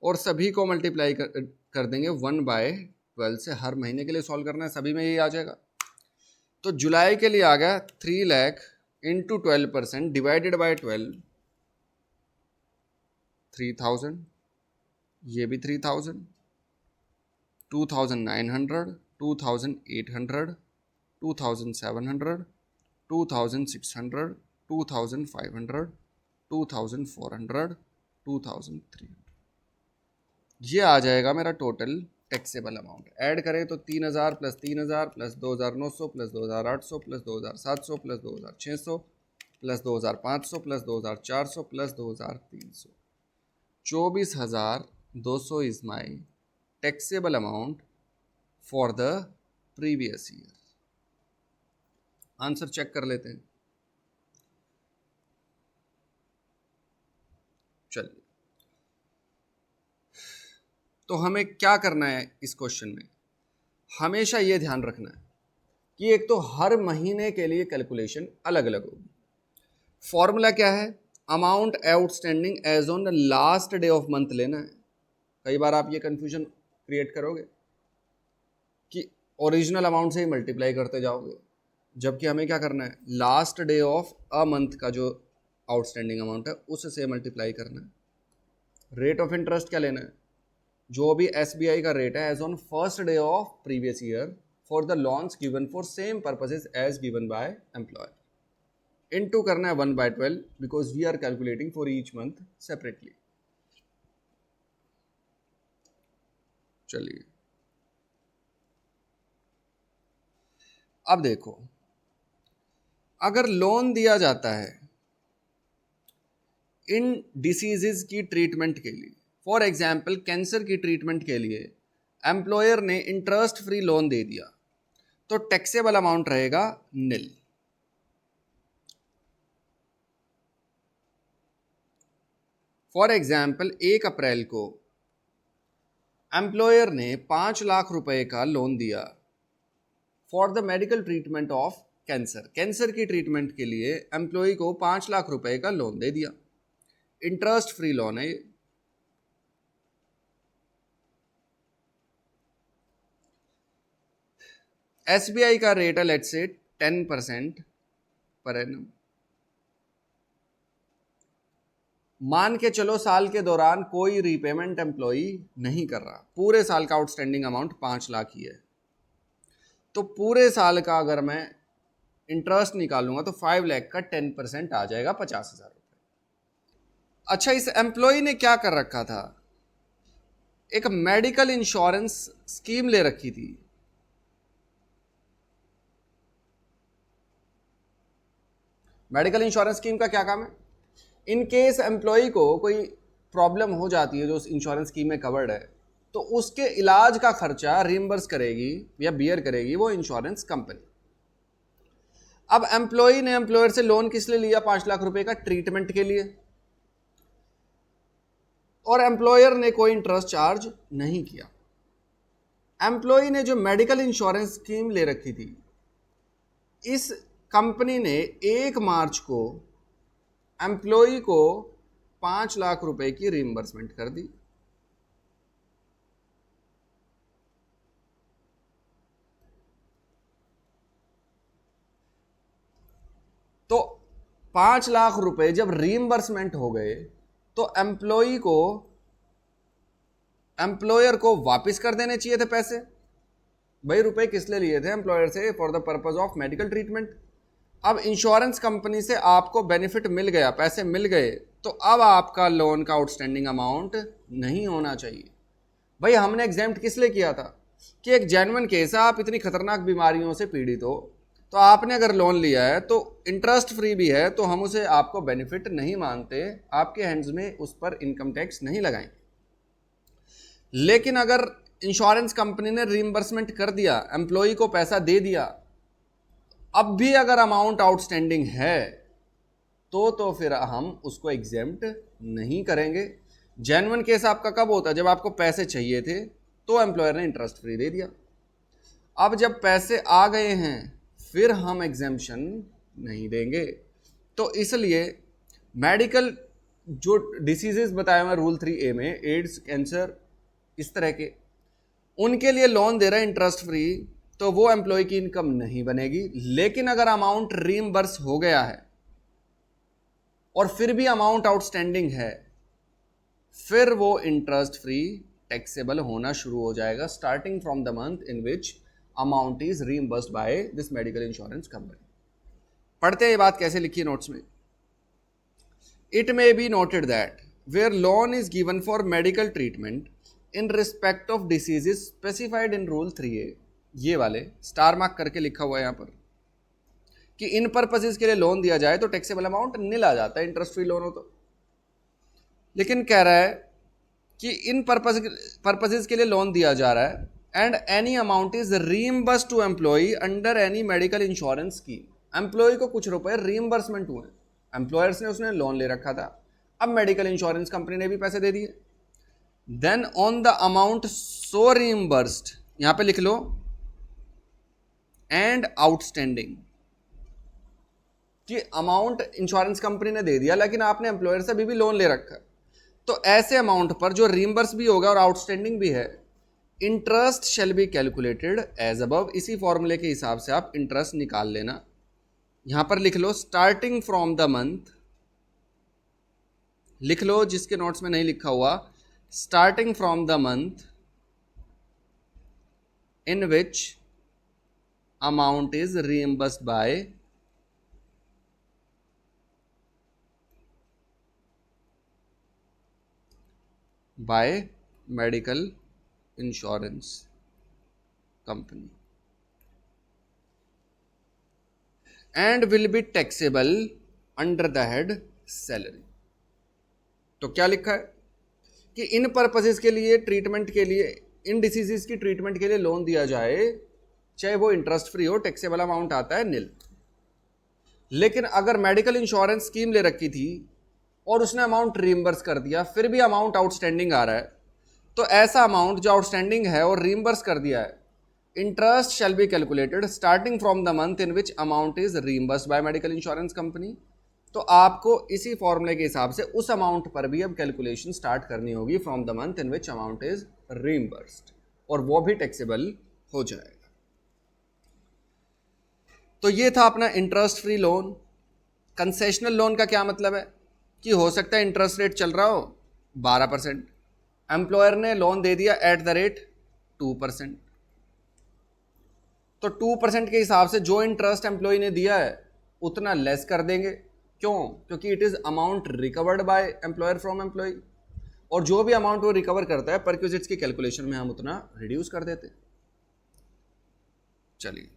और सभी को मल्टीप्लाई कर देंगे 1/12 से, हर महीने के लिए सॉल्व करना है, सभी में यही आ जाएगा। तो जुलाई के लिए आ गया 3 लाख इंटू 12% डिवाइडेड बाय 12, 3,000, ये भी 3,000, 2,900, 2,800, 2,700, 2,600, 2,500, 2,400, 2,300, ये आ जाएगा मेरा टोटल टैक्सेबल अमाउंट। ऐड करें तो 3,000 plus 3,000 plus 2,900 plus 2,800 plus 2,700 plus 2,600 plus 2,500 plus 2,400 plus 2,300, 24,200 is my taxable amount for the previous year. Answer check कर लेते हैं। चलिए, तो हमें क्या करना है इस क्वेश्चन में? हमेशा ये ध्यान रखना है कि एक तो हर महीने के लिए कैलकुलेशन अलग अलग होगी। फॉर्मूला क्या है? Amount outstanding as on the last day of month लेना है। कई बार आप ये कंफ्यूजन क्रिएट करोगे कि ओरिजिनल अमाउंट से ही मल्टीप्लाई करते जाओगे, जबकि हमें क्या करना है? Last day of a month का जो आउटस्टैंडिंग अमाउंट है उससे मल्टीप्लाई करना है। रेट ऑफ इंटरेस्ट क्या लेना है? जो भी एसबीआई का रेट है as on first day of previous year for the loans given for same purposes as given by employer, into करना है 1/12 because we are calculating for each month separately. चलिए, अब देखो, अगर लोन दिया जाता है इन डिसीजेज की ट्रीटमेंट के लिए, फॉर एग्जाम्पल कैंसर की ट्रीटमेंट के लिए एम्प्लॉयर ने इंटरेस्ट फ्री लोन दे दिया, तो टैक्सेबल अमाउंट रहेगा निल। फॉर एग्जाम्पल 1 अप्रैल को एम्प्लॉयर ने 5 लाख रुपए का लोन दिया for the medical treatment of cancer. Cancer की ट्रीटमेंट के लिए एम्प्लॉय को 5 लाख रुपए का लोन दे दिया। इंटरेस्ट फ्री लोन है ये। एसबीआई का रेट है लेट्स से 10% पर एनम। मान के चलो साल के दौरान कोई रीपेमेंट एम्प्लॉई नहीं कर रहा, पूरे साल का आउटस्टैंडिंग अमाउंट 5 लाख ही है, तो पूरे साल का अगर मैं इंटरेस्ट निकालूंगा तो 5 लाख का 10% आ जाएगा 50,000 रुपये। अच्छा, इस एम्प्लॉय ने क्या कर रखा था, एक मेडिकल इंश्योरेंस स्कीम ले रखी थी। मेडिकल इंश्योरेंस स्कीम का क्या काम है, इन केस एम्प्लॉय को कोई प्रॉब्लम हो जाती है जो इंश्योरेंस स्कीम में कवर्ड है, तो उसके इलाज का खर्चा रिइंबर्स करेगी या बियर करेगी वो इंश्योरेंस कंपनी। अब एम्प्लॉय ने एम्प्लॉयर से लोन किस लिए लिया, 5 लाख रुपए का ट्रीटमेंट के लिए, और एम्प्लॉयर ने कोई इंटरेस्ट चार्ज नहीं किया। एम्प्लॉय ने जो मेडिकल इंश्योरेंस स्कीम ले रखी थी, इस कंपनी ने 1 मार्च को एम्प्लॉय को 5 लाख रुपए की रिइंबर्समेंट कर दी। तो 5 लाख रुपए जब रिइंबर्समेंट हो गए तो एम्प्लॉयर को वापस कर देने चाहिए थे पैसे। भाई रुपए किस लिए लिए थे एम्प्लॉयर से, for the purpose of medical treatment. अब इंश्योरेंस कंपनी से आपको बेनिफिट मिल गया, पैसे मिल गए, तो अब आपका लोन का आउटस्टैंडिंग अमाउंट नहीं होना चाहिए। भाई हमने एग्जाम्प्ट किस लिए किया था कि एक जेन्युइन केस है, आप इतनी खतरनाक बीमारियों से पीड़ित हो, तो आपने अगर लोन लिया है तो इंटरेस्ट फ्री भी है, तो हम उसे आपको बेनिफिट नहीं मानते, आपके हैंड्स में उस पर इनकम टैक्स नहीं लगाएंगे। लेकिन अगर इंश्योरेंस कंपनी ने रिइंबर्समेंट कर दिया, एम्प्लॉय को पैसा दे दिया, अब भी अगर अमाउंट आउटस्टैंडिंग है तो फिर हम उसको एग्जेम्प्ट नहीं करेंगे। जेन्युइन केस आपका कब होता है, जब आपको पैसे चाहिए थे तो एम्प्लॉयर ने इंटरेस्ट फ्री दे दिया। अब जब पैसे आ गए हैं फिर हम एग्जेम्पशन नहीं देंगे। तो इसलिए मेडिकल जो डिसीजेस बताए हुए रूल 3A में, एड्स, कैंसर, इस तरह के, उनके लिए लोन दे रहा है इंटरेस्ट फ्री, तो वो एम्प्लॉय की इनकम नहीं बनेगी। लेकिन अगर अमाउंट रीइंबर्स हो गया है और फिर भी अमाउंट आउटस्टैंडिंग है, फिर वो इंटरेस्ट फ्री टैक्सेबल होना शुरू हो जाएगा starting from the month in which amount is reimbursed by this medical insurance company. पढ़ते हैं ये बात कैसे लिखी है नोट्स में। It may be noted that where loan is given for medical treatment in respect of diseases specified in rule 3A, ये वाले स्टार मार्क करके लिखा हुआ है यहाँ पर कि इन पर्पसेस के लिए लोन दिया जाए तो टैक्सेबल अमाउंट नील आ जाता है, इंटरेस्ट फ्री लोन हो तो। लेकिन कह रहा है कि इन पर्पसेस के लिए लोन दिया जा रहा है and any amount is reimbursed to employee under any medical insurance scheme. Employee को कुछ रुपए रीइंबर्समेंट हुए, एम्प्लॉयर्स ने उसने लोन ले रखा था, अब मेडिकल इंश्योरेंस कंपनी ने भी पैसे दे दिए। Then on the amount so reimbursed, यहां पे लिख लो एंड आउटस्टैंडिंग, कि अमाउंट इंश्योरेंस कंपनी ने दे दिया लेकिन आपने एम्प्लॉयर से अभी भी लोन ले रखा, तो ऐसे अमाउंट पर जो रीइंबर्स भी होगा और आउटस्टैंडिंग भी है, interest shall be calculated as above. इसी फॉर्मूले के हिसाब से आप इंटरेस्ट निकाल लेना। यहां पर लिख लो स्टार्टिंग फ्रॉम द मंथ, लिख लो जिसके नोट्स में नहीं लिखा हुआ, starting from the month in which amount is reimbursed by medical insurance company and will be taxable under the head salary. तो क्या लिखा है कि इन पर्पसेस के लिए, ट्रीटमेंट के लिए, इन डिसीजेस की ट्रीटमेंट के लिए लोन दिया जाए, चाहे वो इंटरेस्ट फ्री हो, टैक्सेबल अमाउंट आता है नील। लेकिन अगर मेडिकल इंश्योरेंस स्कीम ले रखी थी और उसने अमाउंट रीइंबर्स कर दिया, फिर भी अमाउंट आउटस्टैंडिंग आ रहा है, तो ऐसा अमाउंट जो आउटस्टैंडिंग है और रीइंबर्स कर दिया है, interest shall be calculated starting from the month in which amount is reimbursed by medical insurance company. तो आपको इसी फॉर्मूले के हिसाब से उस अमाउंट पर भी अब कैलकुलेशन स्टार्ट करनी होगी from the month in which amount is reimbursed, और वो भी टैक्सेबल हो जाएगा। तो ये था अपना interest free loan. Concessional loan का क्या मतलब है कि हो सकता है इंटरेस्ट रेट चल रहा हो 12%, एम्प्लॉयर ने लोन दे दिया एट द रेट 2%, तो 2% के हिसाब से जो इंटरेस्ट एम्प्लॉय ने दिया है उतना लेस कर देंगे। क्यों? क्योंकि it is amount recovered by employer from employ, और जो भी अमाउंट वो रिकवर करता है परक्विजिट्स की कैलकुलेशन में हम उतना रिड्यूस कर देते। चलिए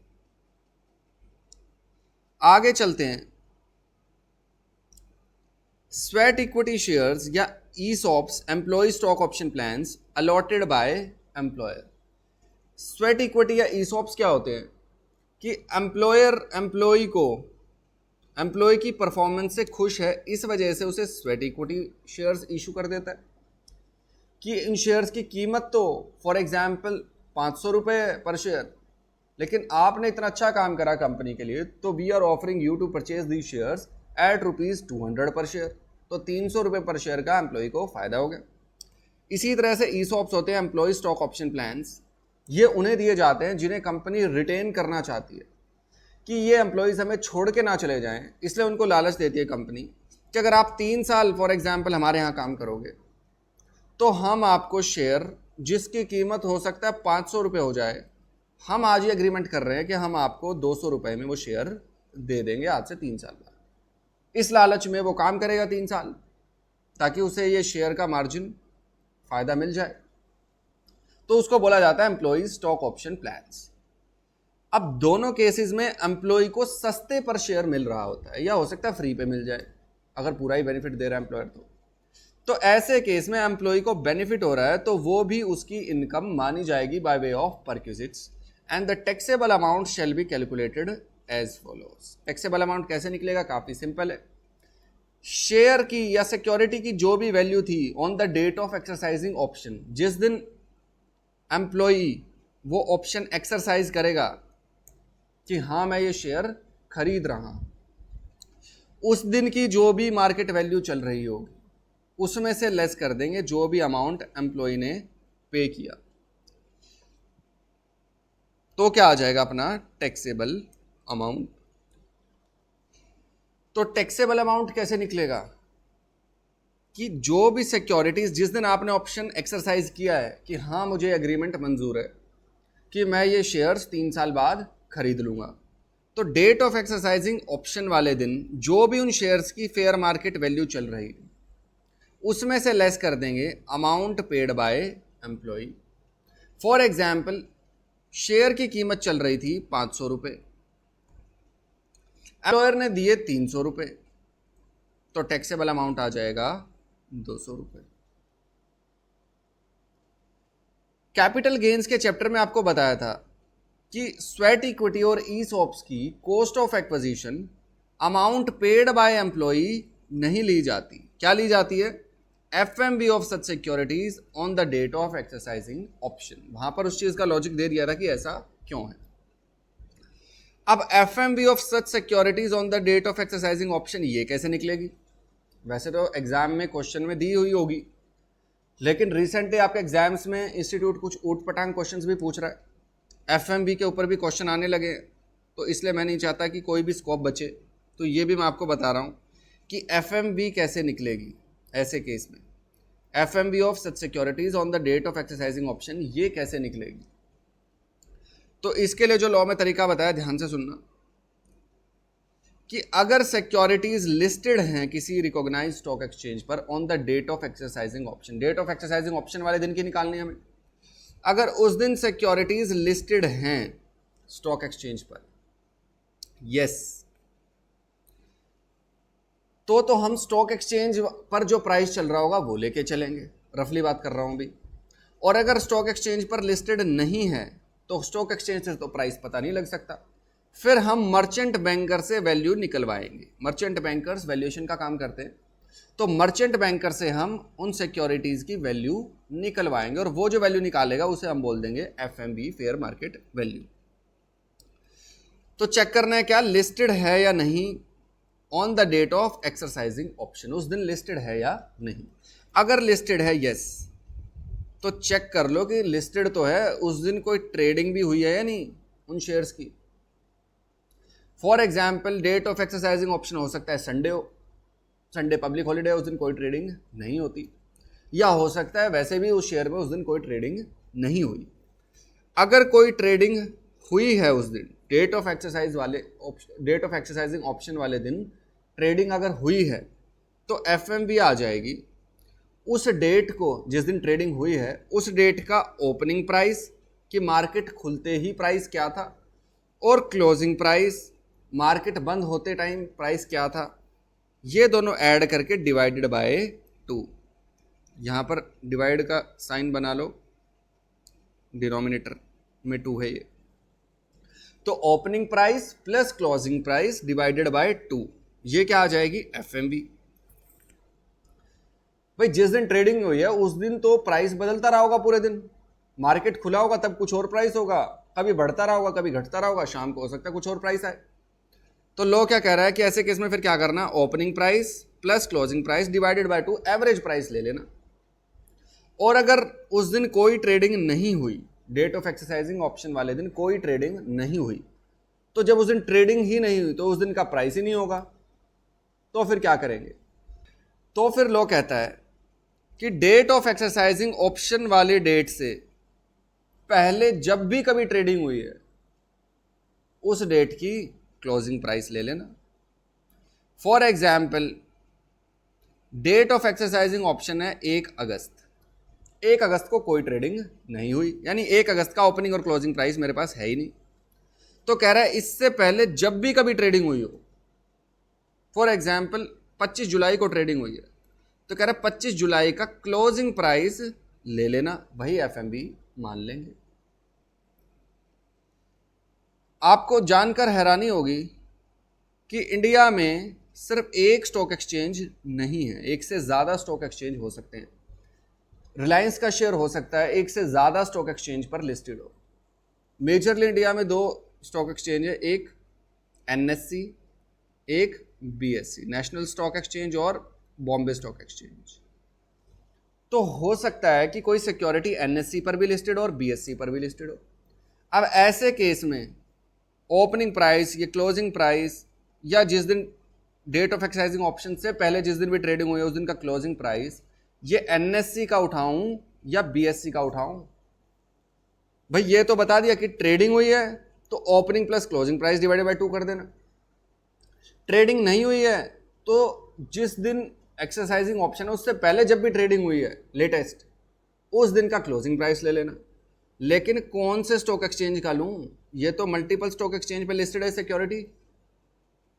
आगे चलते हैं। स्वेट इक्विटी शेयर्स या ESOPs employ stock option plans allotted by employer. Sweat equity या ESOPs क्या होते हैं कि एम्प्लॉयर एम्प्लॉय की परफॉर्मेंस से खुश है, इस वजह से उसे स्वेट इक्विटी शेयर्स इशू कर देता है कि इन शेयर्स की कीमत तो फॉर एग्जांपल 500 रुपये पर शेयर, लेकिन आपने इतना अच्छा काम करा कंपनी के लिए, तो we are offering you to purchase the shares at ₹200 per share, तो 300 रुपये पर शेयर का एम्प्लॉय को फायदा हो गया। इसी तरह से ESOPs होते हैं एम्प्लॉय स्टॉक ऑप्शन प्लान्स। ये उन्हें दिए जाते हैं जिन्हें कंपनी रिटेन करना चाहती है कि ये एम्प्लॉयज़ हमें छोड़ के ना चले जाएं, इसलिए उनको लालच देती है कंपनी कि अगर आप 3 साल फॉर एग्जांपल हमारे यहाँ काम करोगे तो हम आपको शेयर जिसकी कीमत हो सकता है 500 रुपये हो जाए, हम आज ये एग्रीमेंट कर रहे हैं कि हम आपको 200 रुपये में वो शेयर दे देंगे आज से 3 साल बाद। इस लालच में वो काम करेगा 3 साल ताकि उसे ये शेयर का मार्जिन फ़ायदा मिल जाए, तो उसको बोला जाता है एम्प्लॉय स्टॉक ऑप्शन प्लान्स। अब दोनों केसेस में एम्प्लॉय को सस्ते पर शेयर मिल रहा होता है, या हो सकता है फ्री पे मिल जाए अगर पूरा ही बेनिफिट दे रहा है एम्प्लॉयर। तो ऐसे केस में एम्प्लॉय को बेनिफिट हो रहा है तो वो भी उसकी इनकम मानी जाएगी by way of perquisites, and the taxable amount shall be calculated as follows. Taxable amount कैसे निकलेगा? काफी सिंपल है। शेयर की या सिक्योरिटी की जो भी वैल्यू थी on the date of exercising option, जिस दिन एम्प्लॉई वो ऑप्शन एक्सरसाइज करेगा कि हाँ मैं ये शेयर खरीद रहा हूं, उस दिन की जो भी मार्केट वैल्यू चल रही होगी उसमें से लेस कर देंगे जो भी अमाउंट एम्प्लॉय ने पे किया, तो क्या आ जाएगा अपना टैक्सेबल अमाउंट। तो टैक्सेबल अमाउंट कैसे निकलेगा कि जो भी सिक्योरिटीज जिस दिन आपने ऑप्शन एक्सरसाइज किया है कि हाँ मुझे एग्रीमेंट मंजूर है कि मैं ये शेयर्स 3 साल बाद खरीद लूंगा, तो डेट ऑफ एक्सरसाइजिंग ऑप्शन वाले दिन जो भी उन शेयर्स की फेयर मार्केट वैल्यू चल रही है उसमें से लेस कर देंगे amount paid by employ. For example share की कीमत चल रही थी 500 रुपये, एम्प्लॉयर ने दिए 300 रुपये, तो टैक्सेबल अमाउंट आ जाएगा 200 रुपये। कैपिटल गेन्स के चैप्टर में आपको बताया था कि स्वेट इक्विटी और ESOPs की cost of acquisition amount paid by employ नहीं ली जाती। क्या ली जाती है? FMV of such securities on the date of exercising option. वहां पर उस चीज का लॉजिक दे दिया था कि ऐसा क्यों है। अब FMV of such securities on the date of exercising option ये कैसे निकलेगी? वैसे तो एग्जाम में क्वेश्चन में दी हुई होगी, लेकिन रिसेंटली आपके एग्जाम्स में इंस्टीट्यूट कुछ ऊट पटांग क्वेश्चंस भी पूछ रहा है, FMV के ऊपर भी क्वेश्चन आने लगे, तो इसलिए मैं नहीं चाहता कि कोई भी स्कोप बचे, तो ये भी मैं आपको बता रहा हूँ कि FMV कैसे निकलेगी ऐसे केस में। FMV of such securities on the date of exercising option ये कैसे निकलेगी? तो इसके लिए जो लॉ में तरीका बताया ध्यान से सुनना कि अगर सिक्योरिटीज लिस्टेड हैं किसी रिकॉग्नाइज्ड स्टॉक एक्सचेंज पर on the date of exercising option, date of exercising option वाले दिन की निकालनी है हमें, अगर उस दिन सिक्योरिटीज लिस्टेड हैं स्टॉक एक्सचेंज पर, यस, तो हम स्टॉक एक्सचेंज पर जो प्राइस चल रहा होगा वो लेके चलेंगे, रफली बात कर रहा हूं भी। और अगर स्टॉक एक्सचेंज पर लिस्टेड नहीं है तो स्टॉक एक्सचेंज से तो प्राइस पता नहीं लग सकता, फिर हम मर्चेंट बैंकर से वैल्यू निकलवाएंगे। मर्चेंट बैंकर्स वैल्यूएशन का काम करते हैं, तो मर्चेंट बैंकर से हम उन सिक्योरिटीज की वैल्यू निकलवाएंगे और वो जो वैल्यू निकालेगा उसे हम बोल देंगे FMV, फेयर मार्केट वैल्यू। तो चेक करना है क्या लिस्टेड है या नहीं on the date of exercising option, उस दिन लिस्टेड है या नहीं। अगर लिस्टेड है यस, तो चेक कर लो कि लिस्टेड तो है, उस दिन कोई ट्रेडिंग भी हुई है या नहीं उन शेयर्स की। For example date of exercising option हो सकता है संडे हो, संडे पब्लिक हॉलीडे, उस दिन कोई ट्रेडिंग नहीं होती, या हो सकता है वैसे भी उस शेयर में उस दिन कोई ट्रेडिंग नहीं हुई। अगर कोई ट्रेडिंग हुई है उस दिन, डेट ऑफ एक्सरसाइजिंग ऑप्शन वाले दिन ट्रेडिंग अगर हुई है, तो FMV आ जाएगी उस डेट को, जिस दिन ट्रेडिंग हुई है उस डेट का ओपनिंग प्राइस कि मार्केट खुलते ही प्राइस क्या था, और क्लोजिंग प्राइस मार्केट बंद होते टाइम प्राइस क्या था, ये दोनों ऐड करके डिवाइडेड बाय 2। यहाँ पर डिवाइड का साइन बना लो, डिनोमिनेटर में 2 है ये, तो opening price plus closing price divided by 2, ये क्या आ जाएगी FMV। भाई जिस दिन ट्रेडिंग हुई है उस दिन तो प्राइस बदलता रहा होगा पूरे दिन, मार्केट खुला होगा तब कुछ और प्राइस होगा, कभी बढ़ता रहा होगा कभी घटता रहा होगा, शाम को हो सकता है कुछ और प्राइस आए। तो लो क्या कह रहा है कि ऐसे केस में फिर क्या करना, opening price plus closing price divided by 2, average price ले लेना। और अगर उस दिन कोई ट्रेडिंग नहीं हुई, डेट ऑफ एक्सरसाइजिंग ऑप्शन वाले दिन कोई ट्रेडिंग नहीं हुई, तो जब उस दिन ट्रेडिंग ही नहीं हुई तो उस दिन का प्राइस ही नहीं होगा, तो फिर क्या करेंगे। तो फिर लो कहता है कि डेट ऑफ एक्सरसाइजिंग ऑप्शन वाले डेट से पहले जब भी कभी ट्रेडिंग हुई है उस डेट की क्लोजिंग प्राइस ले लेना। For example date of exercising option है 1 अगस्त, 1 अगस्त को कोई ट्रेडिंग नहीं हुई, यानी 1 अगस्त का ओपनिंग और क्लोजिंग प्राइस मेरे पास है ही नहीं। तो कह रहा है इससे पहले जब भी कभी ट्रेडिंग हुई हो, फॉर एग्जाम्पल 25 जुलाई को ट्रेडिंग हुई है, तो कह रहा है 25 जुलाई का क्लोजिंग प्राइस ले लेना, वही FMV मान लेंगे। आपको जानकर हैरानी होगी कि इंडिया में सिर्फ एक स्टॉक एक्सचेंज नहीं है, एक से ज़्यादा स्टॉक एक्सचेंज हो सकते हैं। रिलायंस का शेयर हो सकता है एक से ज़्यादा स्टॉक एक्सचेंज पर लिस्टेड हो। मेजरली इंडिया में 2 स्टॉक एक्सचेंज है, एक NSE, एक BSE, नेशनल स्टॉक एक्सचेंज और बॉम्बे स्टॉक एक्सचेंज। तो हो सकता है कि कोई सिक्योरिटी NSE पर भी लिस्टेड और BSE पर भी लिस्टेड हो। अब ऐसे केस में ओपनिंग प्राइस या क्लोजिंग प्राइस, या जिस दिन डेट ऑफ एक्सरसाइजिंग ऑप्शन से पहले जिस दिन भी ट्रेडिंग हुई है उस दिन का क्लोजिंग प्राइस, ये NSE का उठाऊं या BSE का उठाऊं। भाई ये तो बता दिया कि ट्रेडिंग हुई है तो opening plus closing price divided by 2 कर देना। ट्रेडिंग नहीं हुई है तो जिस दिन एक्सरसाइजिंग ऑप्शन है उससे पहले जब भी ट्रेडिंग हुई है लेटेस्ट, उस दिन का क्लोजिंग प्राइस ले लेना। लेकिन कौन से स्टॉक एक्सचेंज का लूं, ये तो मल्टीपल स्टॉक एक्सचेंज पे लिस्टेड है सिक्योरिटी।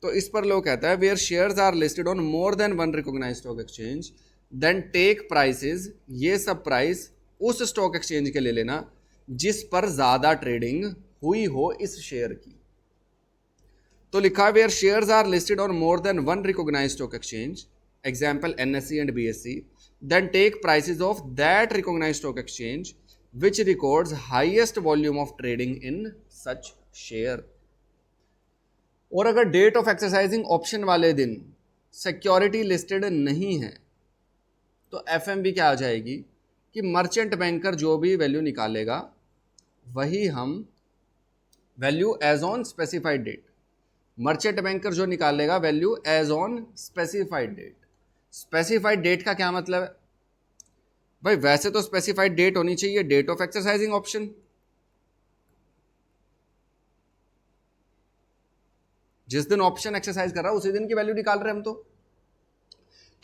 तो इस पर लोग कहता है where shares are listed on more than 1 recognised stock exchange then take prices, ये सब प्राइस उस स्टॉक एक्सचेंज के ले लेना जिस पर ज्यादा ट्रेडिंग हुई हो इस शेयर की। तो लिखा where shares are listed on more than 1 recognised stock exchange, example NSE and BSE, then take prices of that recognized stock exchange which records highest volume of trading in such share। और अगर date of exercising option वाले दिन security listed नहीं है तो FMV क्या आ जाएगी कि मर्चेंट बैंकर जो भी वैल्यू निकालेगा वही हम value as on specified date, merchant banker जो निकालेगा value as on specified date. Specified date का क्या मतलब है भाई, वैसे तो स्पेसिफाइड डेट होनी चाहिए डेट ऑफ एक्सरसाइजिंग ऑप्शन, जिस दिन ऑप्शन एक्सरसाइज कर रहा है उसी दिन की वैल्यू निकाल रहे हैं हम।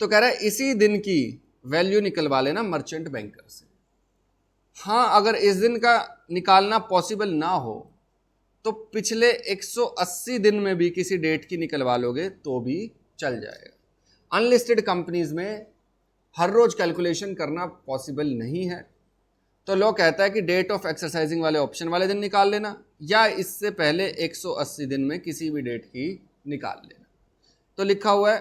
तो कह रहा है इसी दिन की वैल्यू निकलवा लेना मर्चेंट बैंकर से। हाँ अगर इस दिन का निकालना पॉसिबल ना हो तो पिछले 180 दिन में भी किसी डेट की निकलवा लोगे तो भी चल जाएगा। अनलिस्टेड कंपनीज में हर रोज कैलकुलेशन करना पॉसिबल नहीं है, तो लोग कहता है कि डेट ऑफ एक्सरसाइजिंग वाले ऑप्शन वाले दिन निकाल लेना या इससे पहले 180 दिन में किसी भी डेट की निकाल लेना। तो लिखा हुआ है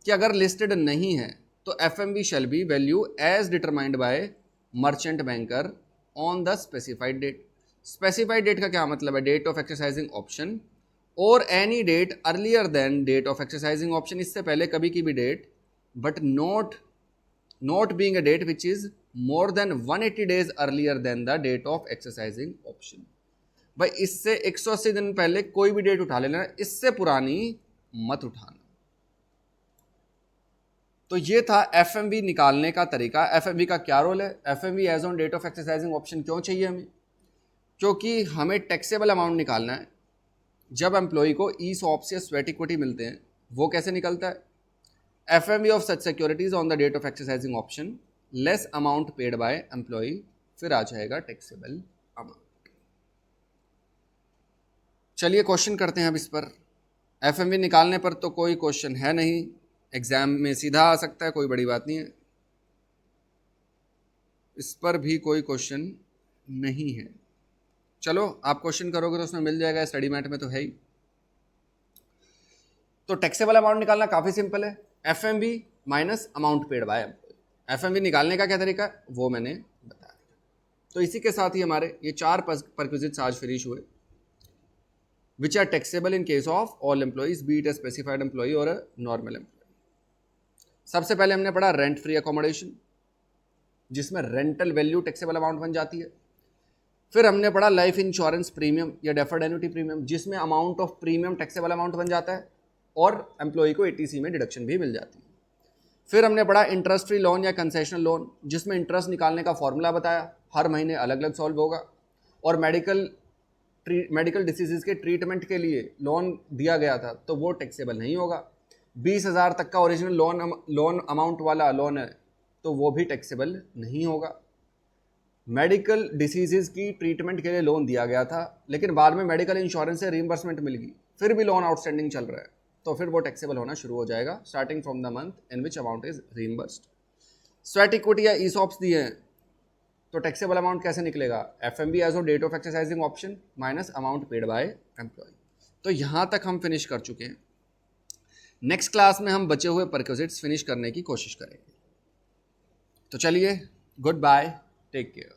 कि अगर लिस्टेड नहीं है तो FMV shall be value as determined by merchant banker on the specified date. Specified date का क्या मतलब है? डेट ऑफ एक्सरसाइजिंग ऑप्शन और any date earlier than date of exercising option, इससे पहले कभी की भी date, but not being a date which is more than 180 days earlier than the date of exercising option. भाई इससे 180 दिन पहले कोई भी डेट उठा लेना, इससे पुरानी मत उठाना। तो ये था FMV निकालने का तरीका। FMV का क्या रोल है? FMV as on date of exercising option क्यों चाहिए हमें? क्योंकि हमें टैक्सेबल अमाउंट निकालना है। जब एम्प्लॉय को ESOPs या स्वेट इक्विटी मिलते हैं, वो कैसे निकलता है? FMV of such securities on the date of exercising option less amount paid by employ, फिर आ जाएगा टैक्सेबल अमाउंट। चलिए क्वेश्चन करते हैं अब इस पर। FMV निकालने पर तो कोई क्वेश्चन है नहीं, एग्जाम में सीधा आ सकता है, कोई बड़ी बात नहीं है। इस पर भी कोई क्वेश्चन नहीं है। चलो आप क्वेश्चन करोगे तो उसमें मिल जाएगा, स्टडी मैट में तो है ही। तो टैक्सेबल अमाउंट निकालना काफी सिंपल है, FMV minus amount paid by employ. FMV निकालने का क्या तरीका है वो मैंने बता दिया। तो इसी के साथ ही हमारे ये 4 परक्विजिट्स आज फिनिश हुए, which are taxable in case of all employees, be it a specified employ और अ नॉर्मल एम्प्लॉय। सबसे पहले हमने पढ़ा रेंट फ्री अकोमोडेशन, जिसमें रेंटल वैल्यू टैक्सेबल अमाउंट बन जाती है। फिर हमने पढ़ा लाइफ इंश्योरेंस प्रीमियम या डेफर्ड एन्युटी प्रीमियम, जिसमें amount of premium taxable amount बन जाता है और एम्प्लॉय को ATC में डिडक्शन भी मिल जाती है। फिर हमने पढ़ा इंटरेस्ट फ्री लोन या कंसेशनल लोन, जिसमें इंटरेस्ट निकालने का फॉर्मूला बताया, हर महीने अलग अलग सॉल्व होगा। और मेडिकल डिसीजेज के ट्रीटमेंट के लिए लोन दिया गया था तो वो टैक्सेबल नहीं होगा। 20,000 तक का ओरिजिनल लोन अमाउंट वाला लोन है तो वो भी टैक्सेबल नहीं होगा। मेडिकल डिसीजेज की ट्रीटमेंट के लिए लोन दिया गया था, लेकिन बाद में मेडिकल इंश्योरेंस से रीइंबर्समेंट मिल गई, फिर भी लोन आउटस्टैंडिंग चल रहा है, तो फिर वो टैक्सेबल होना शुरू हो जाएगा starting from the month in which amount is reimbursed. Sweat equity या ESOPs दिए हैं तो टैक्सेबल अमाउंट कैसे निकलेगा? FMV as on date of exercising option minus amount paid by employ. तो यहाँ तक हम फिनिश कर चुके हैं। नेक्स्ट क्लास में हम बचे हुए परक्विजिट्स फिनिश करने की कोशिश करेंगे। तो चलिए, गुड बाय, टेक केयर।